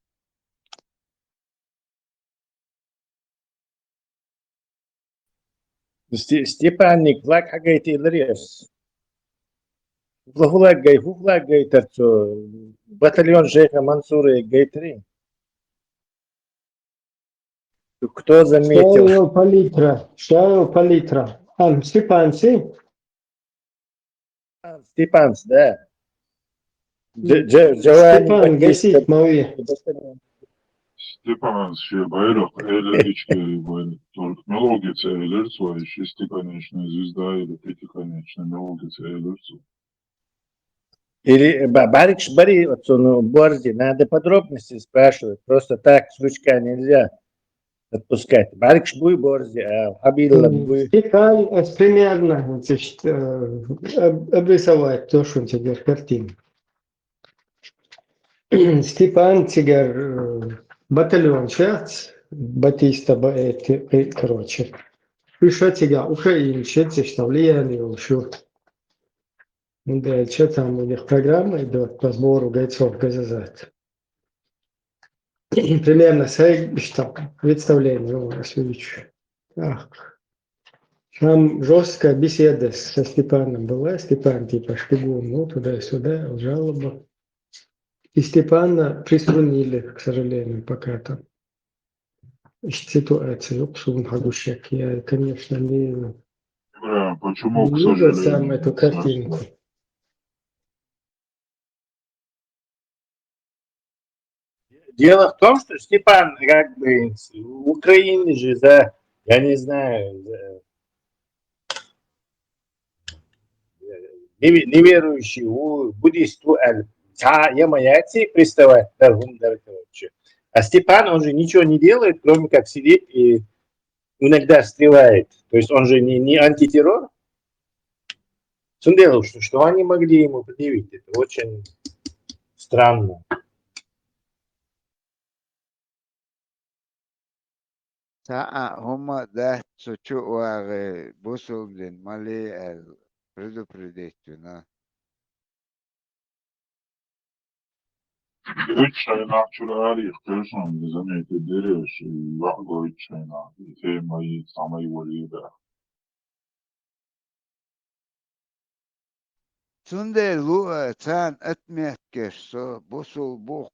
Степанник, влак хагайти лрес. Влак гай тарцо. Батальон Шейха Мансура гайтри. Кто заметил? Шайл палитра. Степанцы? Степанц, да. Степан, гасить мои. Степан Байрах, электрички, мелодицы элерцу, а шестиконечная звезда или пятиконечная мелодица элерцу. Или Барикш Бари, вот он борди, надо подробности спрашивать, просто так с ручка нельзя отпускать. Барикш буй борди, а Хабилла буй. Степан примерно обрисовать то, что у тебя картина. Степан Цигар батальон шерц, Батиста короче. И что тебя Украина, что влияние, что да, что там у них программа идет по сбору бойцов Газазат. Примерно что представление у вас увеличу. Там жесткая беседа со Степаном была. Степан типа шпигун, ну туда-сюда, жалоба. И Степана приструнили, к сожалению, пока там. Ситуация, Упсун Хагушек. Я, конечно, не Почему, к видел сам сожалению, эту картинку. Дело в том, что Степан как бы в Украине же за, я не знаю, неверующий, буддист, ямаяти приставать, короче. А Степан, он же ничего не делает, кроме как сидеть и иногда стреляет. То есть он же не антитеррор. Дело, что они могли ему предъявить. Это очень странно. هم ده سوچوار بوسولدن مالی предупредительно. Üç çırağıyı kırsan zamiyete deriş, vahgo içayna, temayı samayı valiye. Sunday Lua Tan Atmetkes, so Busul Buk,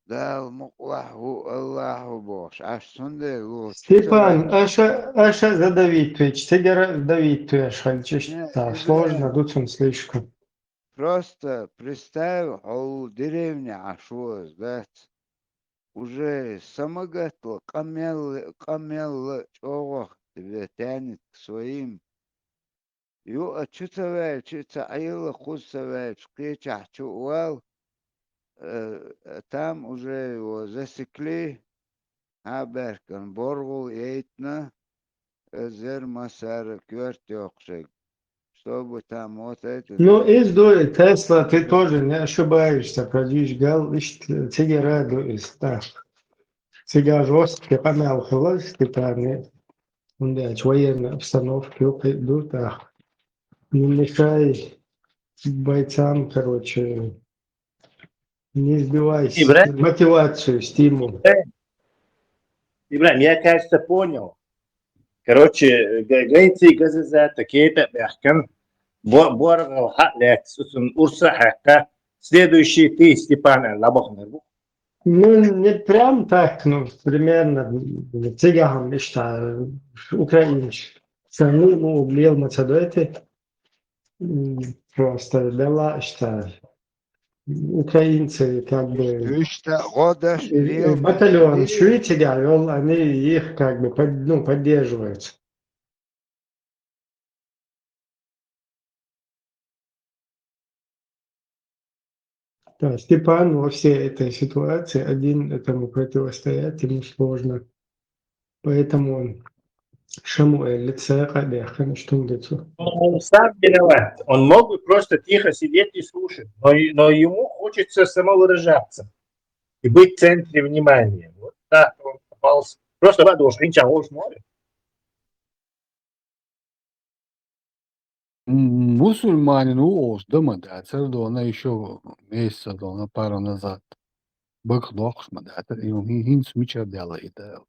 Dal Muklahu Allahu Bosh, Ash Sunday Lua. Степан, Аша задавитываешь, ты давитываешь, хочешь, да, сложно, тут он слишком. Просто представь, деревня Ашуаз, да, уже самогатла, камел, чого тебе тянет к своим. Ю, чутовая, чутаила, хусовая, чкича, чуал, там уже его засекли, Аберкан, Боргул, Ейтна, Зермасара, Квертёкшек, чтобы там вот это... Ну, из до Тесла ты тоже не ошибаешься, продишь гал, тебе радуюсь, да. Тебя жестко помял хлост, Степан, да, военная обстановка, идут, да. Не мешай бойцам, короче, не сбивайся. Ибрahim, Мотивацию, стимул. Ибрahim, я, кажется, понял. Короче, гайцы газа такие-то бяхкан, боргал хатлек, сусун урса хакка, следующий ты, Степан, лабахнер. Ну, не прям так, ну, примерно, цыган, украинец. Сами ему облил мацадойты, просто бела, что украинцы как бы батальон Швейцария вел, они их как бы поддерживают. Да, Степан во всей этой ситуации один этому противостоять ему сложно. Поэтому он Шамуэль лице Кадехан, что он лицо. Он сам виноват. Он мог бы просто тихо сидеть и слушать, но ему хочется самовыражаться и быть в центре внимания. Вот так он попался. Просто ладошь, инчан, уж море. Мусульманин уоз дома, да, она еще месяца на пару назад. Бык лохшма, да, хин смича делает, да.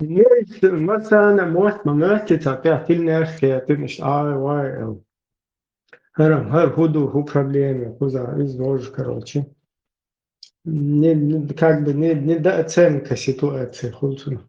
Есть مثلا موت مملكة опять الناس مش واي هر هو проблемы куда изложишь, короче. Как бы недооценка ситуации, худшего.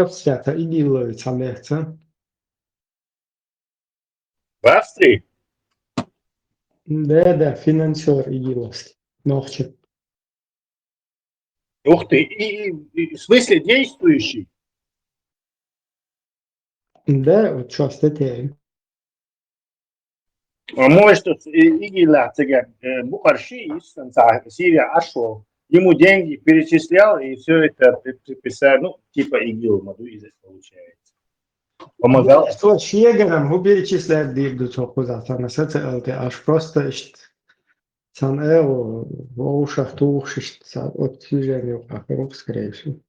Всяко и делают самеца. В Австрии? Да, финансер игиловский. Ногче. Ух ты, и в смысле действующий? Да, вот что статья. А может, Игиля, Бухарши из Сирия Ашло, ему деньги перечислял и все это приписал, ну, типа ИГИЛ, Мадуизес получается. Помогал. Что Шегером перечисляет дирду куда-то на это аж просто сам в ушах тухшись от движения вокруг, скорее всего.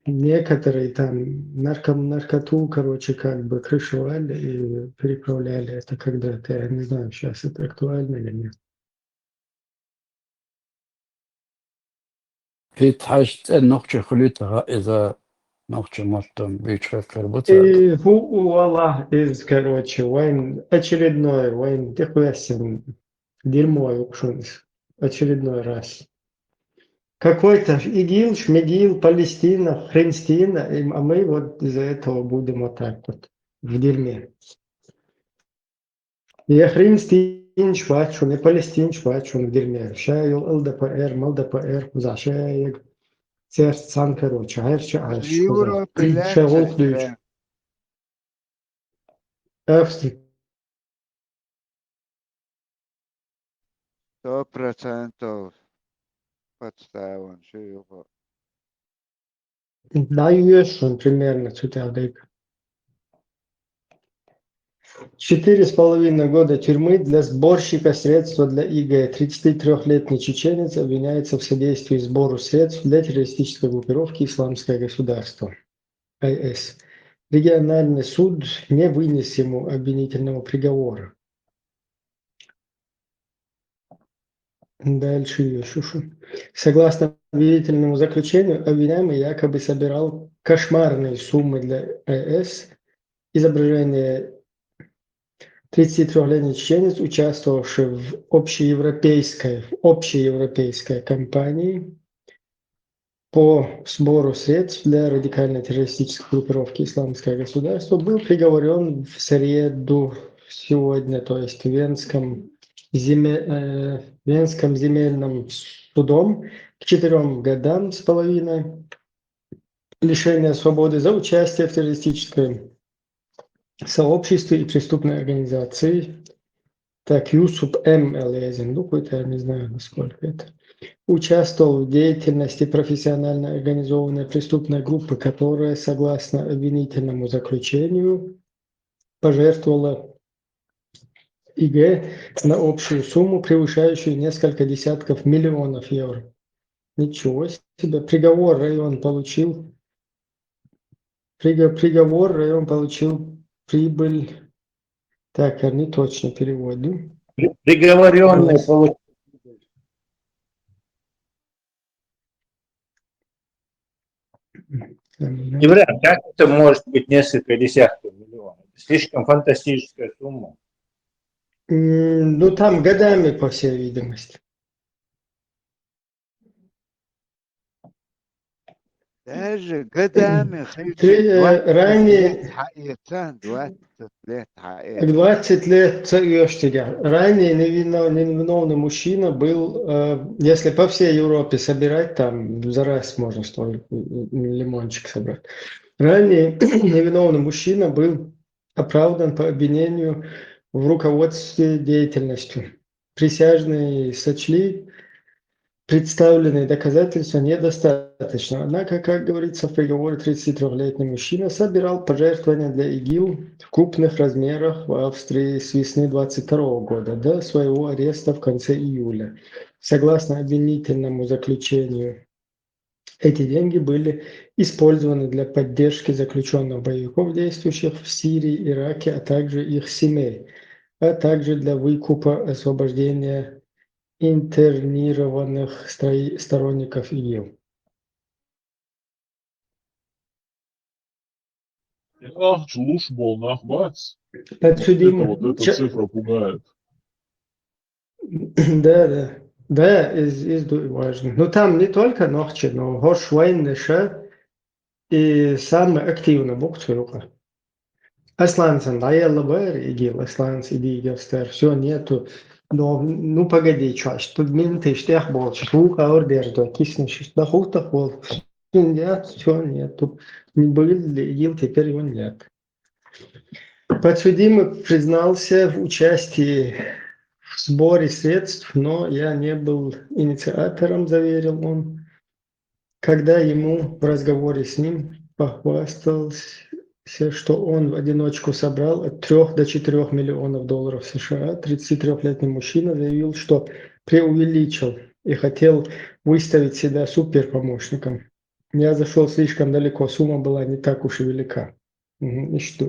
Некоторые там наркоту, короче, как бы крышевали и переправляли это когда-то. Я не знаю, сейчас это актуально или нет. Hitchhiked نقطة خليتها إذا نقطة مطم بيتشكل بطل. И Аллах из, короче, войн очередной, войн техвесен, дерьмо укшунс, очередной раз. Какой-то ИГИЛ, Шмигил, Палестина, Христина, а мы вот из-за этого будем вот так вот в дерьме. Я Христин швачу, не Палестин швачу в дерьме. Шайл ЛДПР, МЛДПР, за шаек. Церковь сан, короче, гайрче аж. Шагул ключ. Австрия. 100% подставан, что его. Да, есть он примерно, что-то. 4,5 года тюрьмы для сборщика средств для ИГ. 33-летний чеченец обвиняется в содействии сбору средств для террористической группировки «Исламское государство» (ИС). Региональный суд не вынес ему обвинительного приговора. Дальше еще. Согласно обвинительному заключению, обвиняемый якобы собирал кошмарные суммы для ИС. Изображение 33-летний чеченец, участвовавший в общеевропейской кампании по сбору средств для радикальной террористической группировки «Исламское государство», был приговорен в среду сегодня, то есть Венским земельным судом к 4,5 годам лишения свободы за участие в террористической сообществе и преступной организации. Так, Юсуп М. Элезин, ну, какой-то, я не знаю, насколько это. Участвовал в деятельности профессионально организованной преступной группы, которая, согласно обвинительному заключению, пожертвовала ИГ на общую сумму, превышающую несколько десятков миллионов евро. Ничего себе. Приговор район получил прибыль. Так, не точно переводу. Приговоренный получил. Не вариант, как это может быть несколько десятков миллионов? Слишком фантастическая сумма. Ну, там годами, по всей видимости. Даже годами, ранее 20 лет. 20 лет царёшься. Ранее невиновный мужчина был, если по всей Европе собирать, там за раз можно столько лимончик собрать. Ранее невиновный мужчина был оправдан по обвинению в руководстве деятельностью. Присяжные сочли представленные доказательства недостаточно. Однако, как говорится в приговоре, 33-летний мужчина собирал пожертвования для ИГИЛ в крупных размерах в Австрии с весны 2022 года до своего ареста в конце июля. Согласно обвинительному заключению, эти деньги были использованы для поддержки заключенных боевиков, действующих в Сирии, Ираке, а также их семей, а также для выкупа освобождения интернированных сторонников ИГИЛ. Слушбол, нахбац. Подсудимый. Вот эта цифра пугает. Да, важно. Но там не только ночи, но горшвайныша и самый активный буксирука. Асланцан, да, я лабер ИГИЛ, Асланц, иди, Герстер, все, нету. Но, ну, погоди, чаш, тут минуты, штех бол, штука, ордер, киснешь, да, хутах бол. Нет, все, нету. Не был ИГИЛ, теперь его нет. Подсудимый признался в участии в сборе средств, но я не был инициатором, заверил он. Когда ему в разговоре с ним похвастался, что он в одиночку собрал от 3 до 4 миллионов долларов США, 33-летний мужчина заявил, что преувеличил и хотел выставить себя суперпомощником. Я зашел слишком далеко, сумма была не так уж и велика. И что?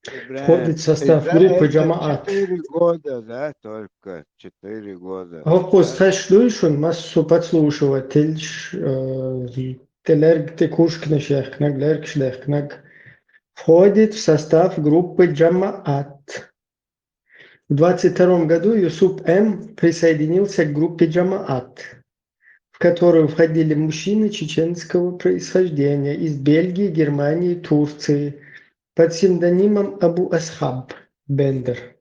Входит в состав группы Джамаат. 4 года, да, только 4 года. Вопрос, что массу подслушивать, входит в состав группы Джамаат. В 22 году Юсуп М. присоединился к группе Джамаат, в которую входили мужчины чеченского происхождения из Бельгии, Германии, Турции, под псевдонимом Абу Асхаб Бендер.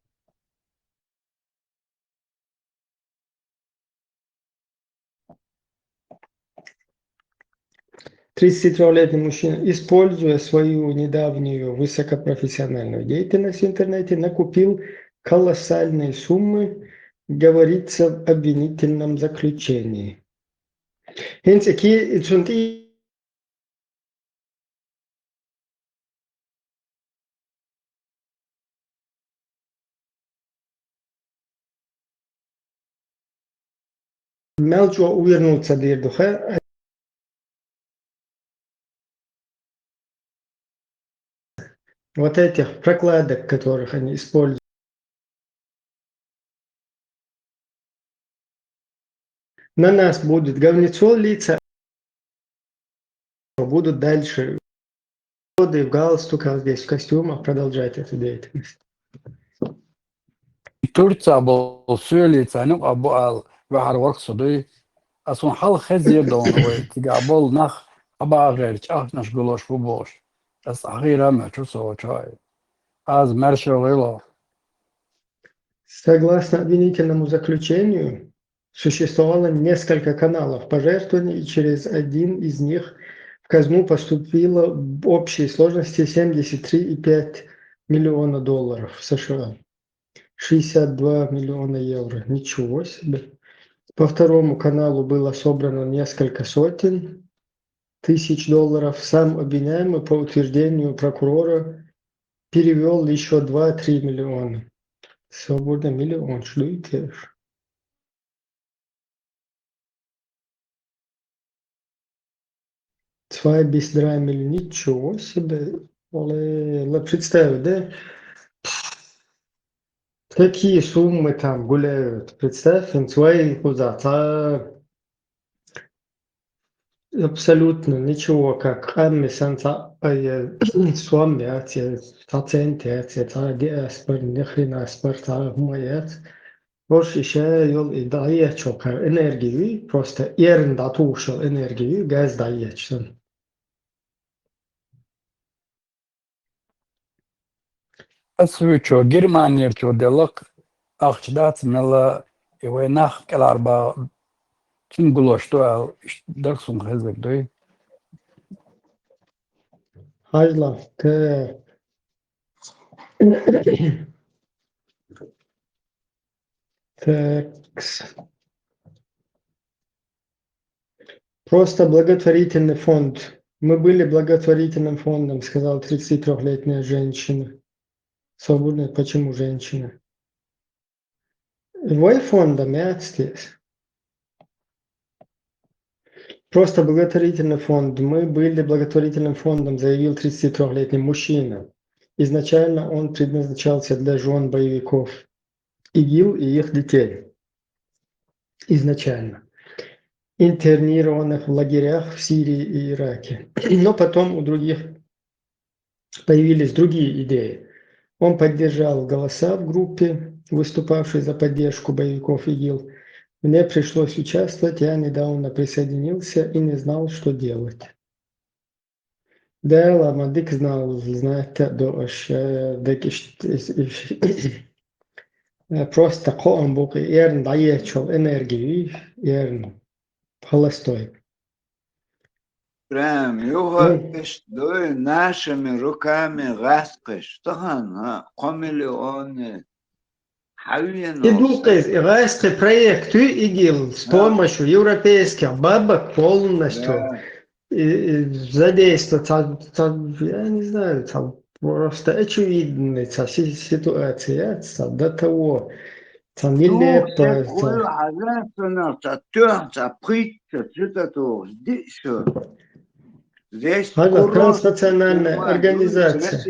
Тридцатитрёхлетний мужчина, используя свою недавнюю высокопрофессиональную деятельность в интернете, накупил колоссальные суммы, говорится в обвинительном заключении. Мелчо увернуться дирдуха. Вот этих прокладок, которых они используют. На нас будет говнецо литься, будут дальше в галстуках, здесь в костюмах продолжать эту деятельность. Turca bol söyleyse nuk abo al vahar worksody asun hal khazir don we tigabol nach abager ach nash gulosh bubosh as akhira ma chuso chai az marshalo. Согласно обвинительному заключению, существовало несколько каналов пожертвований, и через один из них в казну поступило в общей сложности $73,5 миллиона США. 62 миллиона евро. Ничего себе. По второму каналу было собрано несколько сотен тысяч долларов. Сам обвиняемый, по утверждению прокурора, перевел еще 2-3 миллиона. Свободно миллион, шлюйте. Zwei bis 3 миллиона. Ничего себе. Але представь, да? Какие суммы там гуляют? Представь, свои куда-то абсолютно ничего, как Амми Санта Суамми, Таценте, Диаспор, нихрена спорта, моец. Boş işe yol iddiaya çok enerjiyi, просто yerinde tuşu enerjiyi gaz dayaçsın. Aswicho Germanier cho delok akhdat mela we nach kelarba kin guloshto al darsun hazek doy. Hayla te Такс. Просто благотворительный фонд. Мы были благотворительным фондом, сказала 33-летняя женщина. Свободная, почему женщина? Voi фондом, здесь. Просто благотворительный фонд. Мы были благотворительным фондом, заявил 33-летний мужчина. Изначально он предназначался для жен боевиков ИГИЛ и их детей. Изначально. Интернированных в лагерях в Сирии и Ираке. Но потом у других появились другие идеи. Он поддержал голоса в группе, выступавшей за поддержку боевиков ИГИЛ. Мне пришлось участвовать, я недавно присоединился и не знал, что делать. Да, Ламадик знал, знаете, просто коан бук ерн даечол энергии, ерн холостой. Прям его что нашими руками раскаш, что она, миллионы. Идут иракский проект ИГИЛ с помощью европейских бабок полностью задействовать, я не знаю, там просто очевидная ситуация, до того, там нелепо. Здесь транснациональная организация.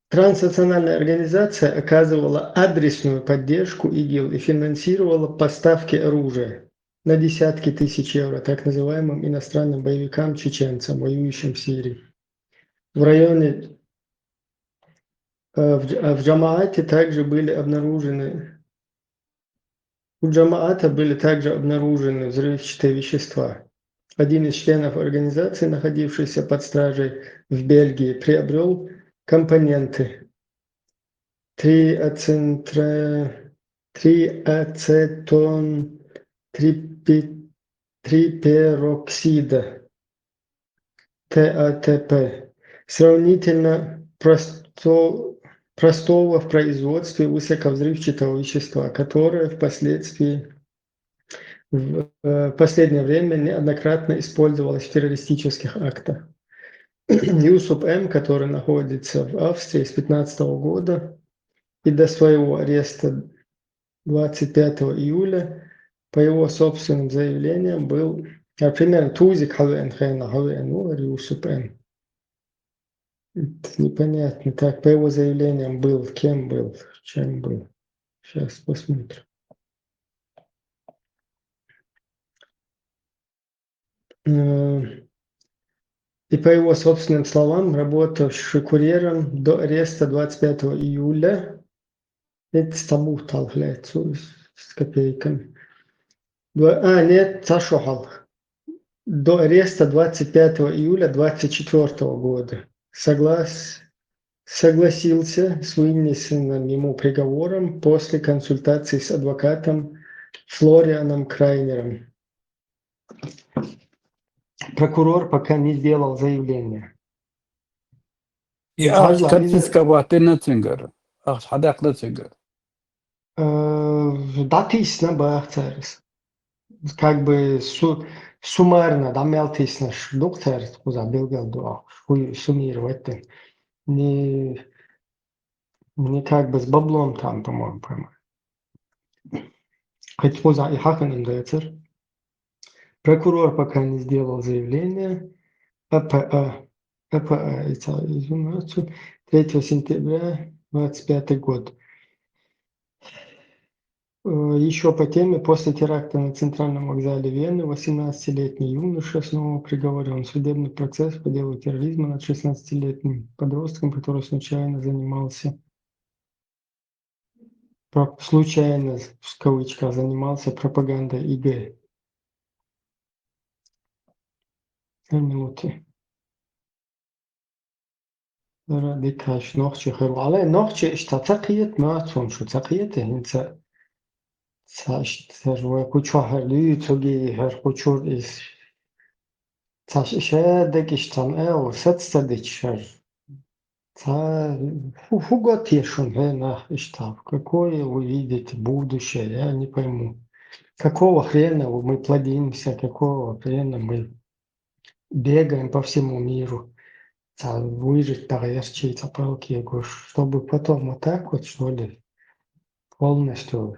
Транснациональная организация оказывала адресную поддержку ИГИЛ и финансировала поставки оружия на десятки тысяч евро так называемым иностранным боевикам-чеченцам, воюющим в Сирии. В районе, в Джамаате также были обнаружены, у Джамаата были также обнаружены взрывчатые вещества. Один из членов организации, находившийся под стражей в Бельгии, приобрел компоненты трипероксида ТАТП, сравнительно простого в производстве высоковзрывчатого вещества, которое впоследствии в последнее время неоднократно использовалось в террористических актах. Юсуп М., который находится в Австрии с 2015 года и до своего ареста 25 июля по его собственным заявлениям был, например, Тузик Хавен Хейна Хавен Юсупен. Непонятно. Так, по его заявлениям был, кем был, чем был. Сейчас посмотрим. И по его собственным словам, работавший курьером до ареста 25 июля, это Стамбул является с копейками. Нет, Сашохал. До ареста 25 июля 24 года. Согласился с вынесенным ему приговором после консультации с адвокатом Флорианом Крайнером. Прокурор пока не сделал заявление. Датисна бахцерс. Как бы суммарно, да, мелтисна доктор, куда белгал дуа, суммировать. Не как бы с баблом там, по-моему, поймать. Хоть поза и хаканом дается. Прокурор пока не сделал заявление. ППА, изумрачу, 3 сентября 25 год. Еще по теме, после теракта на центральном вокзале Вены 18-летний юноша снова приговорен. Судебный процесс по делу терроризма над 16-летним подростком, который случайно занимался, в кавычках, занимался пропагандой ИГ. Минуты. Радикаш нохче хэл. Але нохче иштатакиет маатун шу такиет хинца. Цаш царва куча лü цоги хэр кучур is. Цаш шэдэг иштан эл сэтстадичэр. Ца фугот ешун хэнах иштав. Какое вы видите будущее, я не пойму. Какого хрена мы плодимся, какого хрена мы бегаем по всему миру. Выжить тарелки, цапалки, чтобы потом вот так вот, что ли, полностью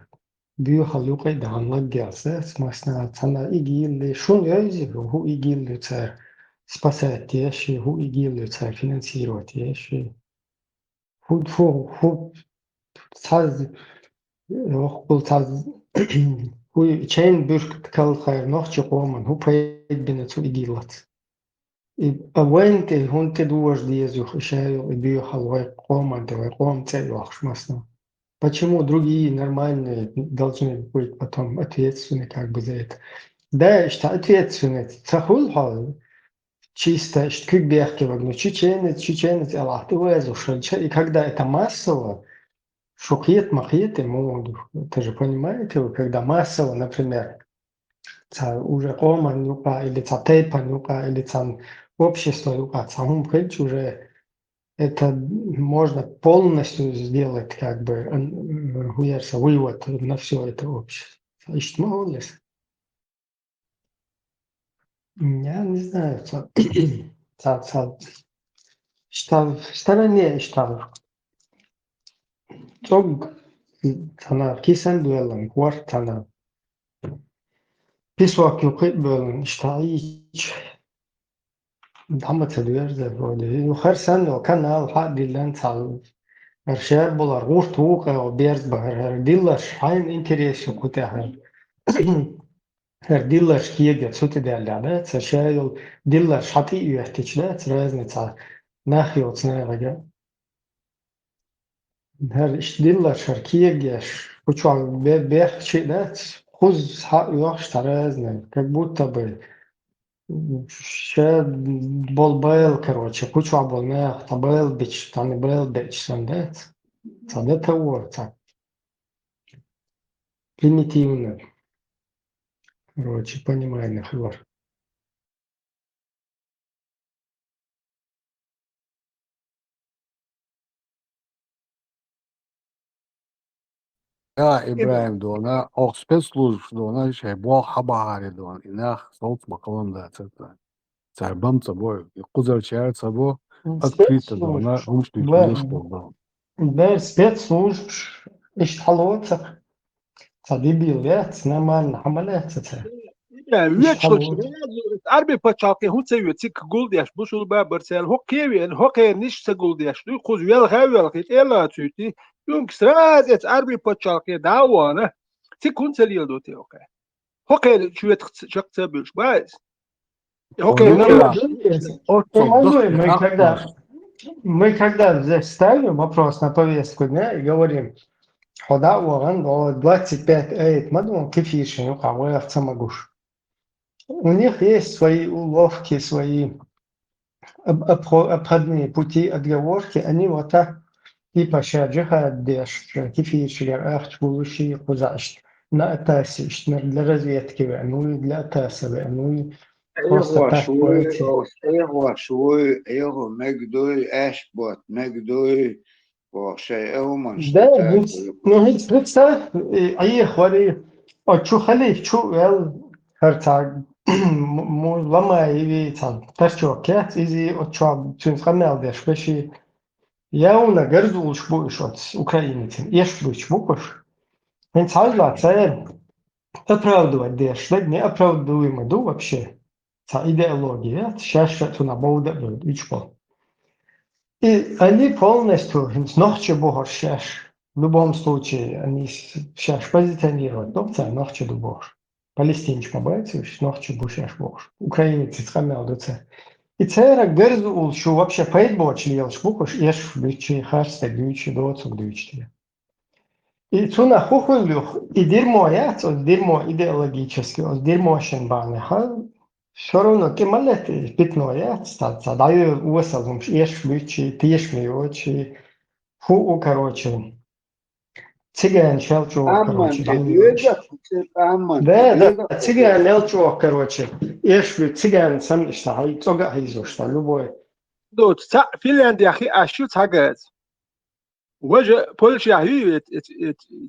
бюхалюкой да наггелся, смысла цена игилли, шун яйзи, ху игилли царь спасать ящи, ху игилли царь финансировать ящи. Ху цаз, ху цаз, ху чейн бюшк ткалхайр нохчи коман, ху прейдбина цу игиллат. И войн ты хунты дуаш диезух шаю и бьюхал вайком целях шмасна. Почему другие нормальные должны быть потом ответственны как бы за это? Да, что ответственность цахулхал чисто шткбехкевагну чеченец Аллах ты везуш. И когда это массово, шокет махет ему, ты же понимаете, когда массово, например, уже оман юка или тейпан юка или общество юка самым притч уже это можно полностью сделать как бы вывод на все это общество. Я не знаю, что в стороне что она кисан дуэлом кварт она писвак юкит дуэлом что Дамат элверде вроде. Хэр сан канал хад дилан цал. Эршер болар гурт ука берз бар. Диллар хайн интерес кутя. Диллар киеге сути дәлләбе. Цашайыл диллар шати юхтичле разница. Нахиот снарага. Хэр диллар шаркиеге куча бех чидат. Хуз ха юхш таразне. Как будто бы Болбел, короче, кучу оболнех, табел бич, там был бич, сандец. Это вот так. Примитивно. Короче, понимаю, хлор. يا إبراهيم دونا أو спецслужб دونا شيء بوا حباري دون إنها صوت مقام ده تعبان صبور يقدر شعر صبور أكفيت دونا مش تيجي Да, спецслужб, ишт халоцах. ديبيلات نمان حملات ويتشل عربي بتشالكي هو تسوي تيك جولد ياش بوصل بابرسال هو كيوين هو كينش تقول ياش دو خوز ويل غاوي الخيط إلا تيتي يوم كسرات عربي بتشالكي دعوانا تكون تليل دوتي أوكي هو كي شوية شق تبلش بايز هو كي мы когда здесь ставим вопрос на повестку дня и говорим хода уган 25 эйт мадун кефиши ну кого самогуш. У них есть свои уловки, свои обходные пути, отговорки, они вот так типа шаджиха деш, кефиши, ахчбулуши, кузашт, на атасе, для разведки, ну и для атаса, ну и просто так пойти. ايوه مجدوي اشبوت مجدوي وشيء منش Да, ну ведь представь, ехали, что хали, что ел, хартаг, лама и там, торчок, я изи отчал, чуть хамел деш, пеши, я у на горду уж будешь от Украины, ешь будешь букваш, ведь хальла, це оправдывать деш, да не оправдываемо, да вообще, це идеология, сейчас что на боуде будет, учпал. И они полностью нохче богор шеш. В любом случае, они шеш позиционируют, но це нохче до богор. Палестинчма боятся, нохче бушеш богор. Украинцы схамел до це. И це герзу, що вообще пейтбоч ліял шбукош, еш бичі харсте двічі до оцук двічі. И цу на хухулюх, и дерьмо яц, дерьмо идеологически, дерьмо шенбаны, все равно кемалеты питное, статься, даю усалом, ешь вычи, тишь миочи, фу, короче, цыган шелчу, короче, да, цыган лелчу, короче, ешь вы цыган сам что, ай цога хайзу, что любой. دوت فنلندا أخي أشوت حاجات وجه بولشيا هي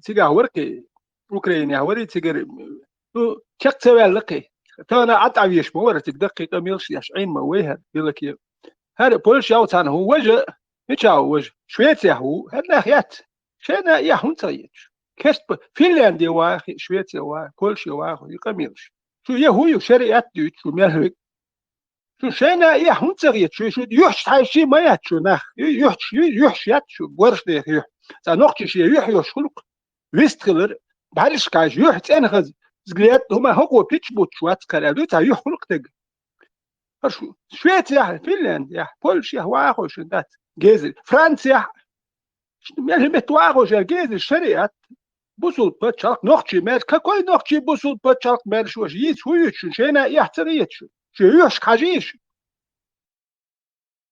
تيجا وركي أوكرانيا وري تيجا شق سوال لقي تانا عطعويش مورتك دقيقة ميلش يشعين مويها يلك هذا بولشيا وتان هو وجه يتشاو وجه شويتيا هو هذا خيات شينا يحون تريج كست فنلندا واخي شويتيا واخي بولشيا واخي يقميلش شو يهوي شريعة دوت شو مالهك شو شينا يحون تريج شو يحش حيشي ما يتشو نخ يحش يتشو ورش ده يح تنقش شيء يح خلق ويستخلر بعدش كاج يح تنخز زغليات هما هو بيتش بوت شوات كلادو تا يخلق تج شو شويت يا فنلند يا بولشيا واخو شدات جيزل فرنسا مال متواغو جيزل شريعة بوصل بتشارك نقشي مال كوي نقشي بوصل بتشارك مال شو يس هو شينا يحتريت شو يحش كاجيش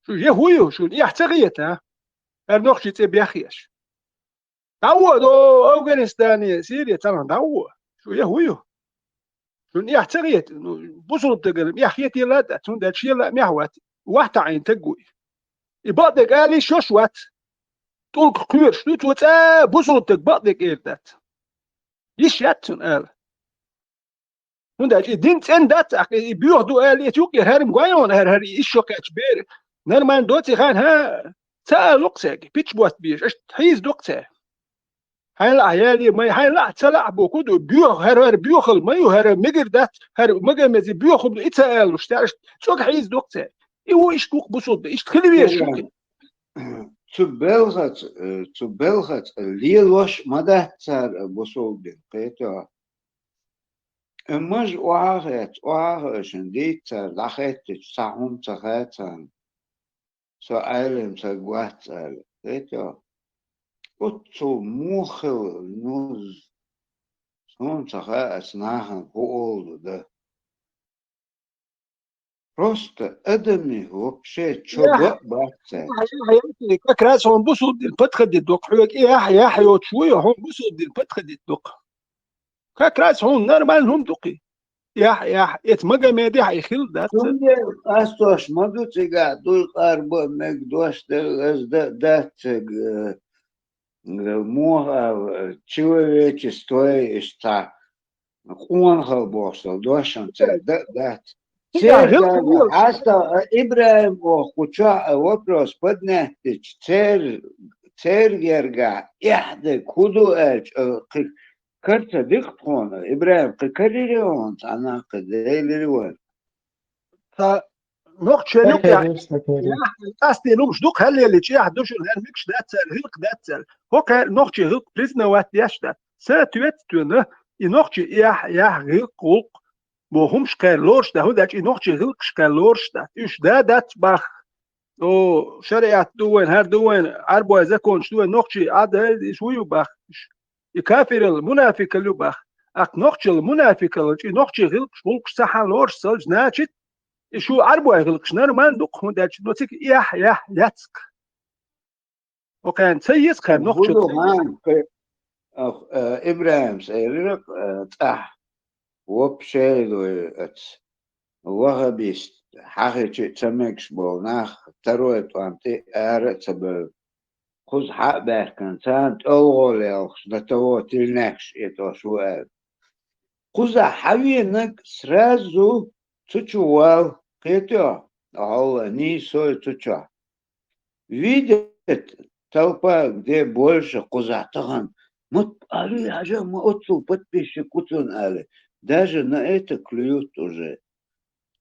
شو يهويو شو يحتريت ها النقشي تبيخيش دعوة دو أفغانستان سوريا ترى دعوة شو يهويو شو يحتريت بوصل تقل يحيتي لا تون ده شيء لا مهوات واحد عين تقوي يبادك قالي شو شوات طول كبير شو توت بوصل تقبادك إيردات يشياتون قال هون ده دينت إن دات بيوردو قال يتوقي هرم قايون هر إيشوكاتش بير نرمان دوتي خان ها تا لقسك بيتش بوات بيش اش حيز دوقته هاي لا عيالي ما هاي لا تلع بوكودو بيوخ هر بيوخل ما يو هر مجر دات هر مجر مزي بيوخل إتسأل وشتاش شوك حيز دوقته إيو إيش دوق بصوت إيش تخلي شوك تبلغت ليلوش مدى تسار بصوت قيتو مش واغت ديت لخيت تسعهم تخاتن سؤالهم سقوات قيتو قطو موخل نوز سون تخا أسناها بقول ده просто أدمي هو بشيء شبه بحثة حياتي كراس هم بصوت البتخ دي دوق حوك إيه يا حيوت شوية هم بصوت البتخ دي دوق كراس هم نرمال هم دوقي يا يتمجى ما دي حيخيل ده أستوش ما دو تيجا دول قاربو مقدوش ده موها человечество что он халбосал дошан ده حتى إبراهيم وخوشا вопрос поднятич цер يرجع إحدى كودو كرت دقتون إبراهيم كريريون أنا كديليون نقط شلوك يا تكرر تكرر قصدي لو مش دوك هل اللي تشي حدوش الهل مش داتسل هلق داتسل هوك نقط هلق بريزنا وات ياشتا ساتويت تونه نقط يا هلق بوهمش كان لورش ده هو ده نقط هلق كان لورش ده إيش ده دات بخ او شريعة دوين هر دوين عربو زكون شو نقط عاد شويو بخ يكافر المنافق اللي بخ أك نقط المنافق اللي نقط هلق شولك سحن لورش سلج ناتشت شو عربو هلق شنو ما ندق هو ده نوتك يا ياتسك وكان سيس كان نقط بلو إبراهيم سيرك تح وبشيلو وغبيست حاجة تسمكش بوناخ تروت وانتي أرت بل خذ حق باركن سانت أول يوخش نتوو تلنكش إتو سؤال خذ حوينك سرازو تشوال قيتو أهو ني سوي تشو видит толпа где больше кузатаган вот али ажа мы отцу подписчик кутун али даже на это клюют уже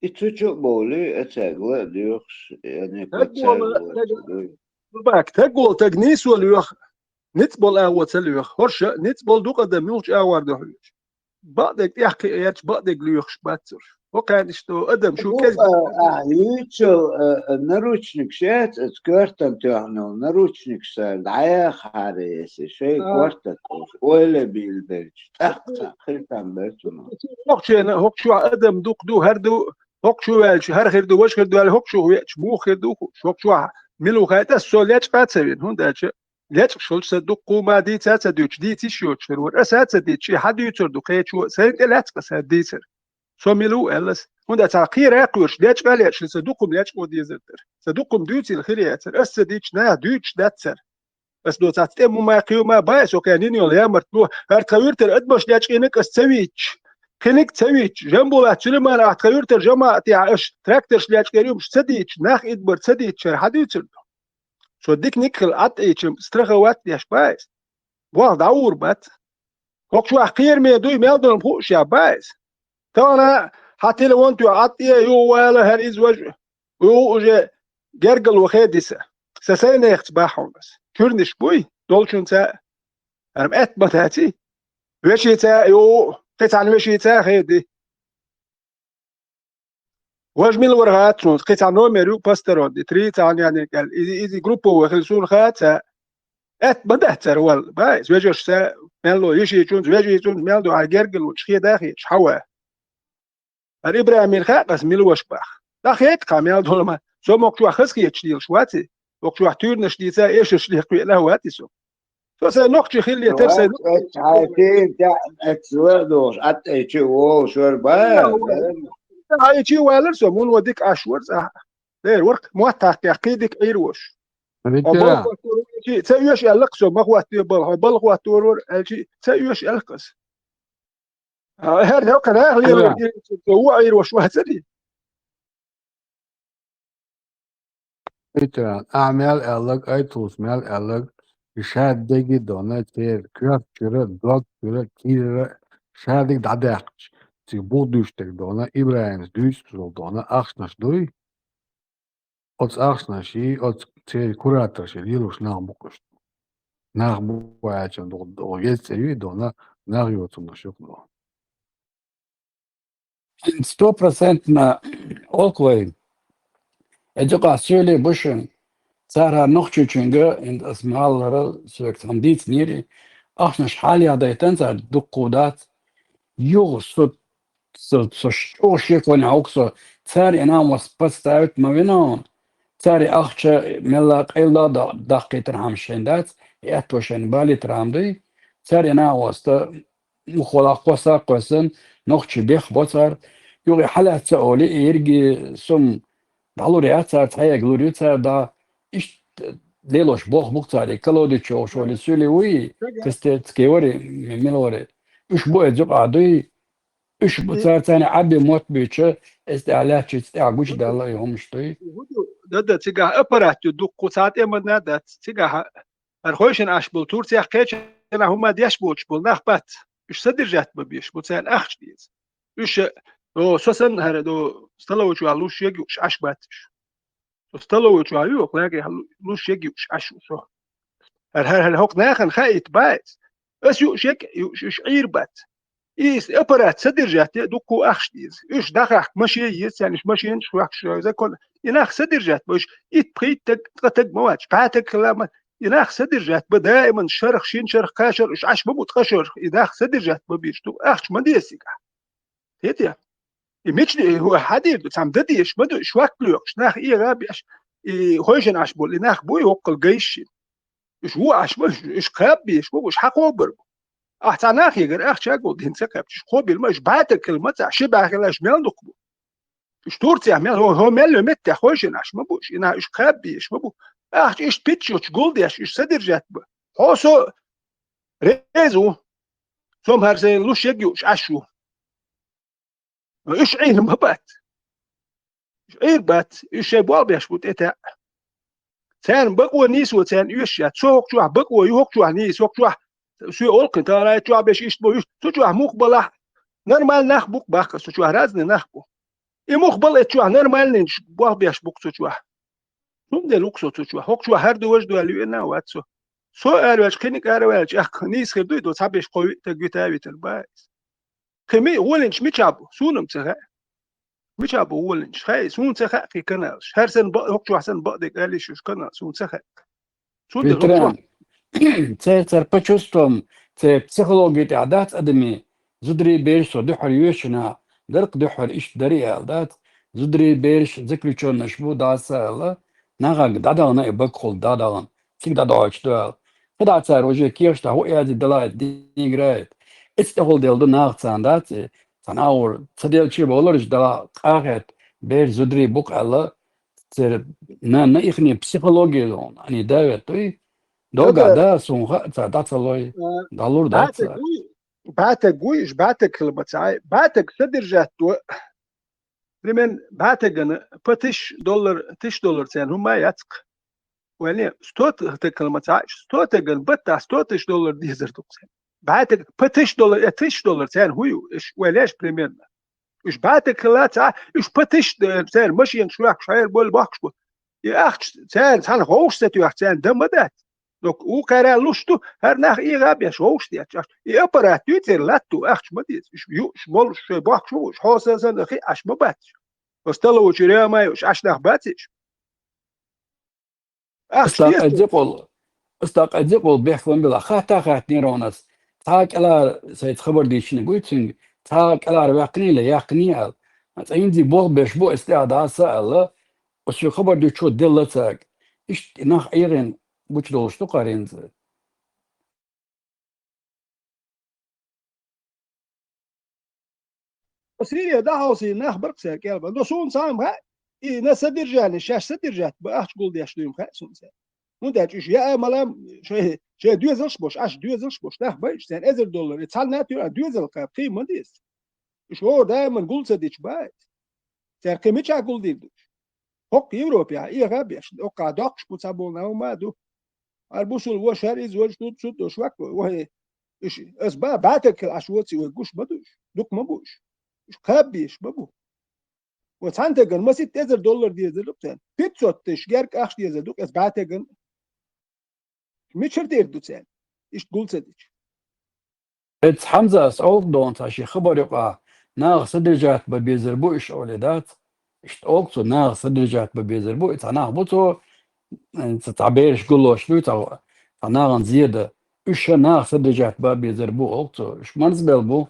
и чуть боли это гладиохс я не поцелую باك تقول تجنيس واليوخ نتبول أول سليوخ هرش نتبول دوك قدام يوش أول ده بعدك يحكي ياتش بعدك ليوخش باتر وكان يشتو قدام شو كذا يوتشو наручник شات سكرتن تعنو наручник سال عياخ حارس شيء كورتك ولا بيلبرج أخطأ خلتان بيتنا هوكشينا هوكشو قدام دوك دو هردو هوكشو والش هر خير دو وش خير دو هوكشو ياتش مو خير دو هوكشو ملو خيت السولياتش باتسوين هون داتش ليش شول صدقوا ما دي تاتا دوتش دي تيشوتش ور اسات دي شي حد يتر دو خيتشو سيد لاتس بس ديسر سو ميلو الس هون تعقير يقوش ليش باليش صدقكم ليش مودي زتر صدقكم دوتي الخرياتر اس ديتش نا دوتش داتسر بس دو تاتم ما قيو ما بايس وكانين يا مرتلو هر تغيرتر ادمش ليش انك استويتش كنك تسويتش جنبو لا تشلما لا تغيرتر جماعه تاعش تراكترش ليش كريم سديتش ناخ ادبر سديتش حد يتر شو ديك نيكل عط ايشم استرخوات ياش بايس واحد عور بات هوك شو اخير ما دوي مالدن بوش يا بايس تانا حتى لو انتو عطيه يو ولا هل ازواج يو جا جرجل وخادسه سسينا يختباحهم بس كورنش بوي دولشون تا ارم ات بتاتي وشي تا يو قطع وشي تا خيدي واجمل ورغات نوت قطع نوميرو باسترون دي تري تاع يعني قال ايزي جروبو وخلصون خات ات بدات رول بايس وجهش تا مالو يشي تشون وجهي تشون مالدو على جرجل وشخي داخل حوا الابراهيم الخاقس ملوش باخ داخيت قامل دولما سو موكشو خسكي تشديل شواتي وكشو تورنش دي تا ايش شلي له واتي سو فسا نقطه خلي ترسل عارفين تاع اتسودوش اتشو شربان هاي شي والر سو مون وديك اشور دير ورك موتا تقيدك ايروش ريتيرا تسويش يلقسو ما هو بلغوا تورور شي تسويش يلقس هذا كان هو ايروش وهتدي ريتيرا اعمل الگ ايتوس مال الگ شاد دگی دانه تیر کرد کرد داد کرد کیر شادی دادش تی بود düştek dona İbrahim düştü dona axnaş doy ots axnaşi ots tir kurator yılış nağbukuş nağbu açın do yetsevi dona nağyotumuş yok no 100% na Oakland edukasyonu boşun Zara noch çünkü in das mallara sökt am dit niri axnaş hali adaytan zar duqudat يغصد شو يكون عكسه تاري أنا وسبستاوت ما بينهم تاري أخشى ملاك إلا دقيقة ترهم شندات يأتوشن بالي ترامدي تاري أنا وست مخلاق قصة قصن نخشى بيخ بصر يوغي حلا تسأولي يرجي سم دالوري أتسار تهيا غلوري تسار دا إيش ليلوش بوخ تاري كلودي تشوش ولي سولي وي تستيوري ميلوري إيش بو أزوق عدوي إيش بصار تاني عبي موت بيتشا استعلاء استعجوش ده الله يهم شتوي ده تيجا أبرات يدوق قصات إما ده تيجا الخويشن أشبل تور تيجا كيش أنا هم ديش بوش بول نخبت إيش صدر جات ببيش بوتسان أخش ديز إيش دو سوسن هذا دو استلوا شو علوش يجي وش عش باتش استلوا شو عليه وقلاقي علوش يجي وش عش وصو هل هوك ناخن خايت بات بس يوش يك يوش عير بات إيش أبرات صدر جات دوكو أخش ديز إيش داخل ماشي يس يعني ماشي ينش وأخش زي كل يناخ صدر جات باش يتبقيت تق مواد بعتك كلام يناخ صدر جات دائما شرخ شين شرخ كاشر إيش عش بموت خشر يناخ صدر جات ببيش تو أخش ما ديسك هيتيا يمشي هو حديد بتسام ددي إيش بدو إيش وقت ناخ إيه غابي إيش هوجن عش بول ناخ بوي وقل جيش إيش هو عش إيش خابي إيش بو إيش حقوبر أحسن ناخ يقر أخ شاقول دين سكاب إيش خوبي المش بعتك كلمة شبه كلاش ميل نقبو إيش تورتي عمل هو ميل مت هوجن عش ما بوش إنا إيش خابي إيش ما بو أخ إيش بيتشو إيش جولدي إيش صدر جات بو هوسو ريزو ثم هرزين لوش يجيو إيش عشو إيش عين ما بات إيش بات إيش يبغى بيشبوت إتا سان بقوى نيس وسان يشيا سوق شو بقوى يوق شو نيس سوق شو سو أول كنت أنا شو بيش إيش بو سو شو مقبلة نورمال نخبوك باك سو شو رازن نخبو مقبلة شو نورمال نش بوه بيش بوك سو شو ثم ده لوك سو شو هوك شو هردو وجدو اللي إنا واتسو سو أروج كنيك أروج أخ نيس خدو دو سابيش قوي تجوتاوي تربايس خمي ولنش ميشابو سونم تخا ميشابو ولنش خاي سون تخا في كناش هرسن بق هوك شو حسن بق ديك قال شو كنا سون تخا سون ده هوك شو Це почувством, це психологія عادات أدمي زدري بيرش ودحر يوشنا درق دحر إيش دري عادات زدري بيرش ذكريشون نشبو داسا الله ناقا دادانا يبقول دادان تيك داداش دوال فدا تسار وجه كيش تا هو يادي دلائت ديغرايت استهول ديلدو ناقصان دات تناور تديل شي بولرش دلا قاقت بير زدري بوك الله تر نا إخني بسيكولوجيا لون يعني داوت توي دوغا دا سونغا تا لوي دالور دات بعتك قويش بعتك كلمة ساعي بعتك صدر جات لمن بعتك أنا فتش $10 سان هم ما يتق وعني ستوت كلمة ساعي ستوت جن بتاع $10 ديزر دوكسان بعتك فتش $10 سان هو إيش ولاش بريميرنا إيش بعتك لا ساعي إيش فتش سان مش ينشرح شاير بول باكش بول يا أخ سان هوش ستو أخ سان دم دات donc u kara lustu her nach I gab ja schost ja I operativ lattu ach schmodis ju schmol schbach scho hosen akhi ash mabat ostalo uchira mai ash nach batis ach استاق أديقول بيحكون بلا خات نيرونس تاك على سيد خبر ديشين قلت تاك على رواقني لا يقني عندي بوغ بيش بو استعداد سأل وشو خبر دي شو دلتك إيش ناخ أيرين بوش دوشتو قارينز سيريا ده هوسي ناخ بركسك يا دو سون سام ها إي ناس درجان الشاش درجات باخش قول ديش دوم خا سون سام مدة إيش يا ملام شيء دوزلش boş aş دوزلش boş ده بايش sen $10 etsal natıyor دوزل kap kıyma dis إيش هو دائما قول سديش باي sen kıyma çak قول değil hok Avrupa İyi gabiş o kadar bu sabun ama do البوصل هو شهر إزواج تود وشوك وهي إيش أسباب بعتك العشواتي والجوش بدوش دوك ما بوش إيش خابيش بابو وتعنتجن ما $6 ديزل بتاعن بيتزوت تشجرك أخش ديزل دوك أسبعتجن ميشر دير دوتان إيش تقول صديق اتس حمزة سعود دون تاشي خبر يقع ناغ صدرجات ببيزر بو إيش أولادات إيش تقولتو ناغ صدرجات ببيزر بو إتس ناغ بوتو تعبيرش قولو شنو تناغن زيادة إيش ناغ صدرجات ببيزر بو أولتو إيش منزبل بو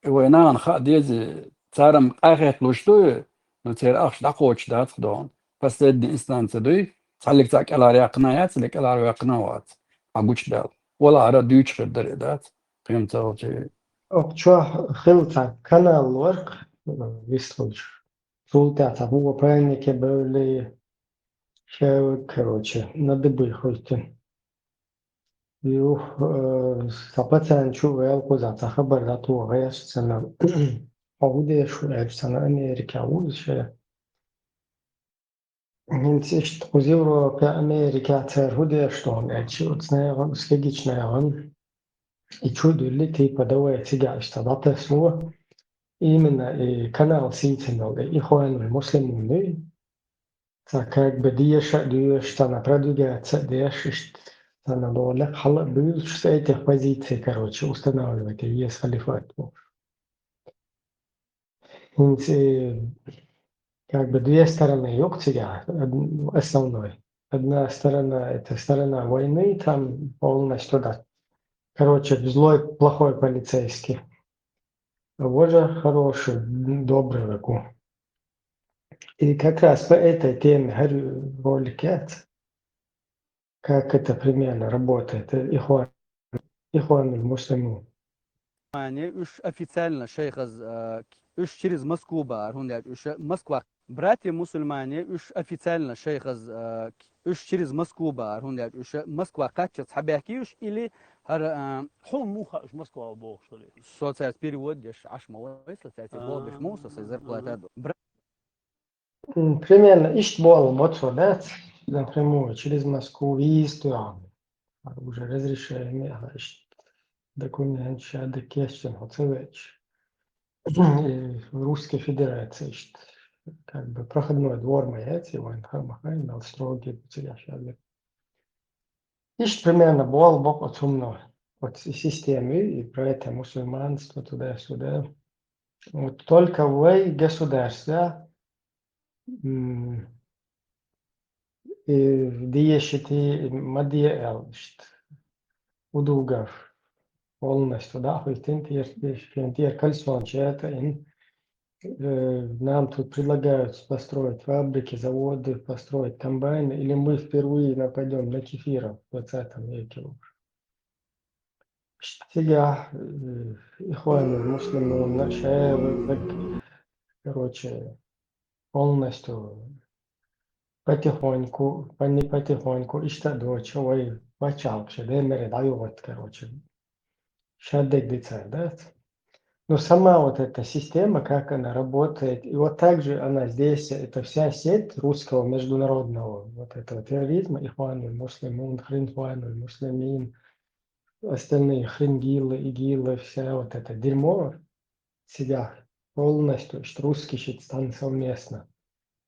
ويناغن خا ديزي تارم آخر لوشتو نتير أخش دقوش دات خدون بس تدي إنسان تدوي تعلق تاك على رياقنايات لك على رياقناوات عقوش دال ولا على ديوش خدر دات قيمته وشي أقشوا خلطة канал ورق выслушай. Результата هو правильно كبرли شو короче надо бы хоть يو سبتان شو غير قزات خبر ذاته غير سنة عودة شو غير سنة أمريكا وش هنتي إيش تقولوا كأمريكا ترهده شلون يعني شو تصنعون سلجيش نعون И чудо ли типа давай тягаш тогда слово именно и канал ситинал и хуан муслимуны, так как бы диеша на продвигаться, диеша на доле хала был с этих позиций, короче, устанавливать и есть халифат. Как бы две стороны юктига, основной. Одна сторона – это сторона войны, там полностью, да. Короче, злой, плохой полицейский. А вот же хороший, добрый врагу. И как раз по этой теме говорю ролик, как это примерно работает. Ихуан муслимун. Уж официально шейх уж через Москву бар, уж Москва. Братья мусульмане уж официально шейх уж через Москву бар, уж Москва качет хабяки уж или حول موخة إيش مسكوا أبوه شلي. социальный перевод деш ашмовый, социальный бог бихмуса, зарплата. Примерно ищбол вот да, напрямую через Москву визиту, уже разрешение, документ, шады кестен, оцевеч. В Русской Федерации, как бы проходной двор маяти, войн хамахай, дал строгие потерящие. Ищ примерно бол бок от сумно, от системы, и про это мусульманство туда-сюда. Вот только в государстве диешити мадья удугав полностью, да, хоть тентир кальсон чья-то, нам тут предлагают построить фабрики, заводы, построить комбайны, или мы впервые нападем на кефиров в 20 веке. Сега ихваны муслимун, короче, полностью потихоньку, не потихоньку, и что дочь, ой, почалкше, да, мере даю вот, короче, шадек дицай, да. Но сама вот эта система, как она работает, и вот также она здесь, это вся сеть русского международного вот этого терроризма, ихвануль муслимун, хринхвануль муслимин, остальные хрингилы, игилы, вся вот это дерьмо себя полностью, что русский считан совместно.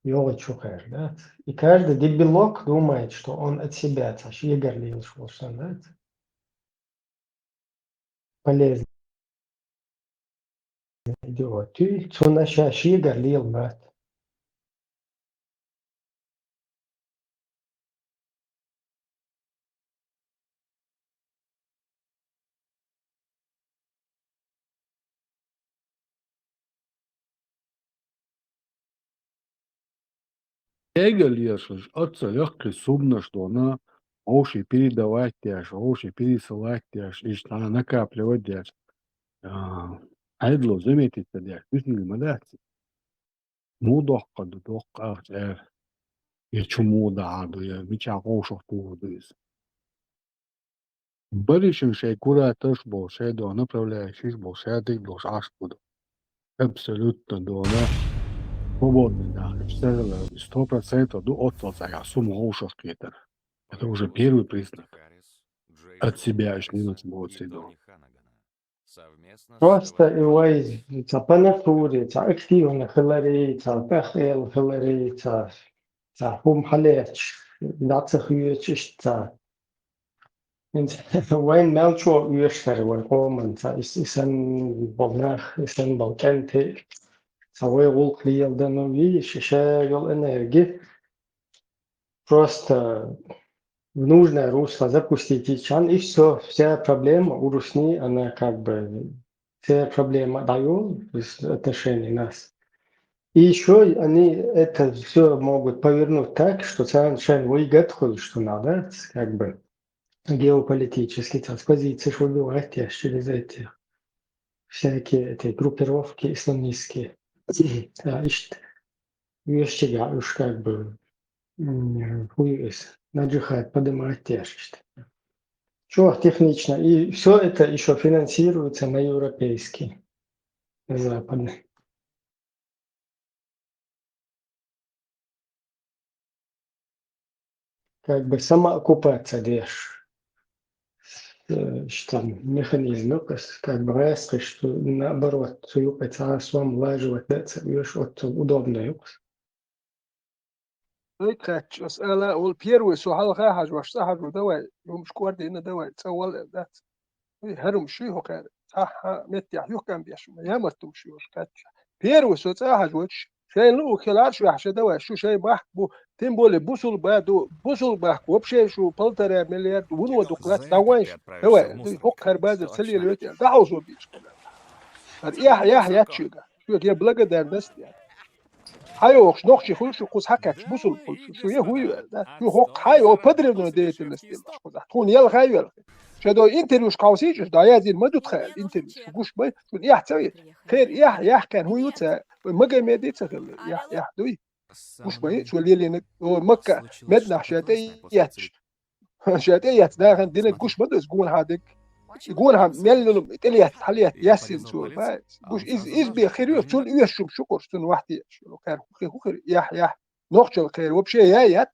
Йола чухаешь, да? И каждый дебилок думает, что он от себя, цаши горлил, что да? Полезно. Идиот. Ты, что на шаши горлил, да? Эгельешешь, отца легкий сумно, что она уши передавать тяж, уши пересылать тяж, и что она накапливать тяж. Айдло заметить тяж, висни мадати. Мудохка дохка, я чуму даду, я меча ошах пугудыс. Баришин шей кура тоже был, шей до направляющий был, шей дик до аш буду. Абсолютно до она свободный, да, 100% до отца, я сумму ошах кетер. Это уже первый признак. От себя аж не будет сиду. Просто и по натуре, активно хилари, пехел хилари, хум халеч, нацехуечиш, وين مالشو يشتري والقوم إسان بالناخ إسان بالكنتي سوي غلق لي الدنوي شاشة энергии просто в нужное русло запустить чан, и все, вся проблема у Русни, она как бы, вся проблема дает из отношений нас. И еще они это все могут повернуть так, что совершенно выгодно, что надо, как бы, геополитически, с позиции, что убивать через эти всякие эти группировки исламистские. Вещи, уж как бы, на джихад поднимать тяжесть. Что технично. И все это еще финансируется на европейский, на западный. Как бы сама оккупация, дешь. что механизм нукас, как бы резко, что наоборот, юкать свам влаживать, это удобно юкас. كاتش أسألة والبيرو سؤال غاهج واش صاحب دواء مش كوردي إنه دواء تسول ذات هرم شيء هو كان صح متى يحكم بيش ما يمرتم شيء كاتش بيرو سؤال وش شيء لو كلار شو عشان دواء شو شيء بحكو تيمبول بوصل بعدو بوصل بحكو وبشيء شو بلتر مليار ونو دقلات دواش دواء هوك هربازر سلي الوقت ده عاوزه بيش يا تشيجا شو كي بلغ ده بس يعني هايوش نوخشي خلش قوس هكاش بوصل خلش شو يهوي ده شو هوك هايو بدرنا ديت الاستيل خذ تكون يلا خايل شدو انتريوش قاوسيش دا يازين ما تتخيل انتريوش قوش باي شو يح تسوي خير يح كان هو يوتا ما ميدي تسخل يح دوي قوش باي شو اللي مكة مدنا شاتيات ده عندنا قوش بدس قول هذاك يقولها مللم إتليات حليات ياسين شو قوش إز بخير شو يشوف شكر شو واحد شو كان خير يح نوخش الخير وبشي يا